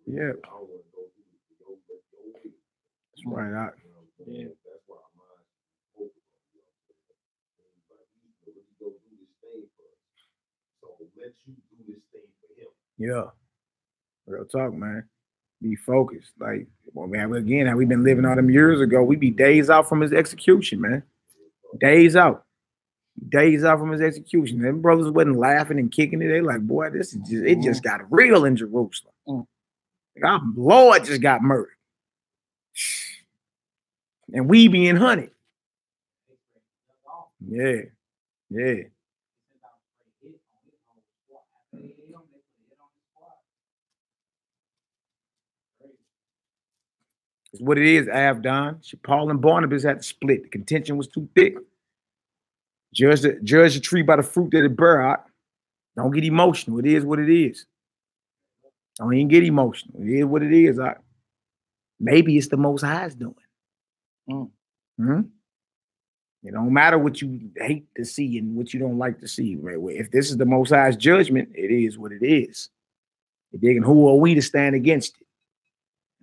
Yeah. That's right. Yeah. Yeah. Real talk, man. Be focused. Like, well, man, again, how we been living all them years ago, we be days out from his execution, man. Days out. Days out from his execution. Them brothers wasn't laughing and kicking it. They like, boy, this is just, it just got real in Jerusalem. Like, our Lord just got murdered. And we being hunted. Yeah. It's what it is, Avdon. Paul and Barnabas had to split. The contention was too thick. Judge the tree by the fruit that it bear out. Don't get emotional. It is what it is. Don't even get emotional. It is what it is. Maybe it's the Most High's doing. It don't matter what you hate to see and what you don't like to see. Right? If this is the Most High's judgment, it is what it is. And who are we to stand against it?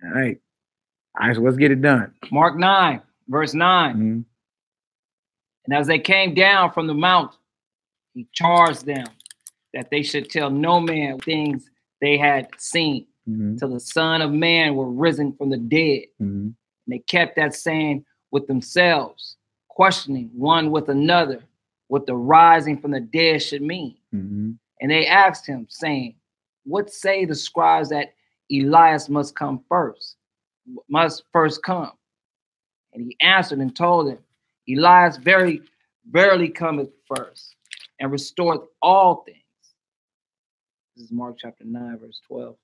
All right. All right, so let's get it done. Mark 9, verse 9. And as they came down from the mount, he charged them that they should tell no man things they had seen till the Son of Man were risen from the dead. And they kept that saying with themselves, questioning one with another what the rising from the dead should mean. And they asked him, saying, what say the scribes that Elias must first come? And he answered and told them, Elias verily cometh first and restoreth all things. This is Mark chapter 9, verse 12.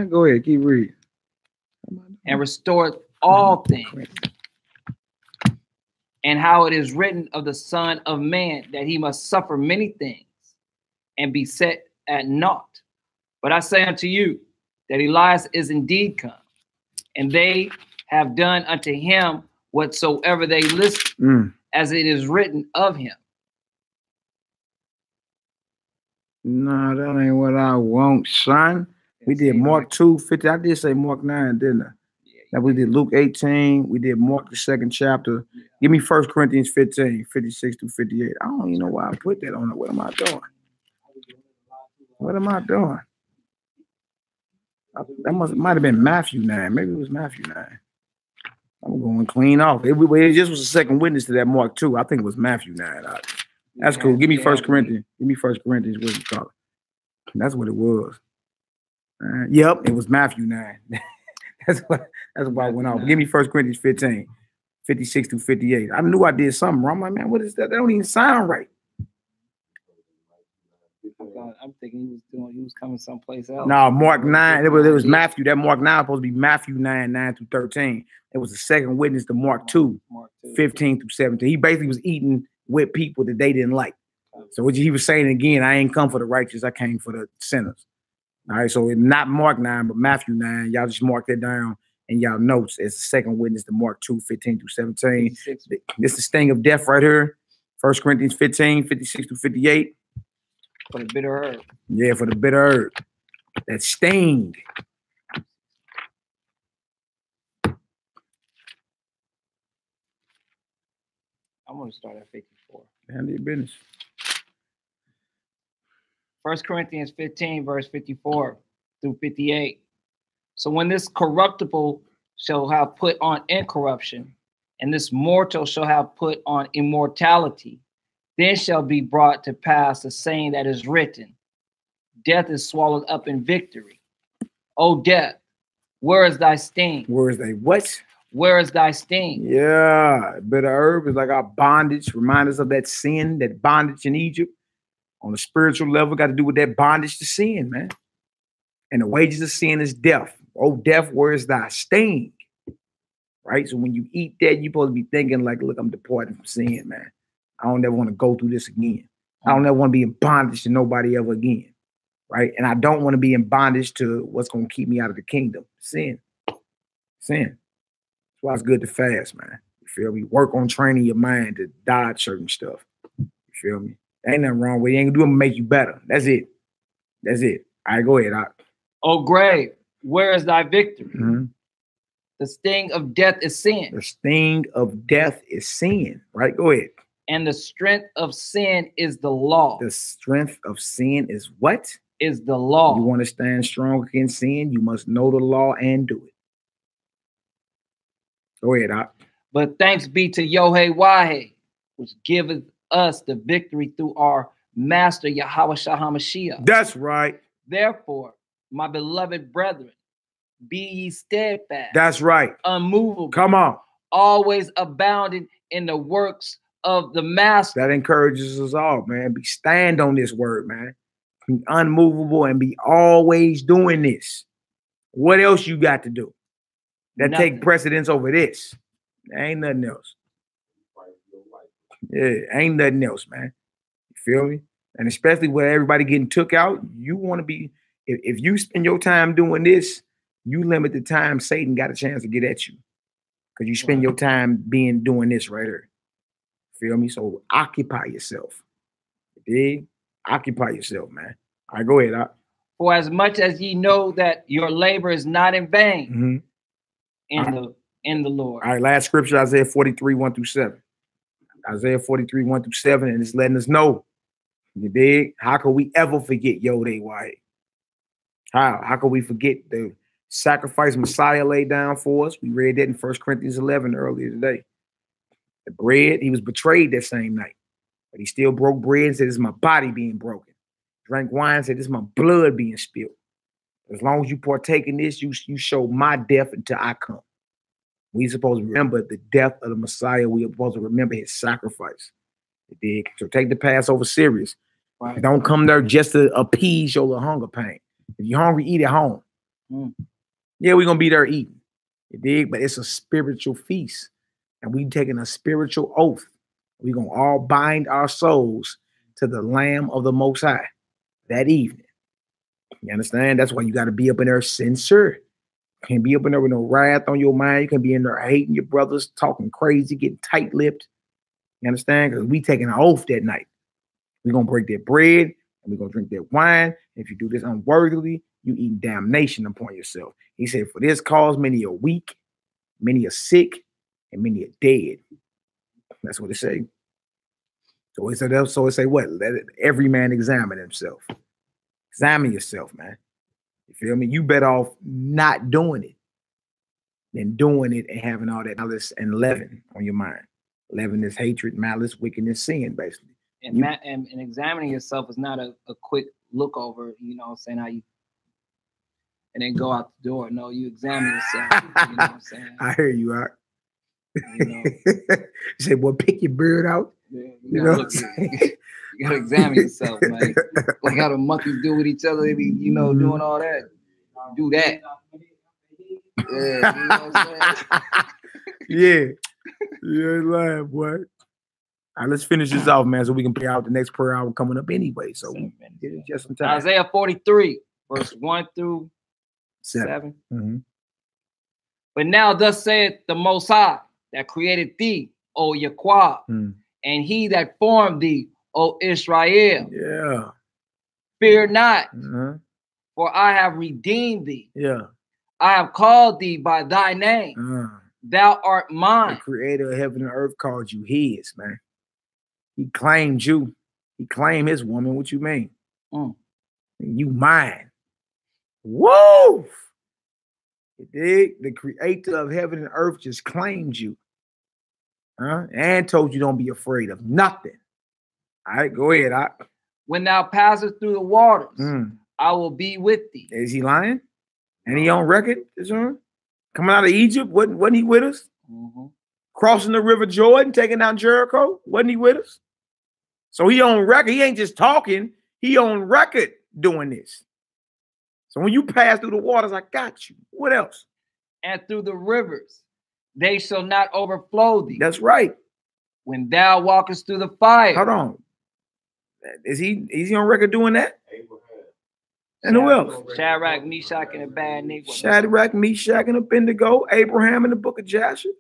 Go ahead, keep reading. And restored all things. And how it is written of the Son of Man that he must suffer many things and be set at naught. But I say unto you that Elias is indeed come, and they have done unto him whatsoever they list, as it is written of him. No, that ain't what I want, son. We did Mark 2:50. I did say Mark 9, didn't I? Now we did Luke 18. We did Mark the 2nd chapter. Give me 1 Corinthians 15, 56 through 58. I don't even know why I put that on it. What am I doing? What am I doing? That might have been Matthew 9. Maybe it was Matthew 9. I'm going clean off. It just was a second witness to that Mark 2. I think it was Matthew 9. That's cool. Give me 1 Corinthians. Give me 1 Corinthians. What you call it? That's what it was. Yep, it was Matthew 9. that's why I went off. Give me 1 Corinthians 15, 56 through 58. I knew I did something wrong. I'm like, man, what is that? That don't even sound right. I'm thinking he was coming someplace else. No, Mark 9. It was Matthew. That Mark 9 was supposed to be Matthew 9, 9 through 13. It was the second witness to Mark 2, 15 through 17. He basically was eating with people that they didn't like. So what he was saying again, I ain't come for the righteous, I came for the sinners. All right, so it's not Mark 9, but Matthew 9. Y'all just mark that down in y'all notes as the second witness to Mark 2, 15 through 17. This is the sting of death right here. 1 Corinthians 15, 56 through 58. For the bitter herb. Yeah, for the bitter herb. That sting. I'm going to start at 54. Handle your business. 1 Corinthians 15, verse 54 through 58. So when this corruptible shall have put on incorruption, and this mortal shall have put on immortality, then shall be brought to pass the saying that is written, death is swallowed up in victory. O death, where is thy sting? Where is thy what? Where is thy sting? Yeah, bitter herb is like our bondage. Remind us of that sin, that bondage in Egypt. On a spiritual level, got to do with that bondage to sin, man. And the wages of sin is death. Oh, death, where is thy sting? Right? So when you eat that, you're supposed to be thinking like, look, I'm departing from sin, man. I don't ever want to go through this again. I don't ever want to be in bondage to nobody ever again. Right? And I don't want to be in bondage to what's going to keep me out of the kingdom. Sin. Sin. That's why it's good to fast, man. You feel me? Work on training your mind to dodge certain stuff. You feel me? Ain't nothing wrong with it. Ain't gonna do it, make you better. That's it. That's it. All right, go ahead. O grave, where is thy victory? The sting of death is sin. The sting of death is sin. Right? Go ahead. And the strength of sin is the law. The strength of sin is what? Is the law. You want to stand strong against sin, you must know the law and do it. Go ahead, But thanks be to Yahweh, which giveth us the victory through our master Yahweh Shah HaMashiach. That's right. Therefore, my beloved brethren, be ye steadfast. That's right. Unmovable. Come on. Always abounding in the works of the master. That encourages us all, man. Stand on this word, man. Be unmovable and be always doing this. What else you got to do? That take precedence over this. There ain't nothing else. Yeah, ain't nothing else, man. You feel me? And especially with everybody getting took out, you want to be, if you spend your time doing this, You limit the time Satan got a chance to get at you. Because you spend your time doing this right here. Feel me? So occupy yourself. You dig? Occupy yourself, man. All right, go ahead. For as much as ye know that your labor is not in vain in the Lord. All right, last scripture, Isaiah 43, 1 through 7. Isaiah 43, 1 through 7, and it's letting us know. You dig? How could we ever forget Yod Why? How could we forget the sacrifice Messiah laid down for us? We read that in 1 Corinthians 11 earlier today. The bread, he was betrayed that same night, but he still broke bread and said, "This is my body being broken." Drank wine and said, "This is my blood being spilled." As long as you partake in this, you show my death until I come. We supposed to remember the death of the Messiah. We are supposed to remember his sacrifice. So take the Passover serious. Right. Don't come there just to appease your little hunger pain. If you're hungry, eat at home. Yeah, we're going to be there eating. You dig? But it's a spiritual feast. And we taking a spiritual oath. We're going to all bind our souls to the Lamb of the Most High that evening. You understand? That's why you got to be up in there sincere. You can't be up in there with no wrath on your mind. You can be in there hating your brothers, talking crazy, getting tight-lipped. You understand? Because we taking an oath that night. We're going to break that bread and we're going to drink that wine. If you do this unworthily, you eat damnation upon yourself. He said, for this cause, many are weak, many are sick, and many are dead. That's what it say. So it say what? Let every man examine himself. Examine yourself, man. You feel me? You better off not doing it than doing it and having all that malice and leaven on your mind. Leaven is hatred, malice, wickedness, sin, basically. And examining yourself is not a quick look over, you know what I'm saying, how you and then go out the door. No, you examine yourself. You know what I'm saying? I hear you out. You know. You say, boy, pick your beard out. Yeah, you know you gotta examine yourself, man. Like how the monkeys do with each other, they be, you know, doing all that. Do that. Yeah, you know what I'm saying? Yeah. You're lying, boy. All right, let's finish this off, man, so we can play out the next prayer hour coming up anyway. So we get it just in time. Isaiah 43, verse 1 through 7. But now thus saith the Most High that created thee, O Yahweh, and he that formed thee, O Israel. Yeah. Fear not, for I have redeemed thee. Yeah. I have called thee by thy name. Thou art mine. The creator of heaven and earth called you his, man. He claimed you. He claimed his woman. What you mean? You mine. Whoa! You dig? The creator of heaven and earth just claimed you. And told you don't be afraid of nothing. All right, go ahead. When thou passest through the waters, I will be with thee. Is he lying? And he on record? Coming out of Egypt, wasn't he with us? Crossing the river Jordan, taking down Jericho, wasn't he with us? So he on record. He ain't just talking. He on record doing this. So when you pass through the waters, I got you. What else? And through the rivers, they shall not overflow thee. That's right. When thou walkest through the fire. Hold on. Is he on record doing that? And who else? Shadrach, Meshach, and Abednego. Shadrach, Meshach, and Abednego. Abraham in the book of Joshua.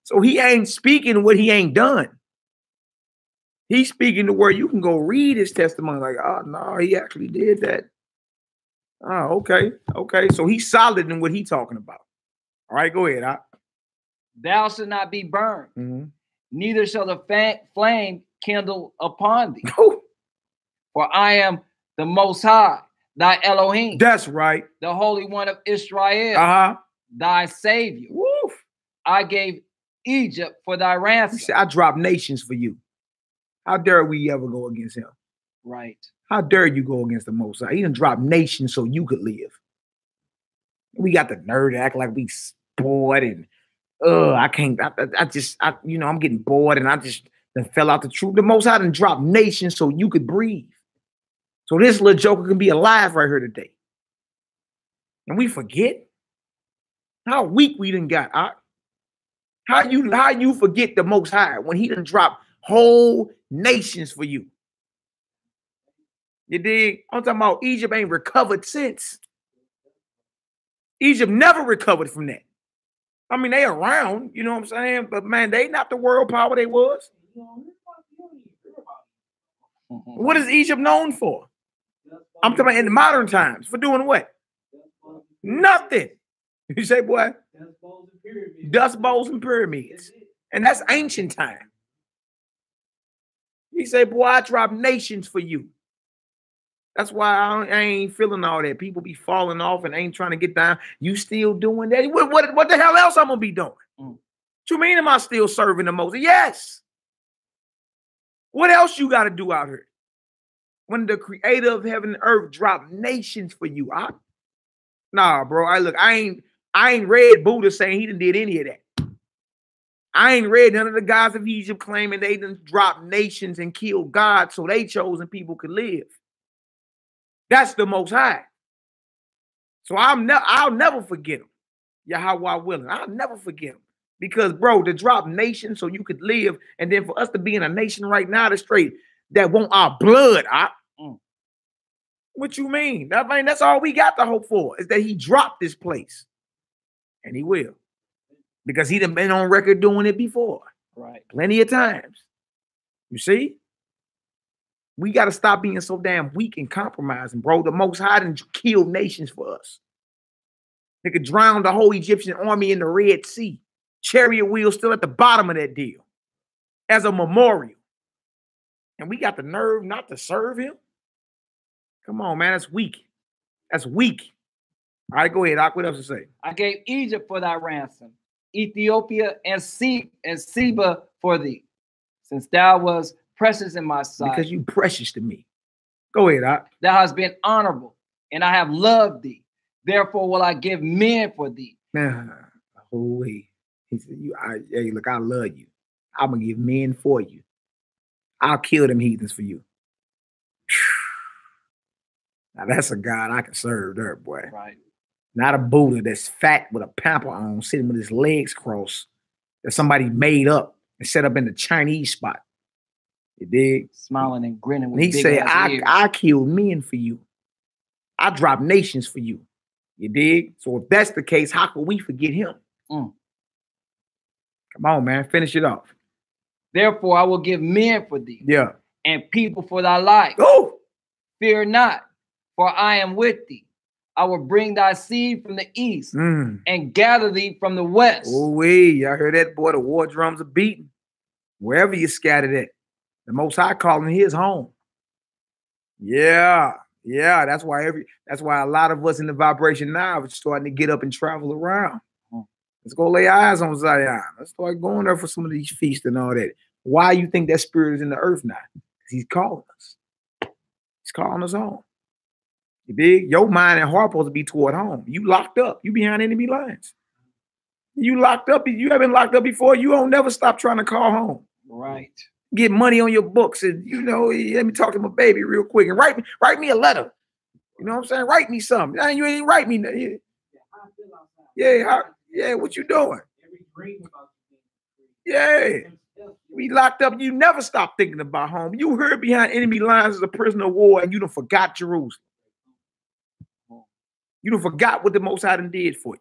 So he ain't speaking what he ain't done. He's speaking to where you can go read his testimony like, oh, no, he actually did that. Oh, okay. Okay. So he's solid in what he's talking about. All right, go ahead. Thou shalt not be burned, neither shall the flame kindle upon thee. For I am the Most High, thy Elohim. That's right. The Holy One of Israel, thy Savior. Woof. I gave Egypt for thy ransom. I dropped nations for you. How dare we ever go against him? Right. How dare you go against the Most High? He done dropped nations so you could live. We got the nerve to act like we bored and I can't. I'm getting bored and I just fell out the truth. The Most High done dropped nations so you could breathe. So this little joker can be alive right here today. And we forget how weak we done got. How you forget the Most High when he done dropped whole nations for you? You dig? I'm talking about Egypt ain't recovered since. Egypt never recovered from that. I mean, they around, you know what I'm saying? But man, they not the world power they was. What is Egypt known for? I'm talking about in the modern times. For doing what? Nothing. You say, boy? Dust bowls and pyramids. And that's ancient time. He said, boy, I drop nations for you. That's why I ain't feeling all that. People be falling off and ain't trying to get down. You still doing that? What the hell else I'm going to be doing? What you mean am I still serving the Most? Yes. What else you got to do out here? When the creator of heaven and earth dropped nations for you. Nah, bro. I ain't read Buddha saying he didn't did any of that. I ain't read none of the gods of Egypt claiming they done dropped nations and killed God so they chosen people could live. That's the Most High. So I'll never forget him. Yahweh willing. I'll never forget him. Because, bro, to drop nations so you could live, and then for us to be in a nation right now that's straight that want our blood. What you mean? That's all we got to hope for, is that he dropped this place. And he will. Because he done been on record doing it before. Right. Plenty of times. You see? We got to stop being so damn weak and compromising, bro. The Most High done killed nations for us. They could drown the whole Egyptian army in the Red Sea. Chariot wheels still at the bottom of that deal. As a memorial. And we got the nerve not to serve him? Come on, man. That's weak. That's weak. All right, go ahead, Ak. What else to say? I gave Egypt for thy ransom, Ethiopia and Seba for thee, since thou was precious in my sight. Because you precious to me. Go ahead, Ak. Thou hast been honorable, and I have loved thee. Therefore will I give men for thee. Holy. He said, hey, look, I love you. I'm going to give men for you. I'll kill them heathens for you. Now that's a God I can serve there, boy. Right. Not a Buddha that's fat with a pamper on, sitting with his legs crossed, that somebody made up and set up in the Chinese spot. You dig? Smiling and grinning. And he said, I kill men for you. I drop nations for you. You dig? So if that's the case, how can we forget him? Come on, man. Finish it off. Therefore, I will give men for thee. Yeah. And people for thy life. Oh! Fear not, for I am with thee. I will bring thy seed from the east and gather thee from the west. Oh, y'all heard that, boy? The war drums are beating. Wherever you scattered at, the Most High calling his home. Yeah. That's why a lot of us in the vibration now are starting to get up and travel around. Let's go lay eyes on Zion. Let's start going there for some of these feasts and all that. Why you think that spirit is in the earth now? Because he's calling us. He's calling us home. You dig? Your mind and heart supposed to be toward home. You locked up. You behind enemy lines. You locked up. You haven't locked up before. You don't never stop trying to call home. Right. Get money on your books and, let me talk to my baby real quick and write me a letter. You know what I'm saying? Write me something. You ain't write me nothing. Yeah, what you doing? Yeah. We locked up. You never stop thinking about home. You heard behind enemy lines as a prisoner of war and you done forgot Jerusalem. You done forgot what the Most High done did for you.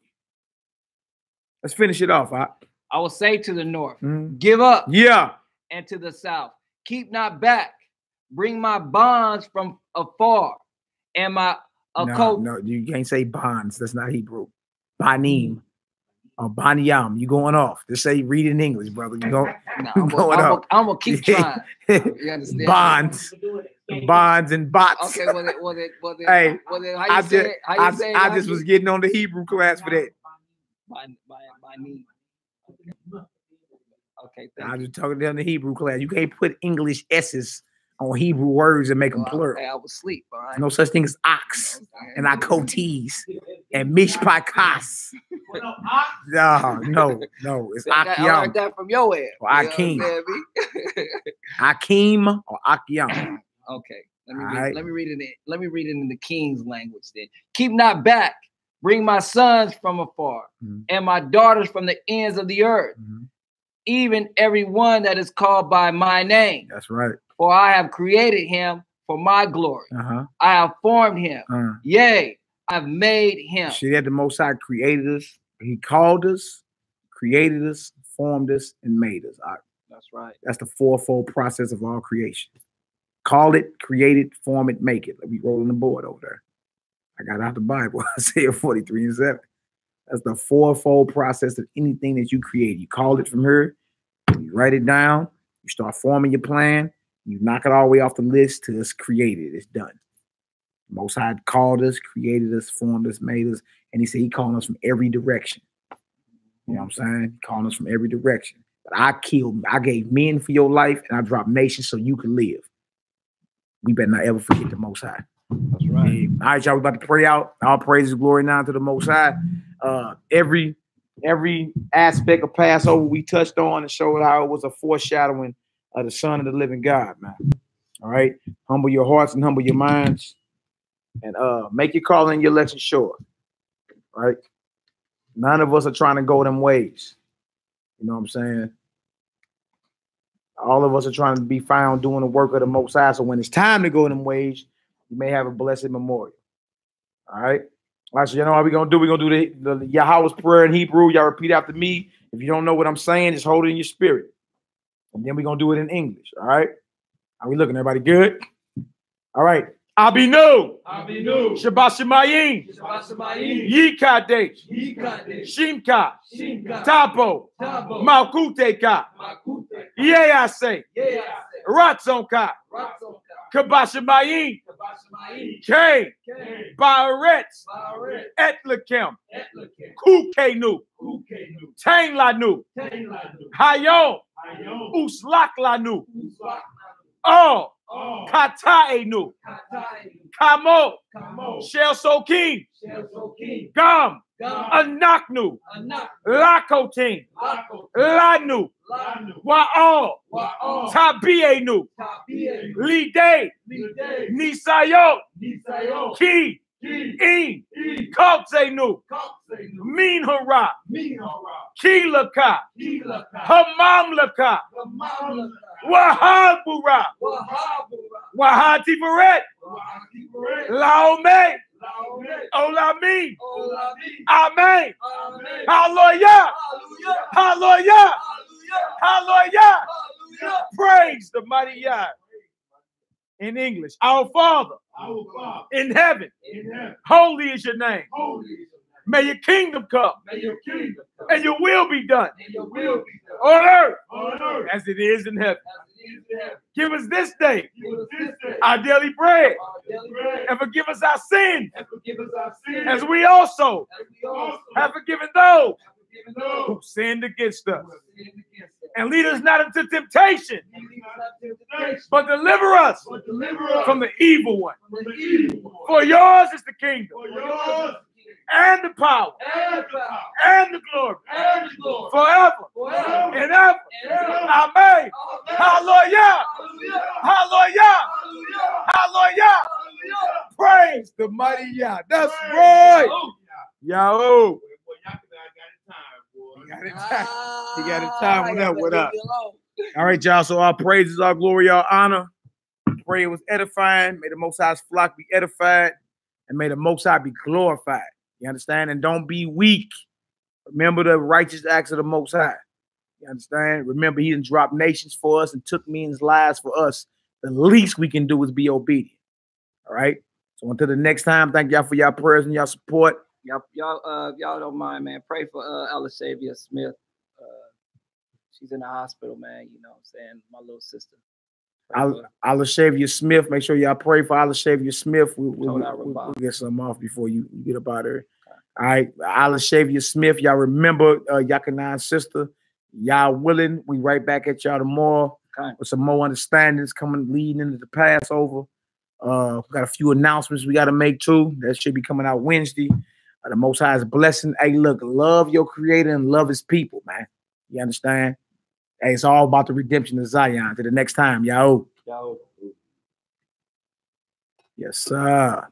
Let's finish it off. I will say to the north, give up. Yeah. And to the south, keep not back. Bring my bonds from afar. And my No, you can't say bonds. That's not Hebrew. Banim. Or Banyam, you going off. Just say read in English, brother. You go. I'm gonna keep trying. You understand? Bonds and bots. Okay, Hey, how you say it? I just was getting on the Hebrew class for that. By me. Okay, I was talking down the Hebrew class. You can't put English S's on Hebrew words and make them plural. I was asleep. Right? No such thing as ox and ikotes and mishpakas. No. It's Akyam. I learned that from your head. Or Akim. Akim or Akyam. Okay. Let me read it in the King's language then. Keep not back. Bring my sons from afar and my daughters from the ends of the earth. Even every one that is called by my name. That's right. For I have created him for my glory. I have formed him. Yea, I've made him. See that the Most High created us. He called us, created us, formed us, and made us. That's right. That's the fourfold process of all creation. Call it, create it, form it, make it. Let me roll on the board over there. I got out the Bible. Isaiah 43:7. That's the fourfold process of anything that you create. You call it from her, you write it down, you start forming your plan, you knock it all the way off the list till it's created. It's done. Most High called us, created us, formed us, made us, and he said he called us from every direction. You know what I'm saying? He called us from every direction. But I gave men for your life, and I dropped nations so you could live. We better not ever forget the Most High. That's right. All right, y'all, we about to pray out. All praises, glory now to the Most High. Every aspect of Passover we touched on and showed how it was a foreshadowing of the Son of the living God, man. All right? Humble your hearts and humble your minds. And make your call and your election sure. Right? None of us are trying to go them ways. You know what I'm saying? All of us are trying to be found doing the work of the Most High. So when it's time to go them ways, you may have a blessed memorial. All right? All right, so you know what we're going to do? We're going to do the Yahweh's prayer in Hebrew. Y'all repeat after me. If you don't know what I'm saying, just hold it in your spirit. And then we're going to do it in English. All right? Are we looking? Everybody good? All right. Abinu, Shabbat Shemayim, Yikadesh, Shimka, Tabo, Malkuteka, Yease, Ratzonka, Kabashamayim, K, Baretz, Etlakem, Kukenu, Tanglanu, Hayom, Uslaklanu, Oh, Kataenu, Kamo, Shelsokim, Gam, Anaknu, Lakotin, Lanu, Wa'al, Tabienu, Lide, Nisayot, Ki, In, Kaltzenu, Minhara, Kilaka, Hamamlaka, Wahabura, Wahati Beret, Laome, Olami, Amen, Hallelujah, Hallelujah, Hallelujah. Praise the mighty Yah. In English, our Father, in heaven, holy is your name. May your kingdom come, and your will be done on earth as it is in heaven. Give us this day our daily bread, and forgive us our sins, as we also have forgiven those who sinned against us. And lead us not into temptation, but deliver us from the evil one. For yours is the kingdom, and the power, and the glory, forever and ever. Amen. Hallelujah. Hallelujah. Hallelujah. Praise the mighty Yah. That's right. Yahoo. He got his time. What up? All right, y'all. So our praises, our glory, our honor. Pray it was edifying. May the Most High's flock be edified, and may the Most High be glorified. You understand? And don't be weak. Remember the righteous acts of the Most High. You understand? Remember, he didn't drop nations for us and took men's lives for us. The least we can do is be obedient. All right? So until the next time, thank y'all for y'all prayers and y'all support. Y'all don't mind, man. Pray for Elishavia Smith. She's in the hospital, man. You know what I'm saying? My little sister. Elishavia Smith. Make sure y'all pray for Elishavia Smith. We'll get some off before you get up out of here. Okay. All right. Elishavia Smith. Y'all remember Yakanan's sister. Y'all willing. We right back at y'all tomorrow with some more understandings coming leading into the Passover. We got a few announcements we got to make too. That should be coming out Wednesday. The Most High's blessing. Hey, look, love your creator and love his people, man. You understand? Hey, it's all about the redemption of Zion. Till the next time, y'all. Yo. Yes, sir.